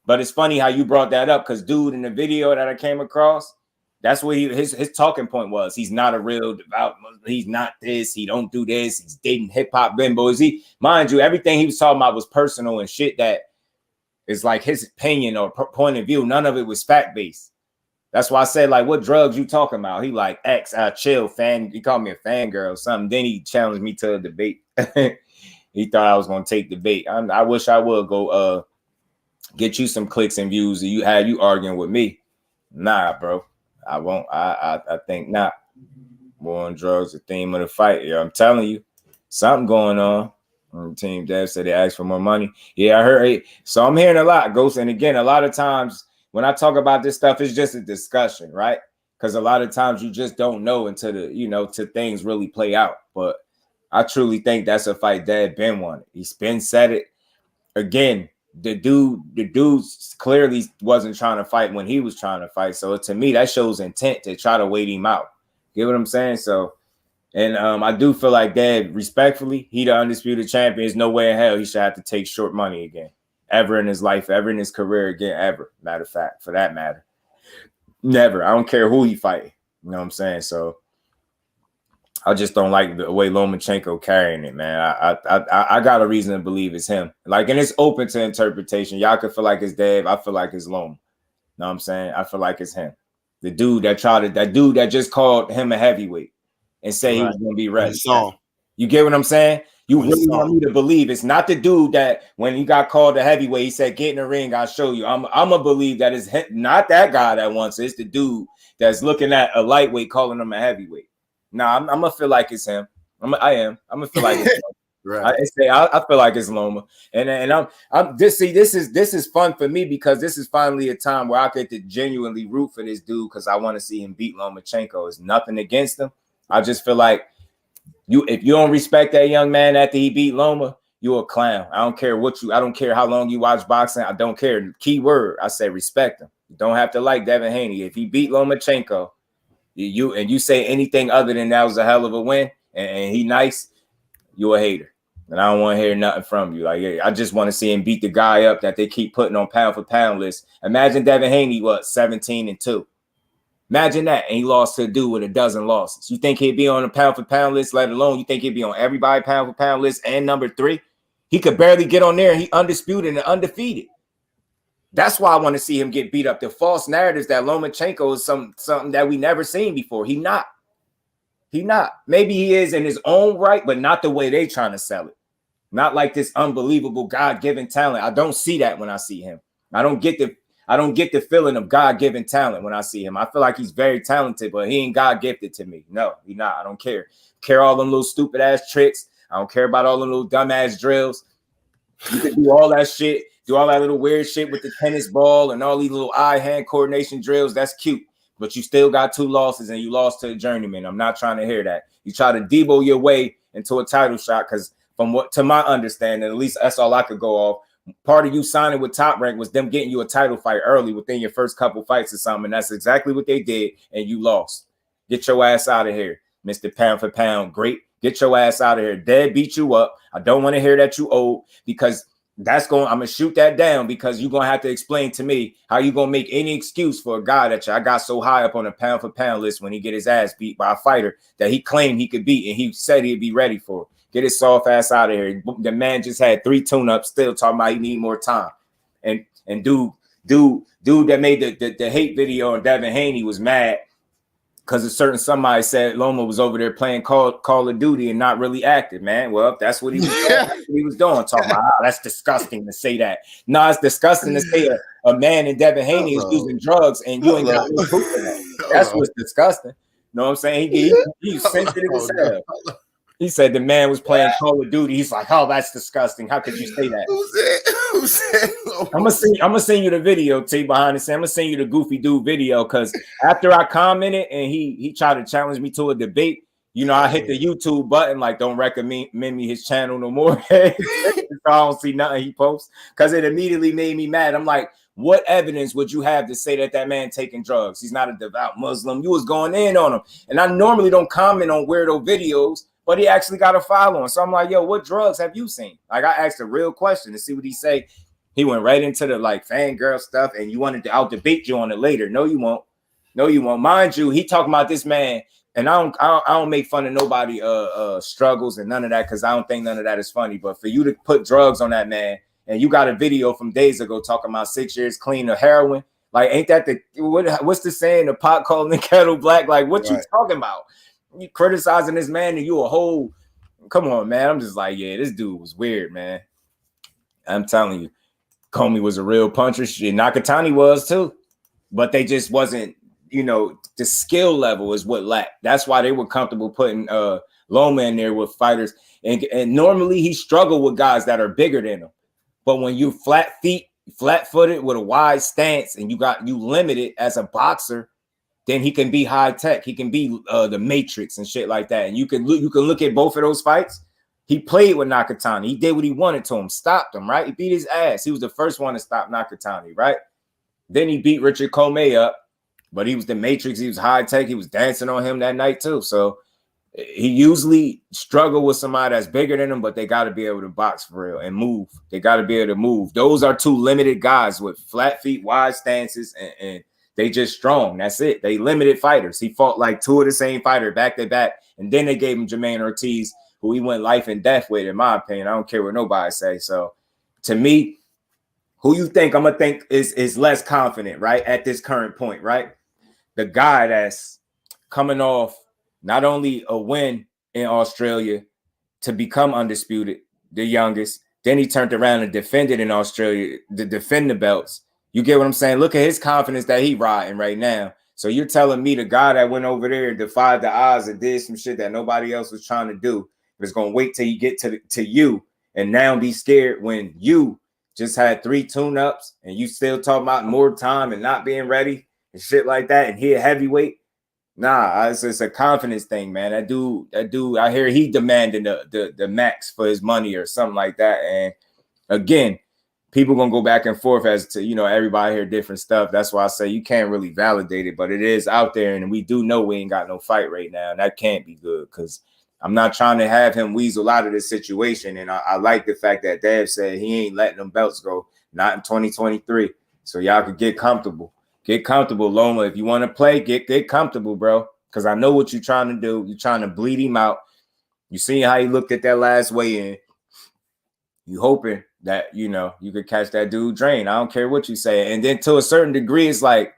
But it's funny how you brought that up because dude in the video that I came across, that's what his talking point was. He's not a real devout Muslim. He's not this. He don't do this. He's dating hip-hop bimbos. Mind you, everything he was talking about was personal and shit that is like his opinion or point of view. None of it was fact-based. That's why I said, like, what drugs you talking about? He like, chill, fan. He called me a fangirl or something. Then he challenged me to a debate. He thought I was going to take debate. I wish I would go get you some clicks and views. You had you arguing with me. Nah, bro. I won't. I think not. War on drugs, the theme of the fight. Yeah, I'm telling you. Something going on. Team Dev said they asked for more money. Yeah, I heard it. So I'm hearing a lot, Ghost. And again, a lot of times when I talk about this stuff, it's just a discussion, right? Because a lot of times you just don't know until till things really play out. But I truly think that's a fight Dev been wanted. He's been said it. Again, the dude clearly wasn't trying to fight when he was trying to fight. So to me, that shows intent to try to wait him out. Get what I'm saying? So, and I do feel like Dev, respectfully, he the undisputed champion. There's no way in hell he should have to take short money again, ever in his life, ever in his career again, ever. Matter of fact, for that matter, never. I don't care who he fight. You know what I'm saying? So I just don't like the way Lomachenko carrying it, man. I got a reason to believe it's him. Like, and it's open to interpretation. Y'all could feel like it's Dev. I feel like it's Loma. Know what I'm saying? I feel like it's him. The dude that just called him a heavyweight and say he was going to be ready. You get what I'm saying? You really want me to believe it's not the dude that when he got called a heavyweight, he said, get in the ring, I'll show you. I'm going to believe that it's not that guy that wants it. It's the dude that's looking at a lightweight calling him a heavyweight. Nah, I'm gonna feel like it's him. I'm gonna feel like it's right. I feel like it's Loma, and I'm this is fun for me because this is finally a time where I get to genuinely root for this dude because I want to see him beat Lomachenko. It's nothing against him. I just feel like if you don't respect that young man after he beat Loma, you're a clown. I don't care how long you watch boxing. I don't care. Key word, I say respect him. You don't have to like Devin Haney. If he beat Lomachenko, you say anything other than that was a hell of a win and he nice, you a hater. And I don't want to hear nothing from you. Like, I just want to see him beat the guy up that they keep putting on pound for pound list. Imagine Devin Haney, 17-2. Imagine that. And he lost to a dude with a dozen losses. You think he'd be on a pound for pound list, let alone you think he'd be on everybody pound for pound list and number 3? He could barely get on there. He undisputed and undefeated. That's why I want to see him get beat up. The false narratives that Lomachenko is something that we never seen before. He not. Maybe he is in his own right, but not the way they trying to sell it. Not like this unbelievable God-given talent. I don't see that when I see him. I don't get the feeling of God-given talent when I see him. I feel like he's very talented, but he ain't God-gifted to me. No, he not. I don't care. Care all them little stupid ass tricks. I don't care about all them little dumb ass drills. You can do all that shit. Do all that little weird shit with the tennis ball and all these little eye-hand coordination drills. That's cute. But you still got 2 losses and you lost to a journeyman. I'm not trying to hear that. You try to Debo your way into a title shot because to my understanding, at least that's all I could go off. part of you signing with Top Rank was them getting you a title fight early within your first couple fights or something. And that's exactly what they did. And you lost. Get your ass out of here, Mr. Pound for Pound. Great. Get your ass out of here. Dad beat you up. I don't want to hear that you old, because I'm going to shoot that down, because you're going to have to explain to me how you going to make any excuse for a guy that I got so high up on the pound for pound list when he get his ass beat by a fighter that he claimed he could beat and he said he'd be ready for. Get his soft ass out of here. The man just had 3 tune-ups, still talking about he need more time. And dude that made the hate video on Devin Haney was mad because a certain somebody said Loma was over there playing Call of Duty and not really active, man. Well, that's what he was doing. That's what he was doing, talking about, that's disgusting to say that. No, it's disgusting to say a man in Devin Haney is using drugs and you ain't got no proof of that. That's what's disgusting. You know what I'm saying? He's sensitive as hell. He said the man was playing Call of Duty. He's like, oh, that's disgusting. How could you say that? Who said? I'm gonna send you the video, T, behind the scene. I'm gonna send you the Goofy Dude video, because after I commented and he tried to challenge me to a debate, you know, I hit the YouTube button, like, don't recommend me his channel no more. So I don't see nothing he posts, because it immediately made me mad. I'm like, what evidence would you have to say that man taking drugs? He's not a devout Muslim. You was going in on him. And I normally don't comment on weirdo videos, but he actually got a follow on. So I'm like, yo, what drugs have you seen? Like, I asked a real question to see what he say. He went right into the like fangirl stuff, and you wanted to out debate you on it later. No, you won't. No, you won't. Mind you, he talking about this man, and I don't make fun of nobody struggles and none of that, because I don't think none of that is funny. But for you to put drugs on that man, and you got a video from days ago talking about 6 years clean of heroin, like, ain't that what's the saying? The pot calling the kettle black. Like, what you talking about? You criticizing this man and you a whole, come on, man. I'm just like, yeah, this dude was weird, man. I'm telling you, Comey was a real puncher. Shit, Nakatani was too, but they just wasn't, you know, the skill level is what lacked. That's why they were comfortable putting Loma in there with fighters. And normally he struggled with guys that are bigger than him. But when you flat-footed with a wide stance and you limited as a boxer, then he can be high tech. He can be the Matrix and shit like that. And you can look at both of those fights. He played with Nakatani. He did what he wanted to him, stopped him, right? He beat his ass. He was the first one to stop Nakatani, right? Then he beat Richard Comey up, but he was the Matrix. He was high tech. He was dancing on him that night too. So he usually struggled with somebody that's bigger than him, but they got to be able to box for real and move. They got to be able to move. Those are 2 limited guys with flat feet, wide stances, and they just strong. That's it. They limited fighters. He fought like 2 of the same fighter back to back, and then they gave him Jermaine Ortiz, who he went life and death with, in my opinion. I don't care what nobody say. So to me, who you think I'm gonna think is less confident, right, at this current point, right? The guy that's coming off not only a win in Australia to become undisputed, the youngest, then he turned around and defended in Australia to defend the belts. You get what I'm saying? Look at his confidence that he riding right now. So you're telling me the guy that went over there and defied the odds and did some shit that nobody else was trying to do is going to wait till you get to you and now be scared when you just had 3 tune-ups and you still talking about more time and not being ready and shit like that, and he a heavyweight? Nah, it's a confidence thing, man. That dude, I hear he demanding the max for his money or something like that. And again, people gonna go back and forth as to, you know, everybody hear different stuff. That's why I say you can't really validate it, but it is out there, and we do know we ain't got no fight right now, and that can't be good, because I'm not trying to have him weasel out of this situation. And I like the fact that Dev said he ain't letting them belts go, not in 2023. So y'all could get comfortable. Get comfortable, Loma. If you want to play, get comfortable, bro. Because I know what you're trying to do. You're trying to bleed him out. You see how he looked at that last weigh-in. You hoping that, you know, you could catch that dude drain. I don't care what you say. And then to a certain degree, it's like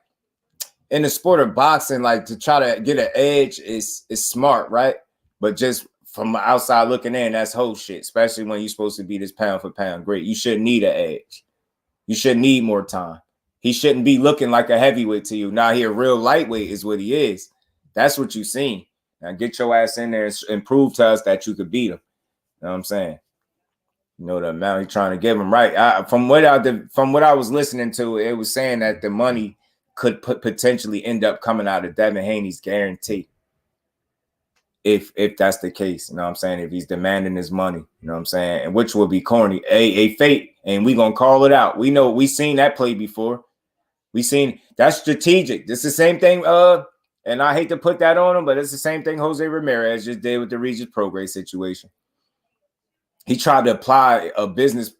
in the sport of boxing, like to try to get an edge is smart, right? But just from the outside looking in, that's whole shit, especially when you're supposed to be this pound for pound great. You shouldn't need an edge. You shouldn't need more time. He shouldn't be looking like a heavyweight to you. Now he a real lightweight is what he is. That's what you seen. Now get your ass in there and prove to us that you could beat him. You know what I'm saying? You know the amount he's trying to give him, right? From what I was listening to, it was saying that the money could potentially end up coming out of Devin Haney's guarantee. if that's the case, you know what I'm saying? If he's demanding his money, you know what I'm saying? And which would be corny, a fake, and we gonna call it out. We know we seen that play before. We seen that's strategic. It's the same thing. And I hate to put that on him, but it's the same thing Jose Ramirez just did with the Regis Prograis situation. He tried to apply a business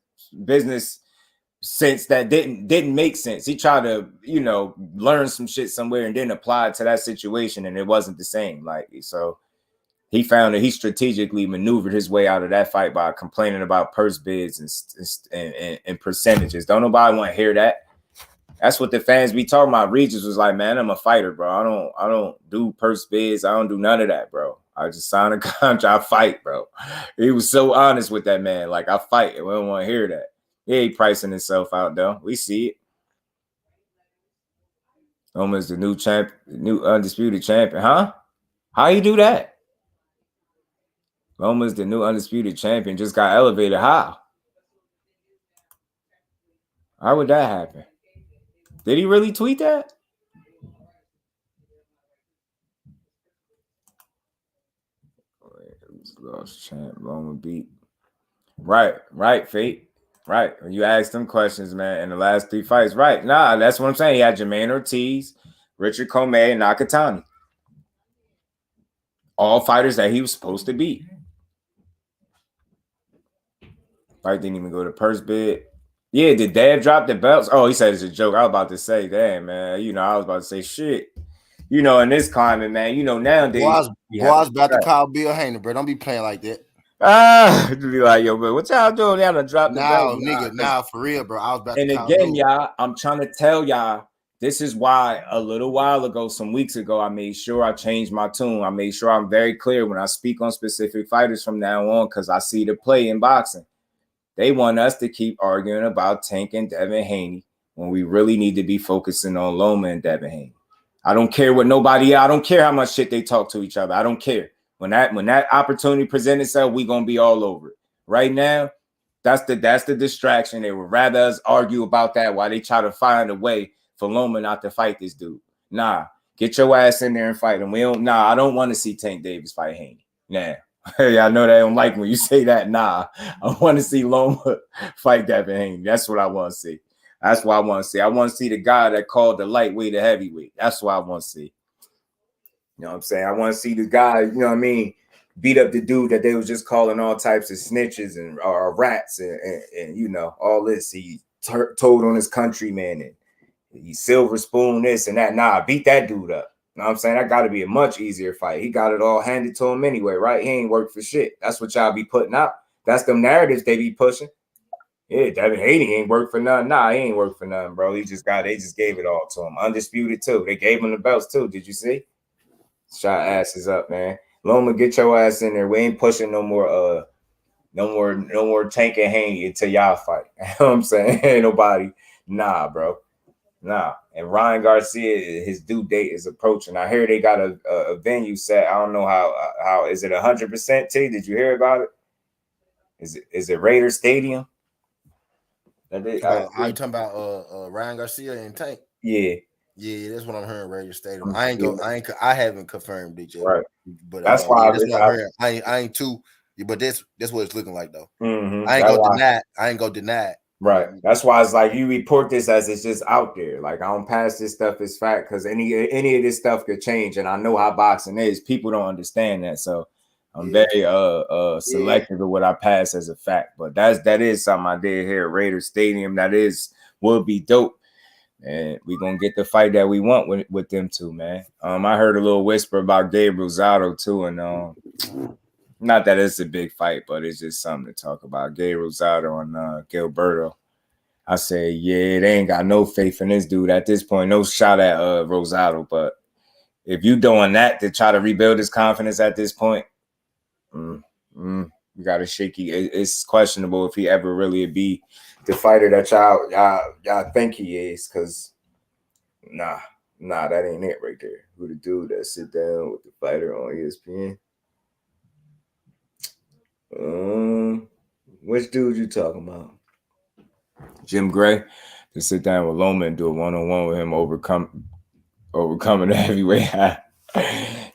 sense that didn't make sense. He tried to, you know, learn some shit somewhere and then apply it to that situation, and it wasn't the same. Like, so he found that he strategically maneuvered his way out of that fight by complaining about purse bids and percentages. Don't nobody want to hear that. That's what the fans be talking about. Regis was like, man, I'm a fighter, bro. I don't do purse bids. I don't do none of that, bro. I just sign a contract. I fight, bro. He was so honest with that man. Like, I fight, and we don't want to hear that. Yeah, he pricing himself out, though. We see it. Almost the new champ, new undisputed champion, huh? How you do that? Almost the new undisputed champion just got elevated. How? How would that happen? Did he really tweet that? Lost champ, Loma beat. Right, Fate. Right. When you ask them questions, man, in the last 3 fights, right. Nah, that's what I'm saying. He had Jermaine Ortiz, Richard Comey, and Nakatani. All fighters that he was supposed to beat. Fight didn't even go to purse bid. Yeah, did Dev drop the belts? Oh, he said it's a joke. I was about to say, damn, man. You know, I was about to say shit. You know, in this climate, man, you know, nowadays. I was about to call Bill Haney, bro. Don't be playing like that. To be like, yo, but what y'all doing? Y'all done dropped the belt. Nigga, nah, for real, bro. I was about and to call again, y'all, I'm trying to tell y'all, this is why a little while ago, some weeks ago, I made sure I changed my tune. I made sure I'm very clear when I speak on specific fighters from now on, because I see the play in boxing. They want us to keep arguing about Tank and Devin Haney when we really need to be focusing on Loma and Devin Haney. I don't care what nobody, I don't care how much shit they talk to each other. I don't care. When that opportunity presents itself, we gonna be all over it. Right now, that's the distraction. They would rather us argue about that while they try to find a way for Loma not to fight this dude. Nah, get your ass in there and fight him. I don't want to see Tank Davis fight Haney. Nah. Hey, I know they don't like when you say that. Nah, I want to see Loma fight Devin Haney. That's what I want to see. That's what I want to see. I want to see the guy that called the lightweight a heavyweight. That's what I want to see. You know what I'm saying? I want to see the guy, you know what I mean, beat up the dude that they was just calling all types of snitches and rats and you know, all this. He told on his countryman and he silver spoon this and that. Nah, beat that dude up. You know what I'm saying? That got to be a much easier fight. He got it all handed to him anyway, right? He ain't worked for shit. That's what y'all be putting out. That's them narratives they be pushing. Yeah, Devin Haney ain't worked for nothing. Nah, he ain't worked for nothing, bro. They just gave it all to him. Undisputed too. They gave him the belts too. Did you see? Shot asses up, man. Loma, get your ass in there. We ain't pushing no more Tank and Haney until y'all fight. You know what I'm saying? Ain't nobody. Nah, bro. Nah. And Ryan Garcia, his due date is approaching. I hear they got a venue set. I don't know how is it 100%? T, did you hear about it? Is it Raider Stadium? Are you talking about Ryan Garcia and Tank? Yeah. Yeah, that's what I'm hearing. Raider Stadium. I haven't confirmed DJ. Right. But that's why I ain't too. But that's what it's looking like though. Mm-hmm. I ain't gonna deny it. Right. That's why it's like you report this as it's just out there. Like I don't pass this stuff as fact because any of this stuff could change, and I know how boxing is. People don't understand that, so I'm very selective of what I pass as a fact. But that is something I did here at Raider Stadium. That will be dope, and we're gonna get the fight that we want with them two, man. I heard a little whisper about Gabe Rosado too, and not that it's a big fight, but it's just something to talk about. Gabe Rosado and Gilberto. I say, yeah, they ain't got no faith in this dude at this point. No shot at Rosado. But if you doing that to try to rebuild his confidence at this point, you got a shaky. It's questionable if he ever really be the fighter that y'all think he is. Because nah, that ain't it right there. Who the dude that sit down with the fighter on ESPN? Which dude you talking about? Jim Gray to sit down with Loma and do a one-on-one with him overcoming the heavyweight.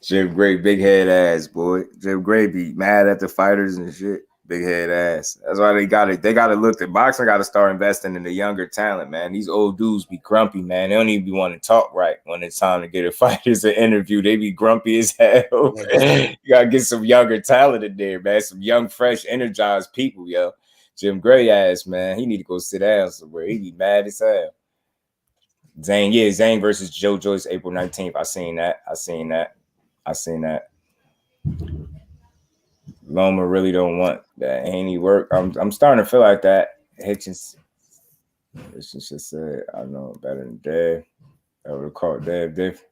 Jim Gray, big head ass, boy. Jim Gray be mad at the fighters and shit. Big head ass. That's why they got it. They got to look at boxing. Got to start investing in the younger talent, man. These old dudes be grumpy, man. They don't even be want to talk right when it's time to get a fighters an interview. They be grumpy as hell. You gotta get some younger talent in there, man. Some young, fresh, energized people, yo. Jim Gray ass, man. He need to go sit down somewhere. He be mad as hell. Zane versus Joe Joyce, April 19th. I seen that. Loma really don't want that Haney work. I'm starting to feel like that. Hitchens just said, I know better than Dev. I would have called Dev.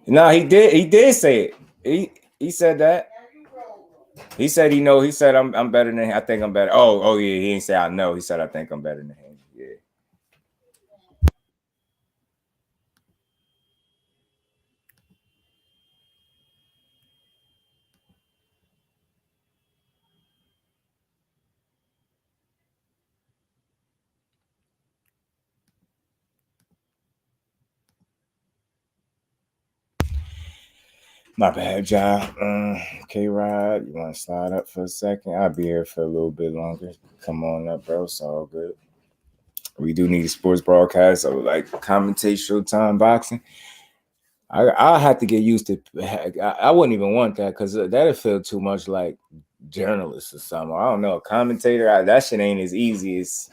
No, he did say it. He said that. He said he said I'm better than him. I think I'm better. Oh yeah, he didn't say I know. He said I think I'm better than him. Yeah. My bad, job. K-Rod, you want to slide up for a second? I'll be here for a little bit longer. Come on up, bro. It's all good. We do need a sports broadcast, so like commentate Showtime boxing. I'll have to get used to. I wouldn't even want that because that'd feel too much like journalists or something. I don't know. A commentator, that shit ain't as easy as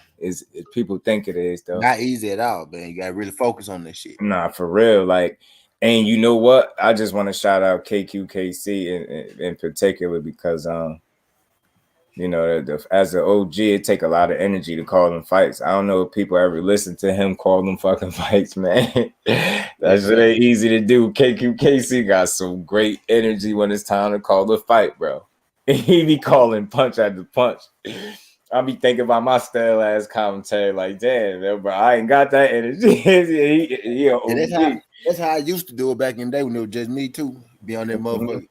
people think it is, though. Not easy at all, man. You gotta really focus on this shit. Nah, for real. Like, and you know what? I just want to shout out KQKC in particular because you know, as an OG, it take a lot of energy to call them fights. I don't know if people ever listen to him call them fucking fights, man. That shit ain't easy to do. KQKC got some great energy when it's time to call the fight, bro. He be calling punch after punch. I be thinking about my stale ass commentary, like, damn, bro, I ain't got that energy. That's how I used to do it back in the day when it was just me too. Be on that motherfucker.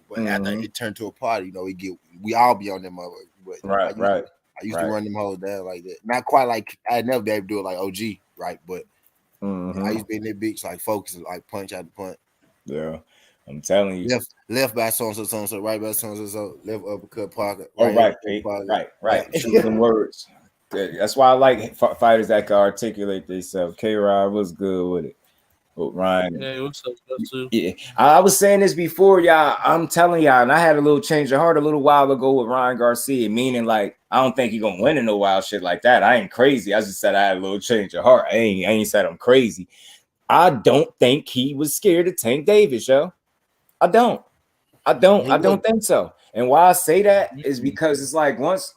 But after it turned to a party, you know, we all be on them motherfuckers. But right. I used to run them hoes down like that. Not quite like I'd never be able to do it like OG, right? But I used to be in that bitch like focusing, like punch after punch. Yeah, I'm telling you. Left by so and so, right by so and so, left uppercut pocket. Right. Them words. That's why I like fighters that can articulate themselves. K-Rod was good with it. But Ryan, yeah, I was saying this before, y'all. I'm telling y'all, and I had a little change of heart a little while ago with Ryan Garcia, meaning like I don't think he's gonna win in no wild shit like that. I ain't crazy. I just said I had a little change of heart. I ain't said I'm crazy. I don't think he was scared of Tank Davis, yo. I don't think so. And why I say that is because it's like once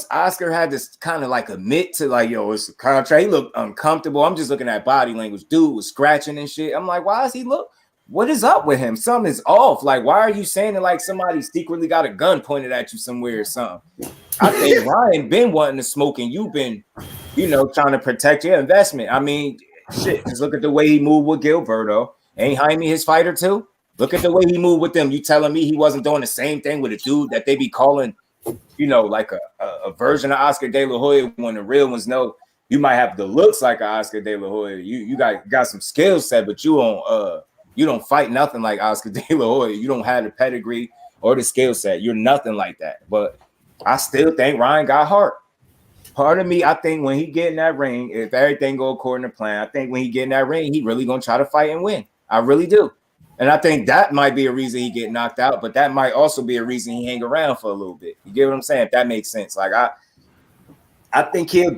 Oscar had to kind of like admit to like, yo, it's a contract. He looked uncomfortable. I'm just looking at body language. Dude was scratching and shit. I'm like, why does he look? What is up with him? Something is off. Like, why are you saying it like somebody secretly got a gun pointed at you somewhere or something? I think Ryan been wanting to smoke and you've been, you know, trying to protect your investment. I mean, shit, just look at the way he moved with Gilberto. Ain't Jaime his fighter too? Look at the way he moved with them. You telling me he wasn't doing the same thing with a dude that they be calling, you know, like a version of Oscar De La Hoya when the real ones know you might have the looks like an Oscar De La Hoya. You got some skill set, but you don't fight nothing like Oscar De La Hoya. You don't have the pedigree or the skill set. You're nothing like that. But I still think Ryan got heart. Part of me, I think when he get in that ring, if everything go according to plan, I think when he get in that ring, he really gonna try to fight and win. I really do. And I think that might be a reason he get knocked out, but that might also be a reason he hang around for a little bit. You get what I'm saying? If that makes sense. Like I think he a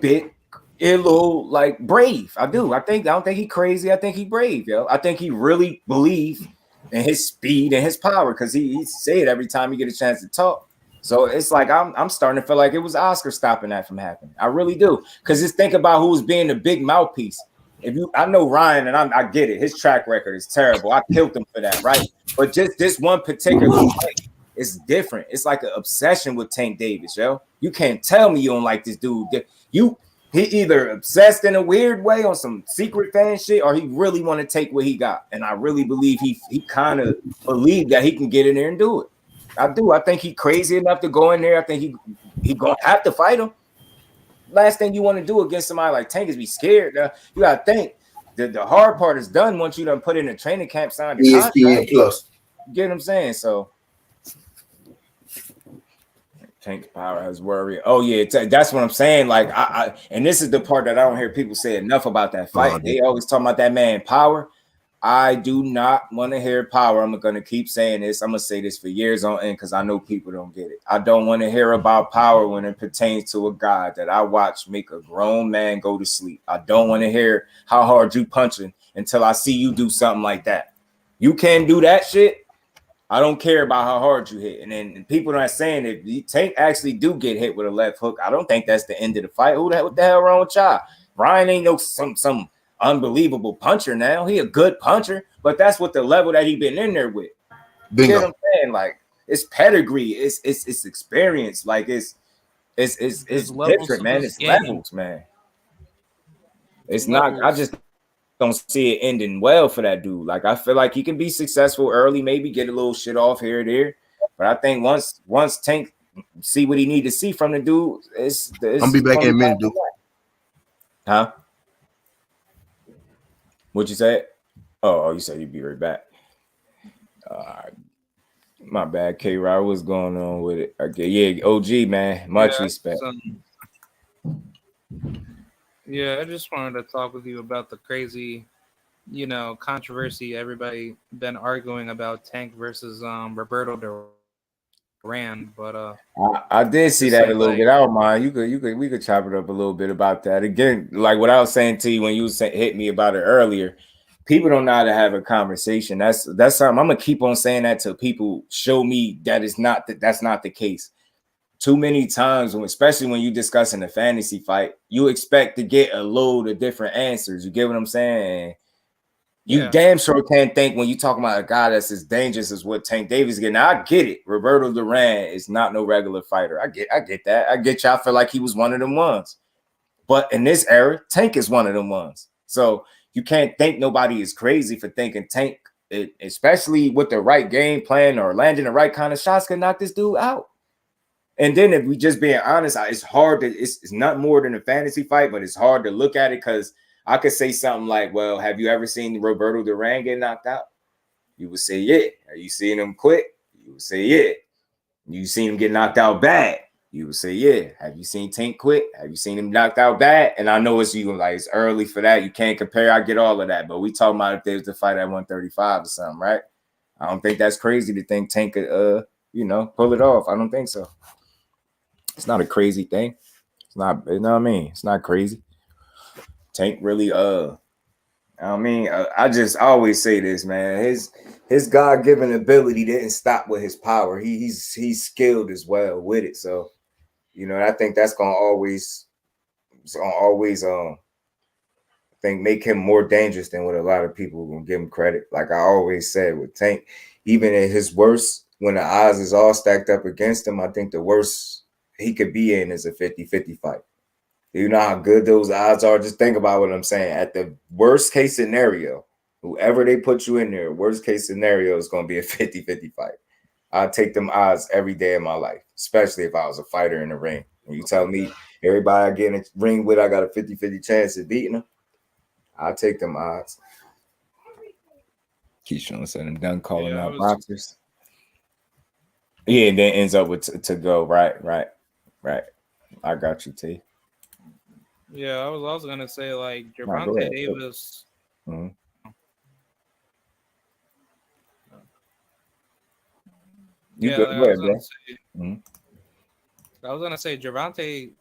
little like brave. I do. I don't think he crazy. I think he brave, yo. I think he really believe in his speed and his power because he say it every time he get a chance to talk. So it's like I'm starting to feel like it was Oscar stopping that from happening. I really do. Because just think about who's being the big mouthpiece. I know Ryan, and I get it. His track record is terrible. I killed him for that, right? But just this one particular fight is different. It's like an obsession with Tank Davis, yo. You can't tell me you don't like this dude. He either obsessed in a weird way on some secret fan shit, or he really want to take what he got. And I really believe he kind of believed that he can get in there and do it. I do. I think he crazy enough to go in there. I think he gonna have to fight him. Last thing you want to do against somebody like Tank is be scared. You gotta think the hard part is done once you done put in a training camp, signed the ESPN contract. Plus. You get what I'm saying? So Tank's power has worry. Oh yeah, that's what I'm saying. Like and this is the part that I don't hear people say enough about that fight. They always talking about that man power. I do not want to hear power. I'm going to keep saying this. I'm going to say this for years on end because I know people don't get it. I don't want to hear about power when it pertains to a guy that I watch make a grown man go to sleep. I don't want to hear how hard you punching until I see you do something like that. You can't do that shit. I don't care about how hard you hit. And then people are saying if Tank actually do get hit with a left hook, I don't think that's the end of the fight. What the hell wrong with y'all? Ryan ain't no some unbelievable puncher now. He a good puncher, but that's what the level that he been in there with. You get what I'm saying? Like it's pedigree, it's experience, like it's different, man. It's levels, man. It's not. I just don't see it ending well for that dude. Like I feel like he can be successful early, maybe get a little shit off here or there, but I think once Tank see what he need to see from the dude, it's I'll be back in a minute, dude. Huh? What'd you say? Oh, you said you'd be right back. My bad, K-Rod. What's going on with it? Okay, yeah, OG, man. Much respect. I just wanted to talk with you about the crazy, controversy everybody been arguing about Tank versus Roberto Duran, but I did see that a little bit. I don't mind. We could chop it up a little bit about that. Again, like what I was saying to you when you hit me about it earlier, people don't know how to have a conversation. That's something I'm gonna keep on saying that till people show me that that's not the case. Too many times, especially when you discussing a fantasy fight, you expect to get a load of different answers. You get what I'm saying? You damn sure can't think when you talking about a guy that's as dangerous as what Tank Davis getting. Now I get it. Roberto Duran is not no regular fighter. I get that. I get y'all feel like he was one of them ones. But in this era, Tank is one of them ones. So you can't think nobody is crazy for thinking Tank, especially with the right game plan or landing the right kind of shots, could knock this dude out. And then if we just being honest, it's hard to, it's not more than a fantasy fight, but it's hard to look at it because I could say something like, well, have you ever seen Roberto Duran get knocked out? You would say, yeah. Have you seen him quit? You would say, yeah. You seen him get knocked out bad? You would say, yeah. Have you seen Tank quit? Have you seen him knocked out bad? And I know it's early for that. You can't compare. I get all of that. But we talking about if there's a fight at 135 or something, right? I don't think that's crazy to think Tank could, pull it off. I don't think so. It's not a crazy thing. It's not, you know what I mean? It's not crazy. Tank really, I always say this, man. His God-given ability didn't stop with his power. He's skilled as well with it. So, I think that's gonna always make him more dangerous than what a lot of people gonna give him credit. Like I always said with Tank, even at his worst, when the odds is all stacked up against him, I think the worst he could be in is a 50-50 fight. You know how good those odds are? Just think about what I'm saying. At the worst case scenario, whoever they put you in there, worst case scenario is going to be a 50-50 fight. I'll take them odds every day of my life, especially if I was a fighter in the ring. And you tell me everybody I get in the ring with, I got a 50-50 chance of beating them, I'll take them odds. Keyshawn said I'm done calling out boxers. Yeah, and then ends up with to go. Right. I got you, T. Yeah, I was also gonna say like Gervonta Davis. Mm-hmm. I was gonna say Gervonta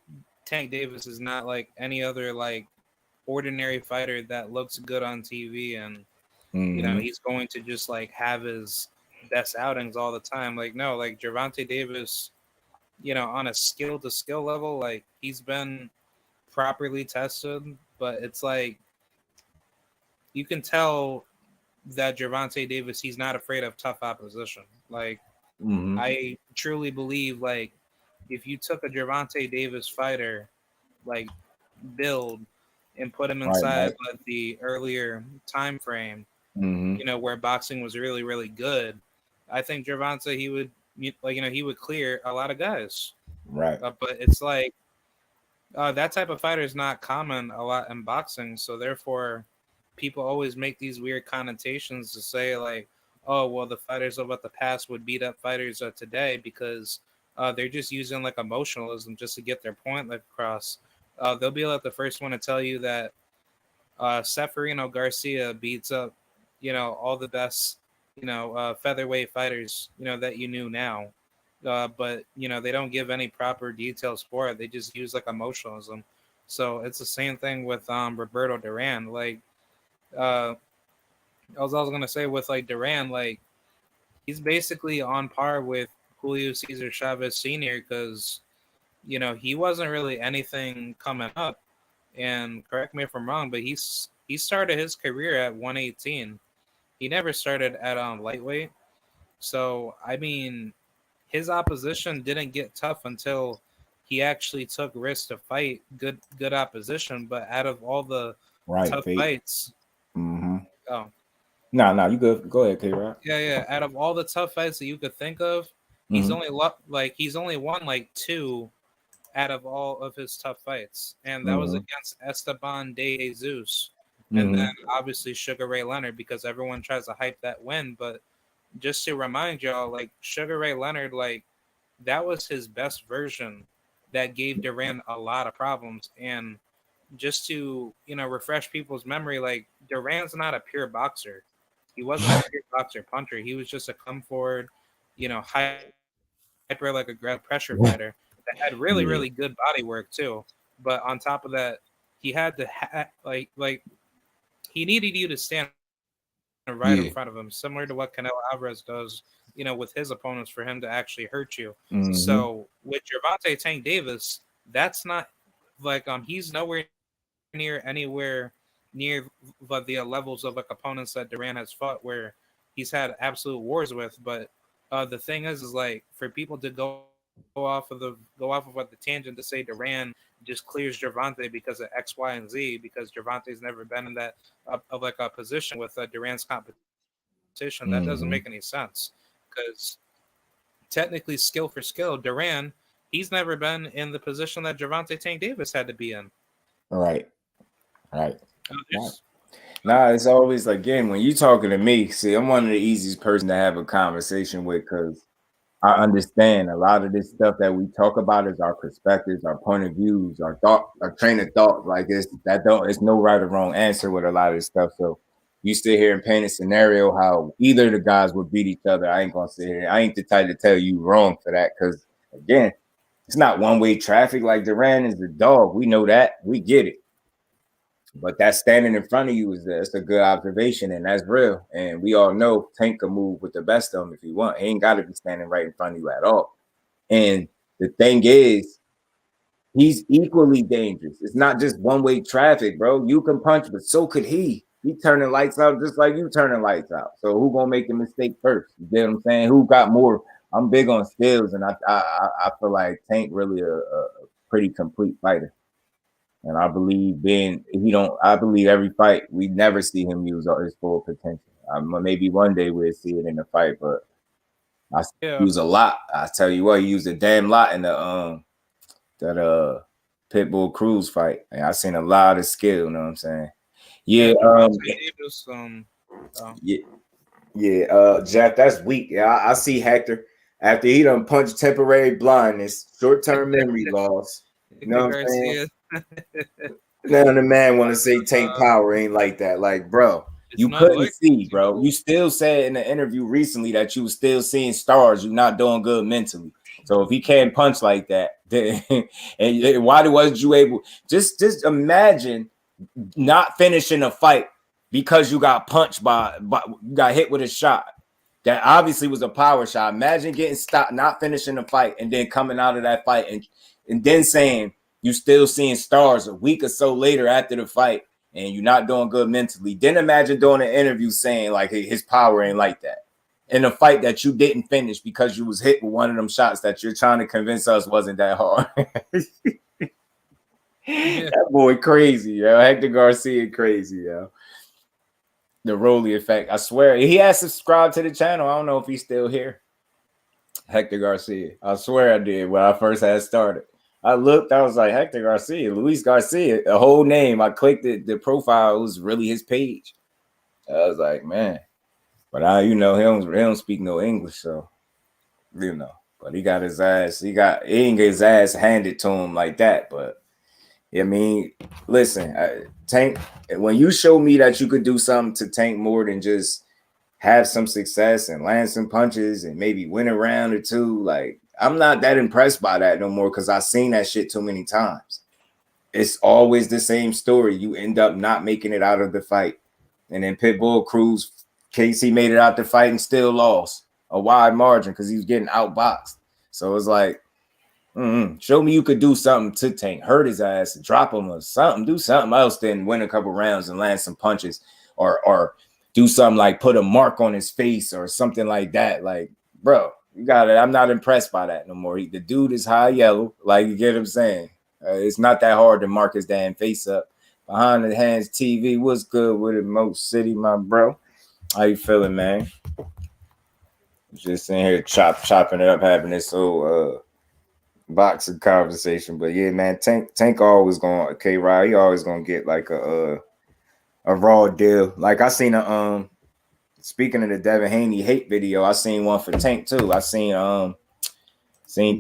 Tank Davis is not like any other like ordinary fighter that looks good on TV and he's going to just like have his best outings all the time. Like no, like Gervonta Davis, on a skill to skill level, like he's been properly tested, but it's like you can tell that Gervonta Davis, he's not afraid of tough opposition. Like I truly believe like if you took a Gervonta Davis fighter like build and put him inside like the earlier time frame, where boxing was really, really good, I think Gervonta, he would he would clear a lot of guys. Right. But it's like that type of fighter is not common a lot in boxing. So therefore, people always make these weird connotations to say like, oh, well, the fighters of the past would beat up fighters of today because they're just using like emotionalism just to get their point like across. They'll be like the first one to tell you that Seferino Garcia beats up, all the best, featherweight fighters, that you knew now. But, they don't give any proper details for it. They just use like emotionalism. So it's the same thing with Roberto Duran. Like, I was also going to say with like Duran, like, he's basically on par with Julio Cesar Chavez Sr. because, he wasn't really anything coming up. And correct me if I'm wrong, but he started his career at 118. He never started at lightweight. So I mean, his opposition didn't get tough until he actually took risks to fight good opposition. But out of all the tough fights, oh no, you good. Go ahead, K-Rock. Yeah. Out of all the tough fights that you could think of, he's only won like 2 out of all of his tough fights, and that was against Esteban de Jesus, and then obviously Sugar Ray Leonard, because everyone tries to hype that win. But just to remind y'all, like Sugar Ray Leonard, like that was his best version that gave Duran a lot of problems. And just to refresh people's memory, like Duran's not a pure boxer. He wasn't a pure boxer puncher. He was just a come forward, hyper like a pressure fighter that had really good body work too. But on top of that, he had to like he needed you to stand right in front of him, similar to what Canelo Alvarez does, with his opponents, for him to actually hurt you. So with Gervonta Tank Davis, that's not like he's nowhere near anywhere near the levels of like opponents that Duran has fought, where he's had absolute wars with. But the thing is like for people to go off of what the tangent to say Duran just clears Gervonta because of X, Y, and Z, because Gervonta's never been in that of like a position with Duran's competition. That doesn't make any sense, because technically, skill for skill, Duran, he's never been in the position that Gervonta Tank Davis had to be in. Right. Nah, it's always like, again, when you talking to me, see, I'm one of the easiest person to have a conversation with, because I understand a lot of this stuff that we talk about is our perspectives, our point of views, our train of thought. Like it's no right or wrong answer with a lot of this stuff. So you sit here and paint a scenario how either of the guys would beat each other. I ain't gonna sit here. I ain't the type to tell you wrong for that, because again, it's not one-way traffic. Like Duran is the dog. We know that. We get it. But that standing in front of you it's a good observation, and that's real. And we all know Tank can move with the best of them if he want. He ain't got to be standing right in front of you at all. And the thing is, he's equally dangerous. It's not just one-way traffic, bro. You can punch, but so could he. He turning lights out just like you turning lights out. So who gonna make the mistake first? You get what I'm saying? Who got more? I'm big on skills, and I feel like Tank really a pretty complete fighter. And I believe I believe every fight we never see him use his full potential. Maybe one day we'll see it in the fight, but I use a lot. I tell you what, he used a damn lot in the that Pitbull Cruz fight. And I seen a lot of skill. You know what I'm saying? Yeah. Jeff, that's weak. Yeah, I see Hector after he done punched temporary blindness, short-term memory loss. You know what I'm saying? Now the man want to say Tank power ain't like that. Like, bro, you couldn't see, bro. You still said in the interview recently that you were still seeing stars. You're not doing good mentally. So if he can't punch like that, then and why wasn't you able? Just imagine not finishing a fight because you got punched by you got hit with a shot that obviously was a power shot. Imagine getting stopped, not finishing the fight, and then coming out of that fight and then saying you still seeing stars a week or so later after the fight, and you're not doing good mentally. Then imagine doing an interview saying like his power ain't like that in a fight that you didn't finish because you was hit with one of them shots that you're trying to convince us wasn't that hard. That boy crazy, yo. Hector Garcia crazy, yo. The Rolly effect. I swear he has subscribed to the channel. I don't know if he's still here. Hector Garcia. I swear I did when I first had started. I looked, I was like, Hector Garcia, Luis Garcia, a whole name. I clicked it, the profile, it was really his page. I was like, man. But he don't speak no English, so But he got his ass, he ain't get his ass handed to him like that. But I mean, listen, Tank, when you show me that you could do something to Tank more than just have some success and land some punches and maybe win a round or two, like, I'm not that impressed by that no more because I've seen that shit too many times. It's always the same story. You end up not making it out of the fight. And then Pitbull Cruz, Casey made it out the fight and still lost a wide margin because he was getting outboxed. So it's like, show me you could do something to Tank, hurt his ass, drop him or something, do something else than win a couple rounds and land some punches or do something like put a mark on his face or something like that. Like, bro, you got it. I'm not impressed by that no more. The dude is high yellow. Like, you get what I'm saying? It's not that hard to mark his damn face up. Behind the Hands TV, what's good with it, Mo City, my bro? How you feeling, man? Just sitting here chopping it up, having this whole boxing conversation. But yeah, man, Tank always going, K-Rod, he always gonna get like a raw deal. Like I seen speaking of the Devin Haney hate video, I seen one for Tank too. I seen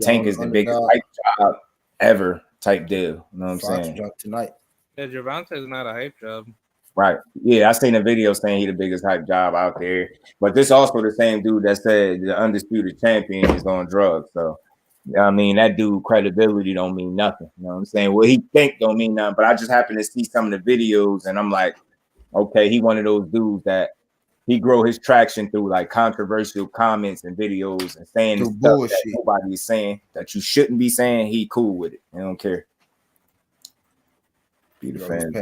Tank is the biggest hype job ever type deal. You know what I'm saying? Tonight. Yeah, Gervonta is not a hype job. Right. Yeah, I seen a video saying he the biggest hype job out there. But this also the same dude that said the undisputed champion is on drugs. So I mean, that dude credibility don't mean nothing. You know what I'm saying? What he think don't mean nothing. But I just happen to see some of the videos and I'm like, okay, he one of those dudes that he grow his traction through like controversial comments and videos and saying stuff that nobody is saying that you shouldn't be saying. He cool with it. He don't care. Be the fan.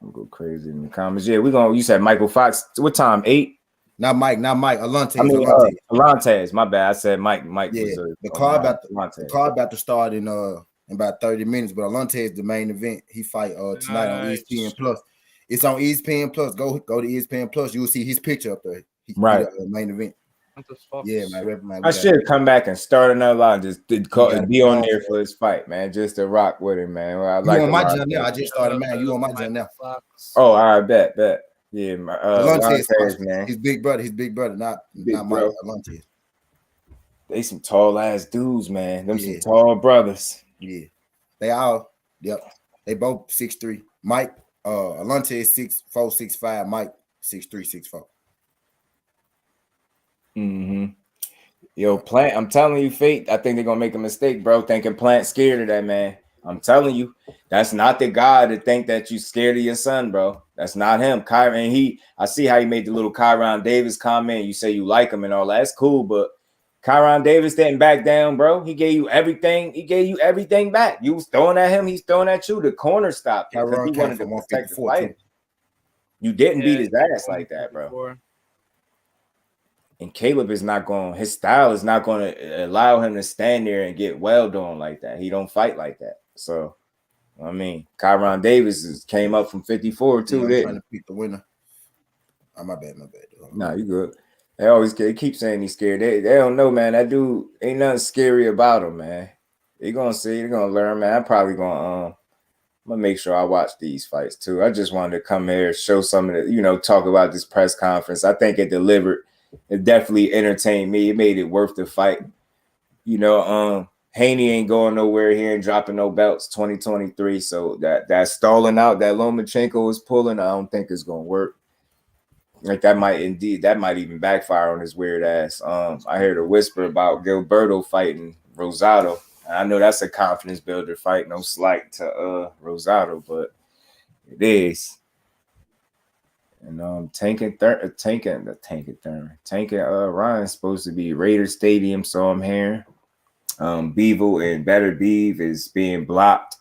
I'm go crazy in the comments. Yeah, you said Michael Fox. What time? 8? Not Mike. Alontes. I mean, Alontes. My bad. I said Mike. Yeah, was the car about to start in about 30 minutes. But Alontes is the main event. He fight tonight on ESPN Plus. It's on ESPN Plus. Go to ESPN Plus. You will see his picture up there. Right. The main event. Yeah, man. I should come back and start another line. Just be on there for his fight, man. Just to rock with him, man. Well, you on my channel now? I just started, man. You on my channel now? Oh, all right, bet. Yeah, Alontes, man. His big brother. Not Mike. Alontes. They some tall ass dudes, man. Them some tall brothers. Yeah, they all. Yep, they both 6'3". Mike, Alontes 6'4", 6'5". Mike 6'3", 6'4". Yo, Plant, I'm telling you, Fate, I think they're gonna make a mistake, bro, thinking Plant scared of that, man. I'm telling you, that's not the guy to think that you scared of your son, bro. That's not him. Kyron, I see how he made the little Kyron Davis comment. You say you like him and all that. That's cool, but Kyron Davis didn't back down, bro. He gave you everything. He gave you everything back. You was throwing at him. He's throwing at you. The corner stopped because he wanted to protect the fight. You didn't beat his ass like that, bro. And Caleb is not going, his style is not going to allow him to stand there and get welled on like that. He don't fight like that. So, I mean, Kyron Davis came up from 54 too. Yeah, trying to pick the winner. Oh, my bad. Nah, you good. They keep saying he's scared. They don't know, man. That dude ain't nothing scary about him, man. They're gonna see, they're gonna learn, man. I'm probably gonna make sure I watch these fights too. I just wanted to come here, show some of the, talk about this press conference. I think it delivered. It definitely entertained me. It made it worth the fight. Haney ain't going nowhere here and dropping no belts 2023. So that stalling out that Lomachenko is pulling, I don't think it's gonna work. Like that might even backfire on his weird ass. I heard a whisper about Gilberto fighting Rosado. I know that's a confidence builder fight, no slight to Rosado, but it is. And tanking Ryan's supposed to be Raider Stadium, so I'm hearing. BIVOL and BETERBIEV is being blocked,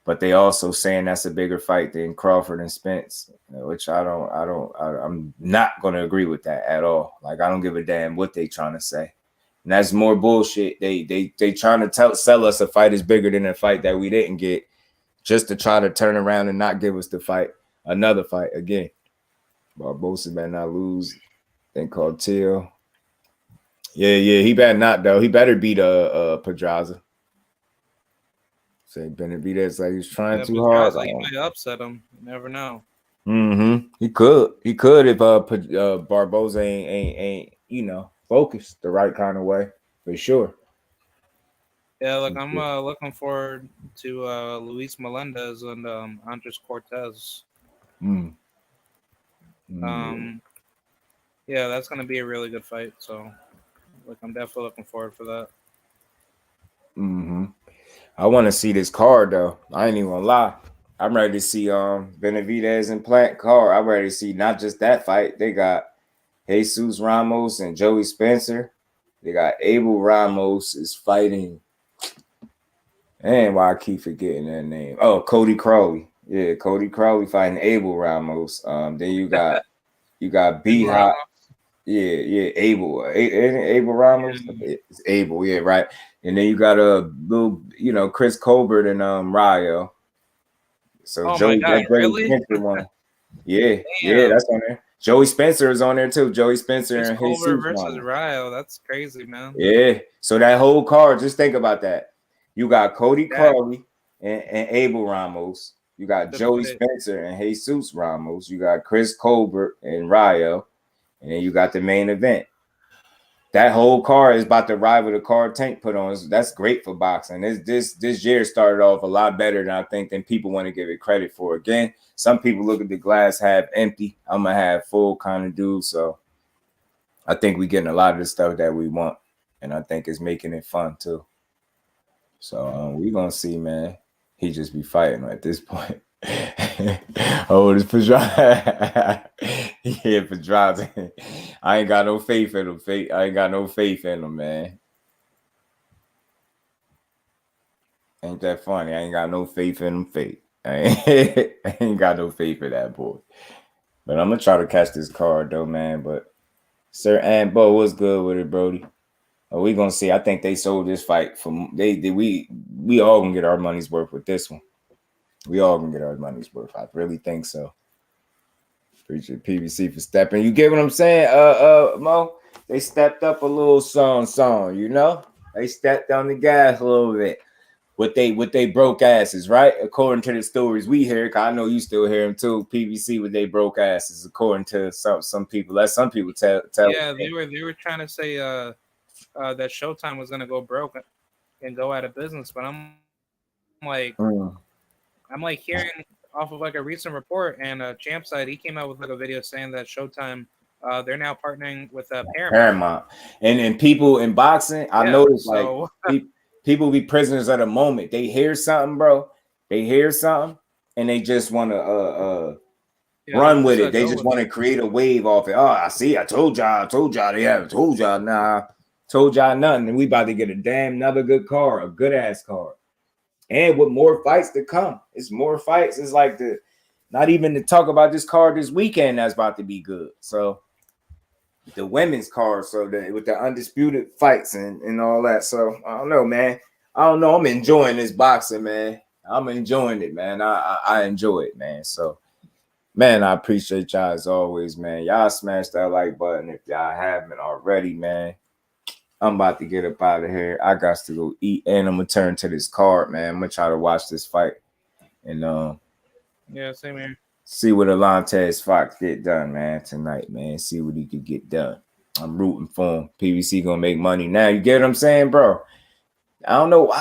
but they also saying that's a bigger fight than Crawford and Spence, which I'm not gonna agree with that at all. Like, I don't give a damn what they trying to say. And that's more bullshit. They trying to sell us a fight is bigger than a fight that we didn't get, just to try to turn around and not give us the fight, another fight again. Barbosa better not lose. Thing called Till. Yeah, he better not though. He better beat Pedraza. Say Benavidez like he's trying Yeah, too hard. Pedraza, you might upset him. You never know. He could if Barboza ain't focused the right kind of way for sure. Yeah, look, I'm looking forward to Luis Melendez and Andres Cortez. Yeah, that's gonna be a really good fight. So, like, I'm definitely looking forward for that. I want to see this card though. I ain't even gonna lie. I'm ready to see Benavidez and Plant card. I'm ready to see not just that fight. They got Jesus Ramos and Joey Spencer. They got Abel Ramos is fighting. And why I keep forgetting that name? Oh, Cody Crowley. Yeah, Cody Crowley fighting Abel Ramos. Then you got B Hop. Yeah, Abel. Abel Ramos. It's Abel. Yeah, right. And then you got a little, Chris Colbert and Rayo. So oh Joey, my God, really? Spencer one. Yeah, that's on there. Joey Spencer is on there too. Joey Spencer Chris and Colbert Jesus versus Ramos. Rayo. That's crazy, man. Yeah. So that whole card, just think about that. You got Cody Crowley and Abel Ramos. You got Joey Spencer and Jesus Ramos. You got Chris Colbert and Rayo. And then you got the main event. That whole card is about to rival the card Tank put on. That's great for boxing. This year started off a lot better than people want to give it credit for. Again, some people look at the glass half empty. I'm gonna have full kind of dude. So I think we're getting a lot of the stuff that we want, and I think it's making it fun too. So we're gonna see, man. He just be fighting at this point. Oh, this Pedraza. Yeah, Pedraza. I ain't got no faith in him. I ain't got no faith in him, man. Ain't that funny? I ain't got no faith in him. I ain't got no faith in that boy. But I'm gonna try to catch this card though, man. But Sir Bo, what's good with it, Brody? We gonna see. I think they sold this fight for we all gonna get our money's worth with this one. We all gonna get our money's worth. I really think so. Appreciate PBC for stepping. You get what I'm saying? Mo, they stepped up a little song, They stepped on the gas a little bit. With they broke asses, right? According to the stories we hear, cause I know you still hear them too. PBC with they broke asses, according to some people. Let some people tell. Yeah, they were trying to say that Showtime was gonna go broke and go out of business, but I'm like hearing off of like a recent report, and Champ side, he came out with like a video saying that Showtime they're now partnering with Paramount. And people in boxing, I noticed people be prisoners of the moment. They hear something, bro. They hear something, and they just want to run with it. They just want to create a wave off it. Oh, I see. I told y'all. They haven't told y'all. Nah, told y'all nothing. And we about to get another good card, a good ass card. And with more fights to come. It's more fights. It's like not even to talk about this card this weekend that's about to be good. So the women's card, so with the undisputed fights and all that. So I don't know, man. I'm enjoying this boxing, man. I'm enjoying it, man. I enjoy it, man. So, man, I appreciate y'all as always, man. Y'all smash that like button if y'all haven't already, man. I'm about to get up out of here. I got to go eat, and I'm gonna turn to this card, man. I'm gonna try to watch this fight, and yeah, same here. See what Alantez Fox get done, man, tonight, man. See what he could get done. I'm rooting for him. PBC gonna make money now. You get what I'm saying, bro? I don't know.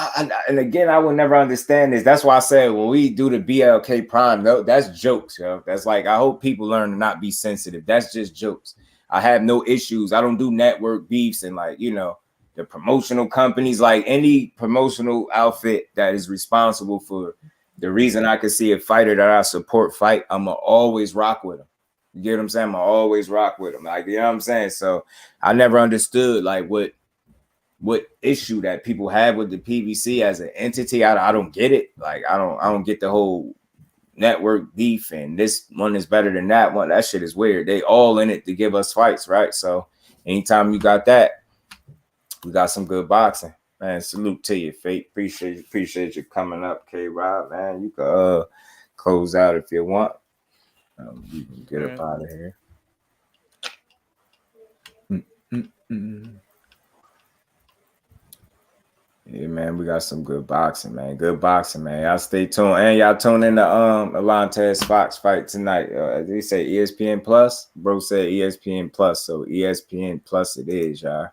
And again, I will never understand this. That's why I said when we do the BLK Prime, that's jokes, yo. That's like, I hope people learn to not be sensitive. That's just jokes. I have no issues. I don't do network beefs and the promotional companies, like any promotional outfit that is responsible for the reason I could see a fighter that I support fight, I'm going to always rock with him. You get what I'm saying? I'm going to always rock with him. Like, you know what I'm saying? So I never understood like what issue that people have with the PBC as an entity. I don't get it. Like, I don't get the whole network beef and this one is better than that one. That shit is weird. They all in it to give us fights, right? So anytime you got that, we got some good boxing. Man, salute to you, Fate. Appreciate you coming up, K-Rob, man. You can close out if you want. You can get up out of here. Yeah, man, we got some good boxing, man. Good boxing, man. Y'all stay tuned. And y'all tune in to Alantez Fox fight tonight. They say ESPN Plus. Bro said ESPN Plus. So ESPN Plus it is, y'all.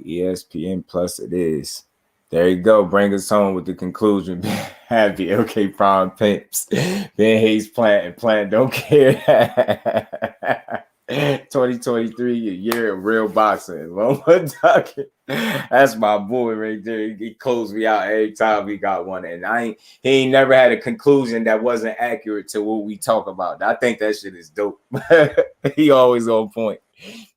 ESPN Plus it is. There you go. Bring us home with the conclusion. Happy, okay, Prime Pimps. Ben Hayes Plant and Plant don't care. 2023, a year of real boxing. That's my boy right there. He closed me out every time we got one. And he ain't never had a conclusion that wasn't accurate to what we talk about. I think that shit is dope. He always on point.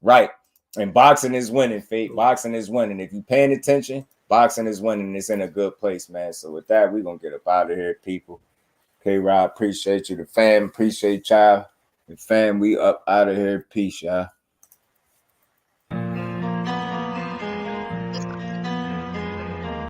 Right. And boxing is winning, Fate. Boxing is winning. If you're paying attention, boxing is winning. It's in a good place, man. So with that, we're going to get up out of here, people. K-Rod, appreciate you. The fam, appreciate y'all. The fam, we up out of here. Peace, y'all.